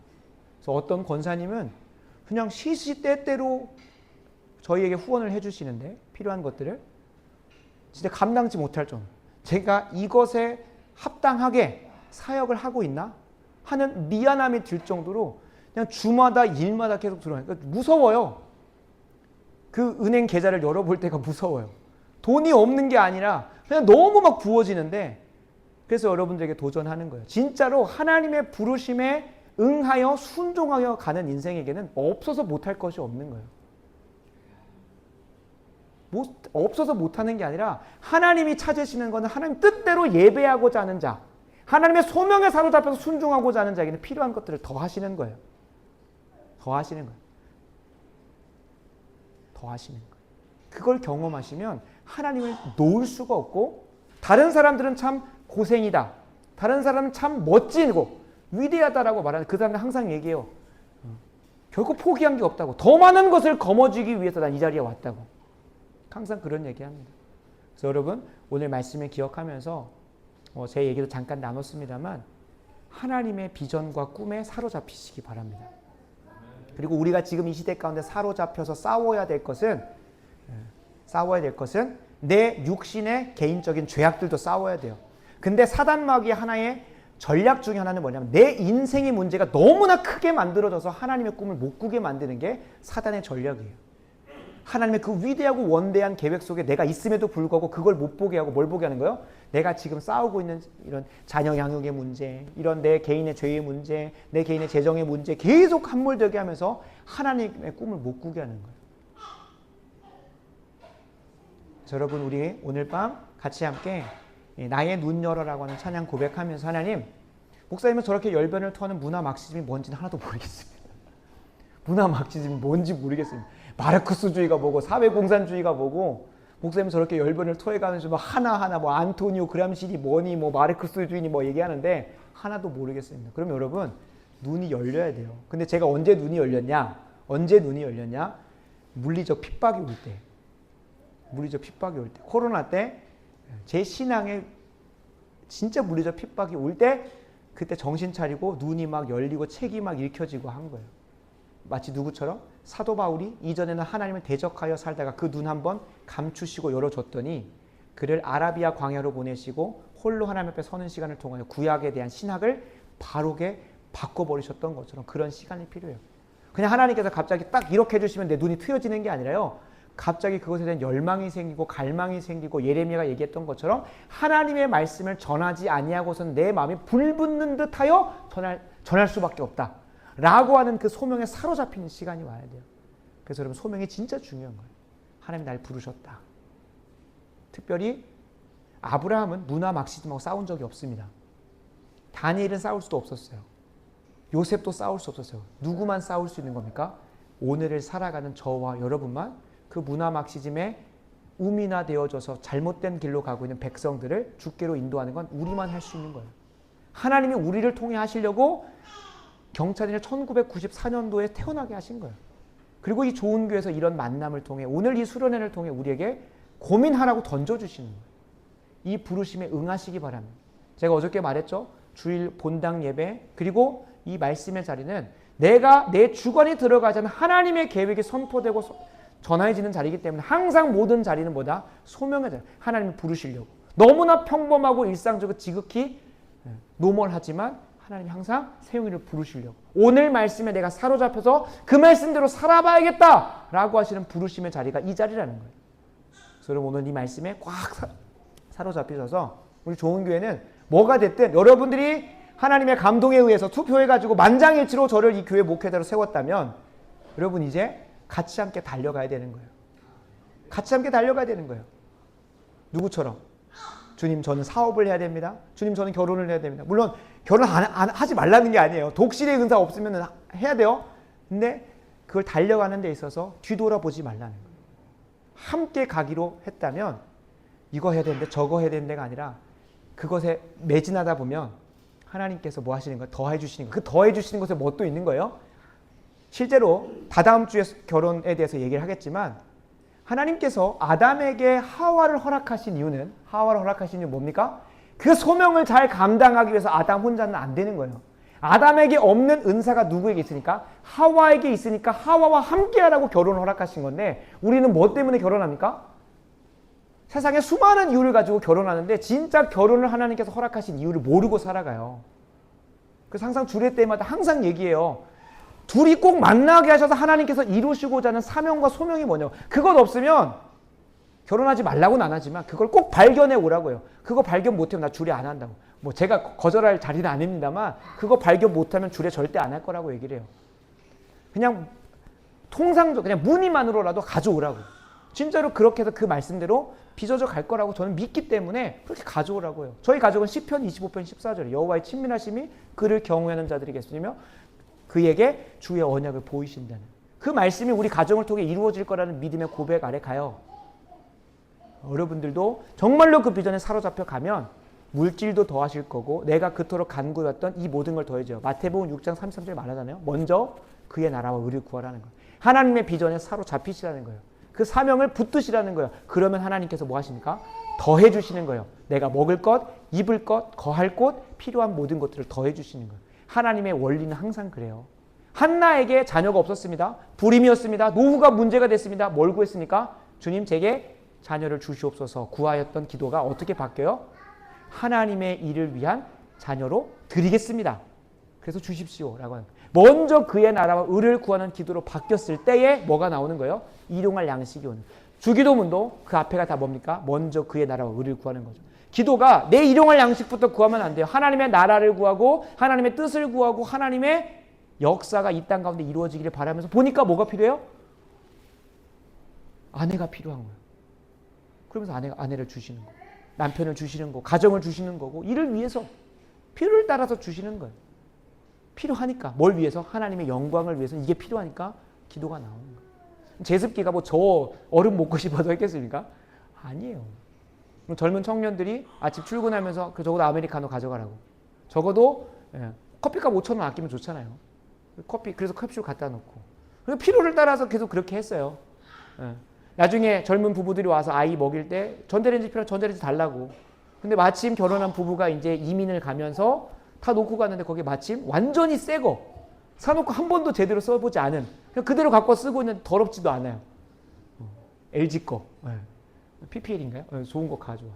그래서 어떤 권사님은 그냥 시시때때로 저희에게 후원을 해주시는데 필요한 것들을 진짜 감당치 못할 정도. 제가 이것에 합당하게 사역을 하고 있나 하는 미안함이 들 정도로 그냥 주마다 일마다 계속 들어오니까 무서워요. 그 은행 계좌를 열어볼 때가 무서워요. 돈이 없는 게 아니라 그냥 너무 막 부어지는데 그래서 여러분들에게 도전하는 거예요. 진짜로 하나님의 부르심에 응하여 순종하여 가는 인생에게는 없어서 못할 것이 없는 거예요. 없어서 못하는 게 아니라 하나님이 찾으시는 것은 하나님 뜻대로 예배하고자 하는 자, 하나님의 소명에 사로잡혀서 순종하고자 하는 자에게는 필요한 것들을 더 하시는 거예요. 더 하시는 거예요. 더 하시는 거예요. 그걸 경험하시면 하나님을 놓을 수가 없고 다른 사람들은 참 고생이다. 다른 사람은 참 멋지고 위대하다라고 말하는 그 사람들 항상 얘기해요. 결코 포기한 게 없다고. 더 많은 것을 거머쥐기 위해서 난 이 자리에 왔다고. 항상 그런 얘기합니다. 그래서 여러분 오늘 말씀을 기억하면서 제 얘기도 잠깐 나눴습니다만 하나님의 비전과 꿈에 사로잡히시기 바랍니다. 그리고 우리가 지금 이 시대 가운데 사로잡혀서 싸워야 될 것은 싸워야 될 것은 내 육신의 개인적인 죄악들도 싸워야 돼요. 근데 사단 마귀의 하나의 전략 중에 하나는 뭐냐면 내 인생의 문제가 너무나 크게 만들어져서 하나님의 꿈을 못 꾸게 만드는 게 사단의 전략이에요. 하나님의 그 위대하고 원대한 계획 속에 내가 있음에도 불구하고 그걸 못 보게 하고 뭘 보게 하는 거예요? 내가 지금 싸우고 있는 이런 자녀 양육의 문제, 이런 내 개인의 죄의 문제, 내 개인의 재정의 문제 계속 함몰되게 하면서 하나님의 꿈을 못 꾸게 하는 거예요. 그래서 여러분 우리 오늘 밤 같이 함께 나의 눈 열어라고 하는 찬양 고백하면서 하나님, 목사님은 저렇게 열변을 토하는 문화 막시즘이 뭔지는 하나도 모르겠습니다. 문화 막시즘이 뭔지 모르겠습니다. 마르크스주의가 뭐고 사회공산주의가 뭐고, 목사님은 저렇게 열변을 토해가면서 뭐 하나하나 뭐 안토니오 그람시니 뭐니 뭐 마르크스주의니 뭐 얘기하는데 하나도 모르겠습니다. 그럼 여러분 눈이 열려야 돼요. 근데 제가 언제 눈이 열렸냐? 물리적 핍박이 올 때. 코로나 때 제 신앙에 진짜 물리적 핍박이 올 때 그때 정신 차리고 눈이 막 열리고 책이 막 읽혀지고 한 거예요. 마치 누구처럼? 사도 바울이 이전에는 하나님을 대적하여 살다가 그 눈 한번 감추시고 열어줬더니 그를 아라비아 광야로 보내시고 홀로 하나님 앞에 서는 시간을 통하여 구약에 대한 신학을 바로게 바꿔버리셨던 것처럼 그런 시간이 필요해요. 그냥 하나님께서 갑자기 딱 이렇게 해주시면 내 눈이 트여지는 게 아니라요. 갑자기 그것에 대한 열망이 생기고 갈망이 생기고 예레미야가 얘기했던 것처럼 하나님의 말씀을 전하지 아니하고선 내 마음이 불붙는 듯하여 전할 수밖에 없다 라고 하는 그 소명에 사로잡히는 시간이 와야 돼요. 그래서 여러분 소명이 진짜 중요한 거예요. 하나님이 날 부르셨다. 특별히 아브라함은 문화 막시즘하고 싸운 적이 없습니다. 다니엘은 싸울 수도 없었어요. 요셉도 싸울 수 없었어요. 누구만 싸울 수 있는 겁니까? 오늘을 살아가는 저와 여러분만 그 문화 막시즘에 우미나 되어져서 잘못된 길로 가고 있는 백성들을 주께로 인도하는 건 우리만 할 수 있는 거예요. 하나님이 우리를 통해 하시려고 경찰인을 1994년도에 태어나게 하신 거예요. 그리고 이 좋은 교회에서 이런 만남을 통해 오늘 이 수련회를 통해 우리에게 고민하라고 던져주시는 거예요. 이 부르심에 응하시기 바랍니다. 제가 어저께 말했죠. 주일 본당 예배 그리고 이 말씀의 자리는 내가 내 주관이 들어가지 않은 하나님의 계획이 선포되고 전해지는 자리이기 때문에 항상 모든 자리는 뭐다? 소명의 자리. 하나님이 부르시려고. 너무나 평범하고 일상적으로 지극히 노멀하지만 하나님이 항상 세용이를 부르시려고. 오늘 말씀에 내가 사로잡혀서 그 말씀대로 살아봐야겠다라고 하시는 부르심의 자리가 이 자리라는 거예요. 그래서 여러분 오늘 이 말씀에 꽉 사로잡히셔서 우리 좋은 교회는 뭐가 됐든 여러분들이 하나님의 감동에 의해서 투표해가지고 만장일치로 저를 이 교회 목회자로 세웠다면 여러분 이제 같이 함께 달려가야 되는 거예요. 같이 함께 달려가야 되는 거예요. 누구처럼? 주님 저는 사업을 해야 됩니다. 주님 저는 결혼을 해야 됩니다. 물론 결혼 하지 말라는 게 아니에요. 독실의 은사 없으면 해야 돼요. 근데 그걸 달려가는 데 있어서 뒤돌아보지 말라는 거예요. 함께 가기로 했다면 이거 해야 되는데 저거 해야 되는 데가 아니라 그것에 매진하다 보면 하나님께서 뭐 하시는 거예요? 더해 주시는 거예요. 그 더해 주시는 것에 뭐 또 있는 거예요? 실제로 다다음 주에 결혼에 대해서 얘기를 하겠지만 하나님께서 아담에게 하와를 허락하신 이유는 뭡니까? 그 소명을 잘 감당하기 위해서 아담 혼자는 안 되는 거예요. 아담에게 없는 은사가 누구에게 있으니까? 하와에게 있으니까 하와와 함께 하라고 결혼을 허락하신 건데 우리는 뭐 때문에 결혼합니까? 세상에 수많은 이유를 가지고 결혼하는데 진짜 결혼을 하나님께서 허락하신 이유를 모르고 살아가요. 그래서 항상 주례 때마다 항상 얘기해요. 둘이 꼭 만나게 하셔서 하나님께서 이루시고자 하는 사명과 소명이 뭐냐고. 그것 없으면 결혼하지 말라고는 안 하지만 그걸 꼭 발견해 오라고요. 그거 발견 못하면 나 주례 안 한다고. 뭐 제가 거절할 자리는 아닙니다만 그거 발견 못하면 주례 절대 안 할 거라고 얘기를 해요. 그냥 통상적 그냥 문의만으로라도 가져오라고. 진짜로 그렇게 해서 그 말씀대로 빚어져 갈 거라고 저는 믿기 때문에 그렇게 가져오라고요. 저희 가족은 시편 25편 14절에 여호와의 친밀하심이 그를 경외하는 자들이겠으며 그에게 주의 언약을 보이신다는 그 말씀이 우리 가정을 통해 이루어질 거라는 믿음의 고백 아래 가요. 여러분들도 정말로 그 비전에 사로잡혀 가면 물질도 더하실 거고 내가 그토록 간구했던 이 모든 걸 더해줘요. 마태복음 6장 33절에 말하잖아요. 먼저 그의 나라와 의를 구하라는 거예요. 하나님의 비전에 사로잡히시라는 거예요. 그 사명을 붙드시라는 거예요. 그러면 하나님께서 뭐 하십니까? 더해 주시는 거예요. 내가 먹을 것, 입을 것, 거할 곳, 필요한 모든 것들을 더해 주시는 거예요. 하나님의 원리는 항상 그래요. 한나에게 자녀가 없었습니다. 불임이었습니다. 노후가 문제가 됐습니다. 뭘 구했습니까? 주님 제게 자녀를 주시옵소서 구하였던 기도가 어떻게 바뀌어요? 하나님의 일을 위한 자녀로 드리겠습니다. 그래서 주십시오라고 하는 거예요. 먼저 그의 나라와 의를 구하는 기도로 바뀌었을 때에 뭐가 나오는 거예요? 일용할 양식이 오는 거예요. 주기도문도 그 앞에가 다 뭡니까? 먼저 그의 나라와 의를 구하는 거죠. 기도가 내 일용할 양식부터 구하면 안 돼요. 하나님의 나라를 구하고 하나님의 뜻을 구하고 하나님의 역사가 이 땅 가운데 이루어지기를 바라면서 보니까 뭐가 필요해요? 아내가 필요한 거예요. 그러면서 아내를 주시는 거예요. 남편을 주시는 거고 가정을 주시는 거고 이를 위해서 필요를 따라서 주시는 거예요. 필요하니까. 뭘 위해서? 하나님의 영광을 위해서 이게 필요하니까 기도가 나오는 거예요. 제습기가 뭐 저 얼음 먹고 싶어서 했겠습니까? 아니에요. 젊은 청년들이 아침 출근하면서 적어도 아메리카노 가져가라고. 적어도 커피값 5,000원 아끼면 좋잖아요. 그래서 캡슐 갖다 놓고. 필요를 따라서 계속 그렇게 했어요. 나중에 젊은 부부들이 와서 아이 먹일 때 전자레인지 필요하면 전자레인지 달라고. 근데 마침 결혼한 부부가 이제 이민을 가면서 다 놓고 갔는데 거기에 마침 완전히 새 거 사놓고 한 번도 제대로 써보지 않은 그냥 그대로 갖고 쓰고 있는 더럽지도 않아요. LG 거. PPL인가요? 좋은 거 가져와.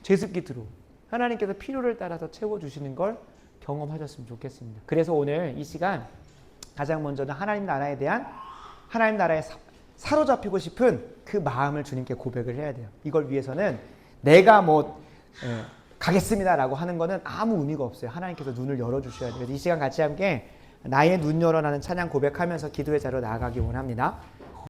제습기 들어. 하나님께서 필요를 따라서 채워주시는 걸 경험하셨으면 좋겠습니다. 그래서 오늘 이 시간 가장 먼저는 하나님 나라에 대한 하나님 나라에 사로잡히고 싶은 그 마음을 주님께 고백을 해야 돼요. 이걸 위해서는 내가 가겠습니다라고 하는 거는 아무 의미가 없어요. 하나님께서 눈을 열어주셔야 돼요. 그래서 이 시간 같이 함께 나의 눈 열어라는 찬양 고백하면서 기도의 자리로 나아가기 원합니다.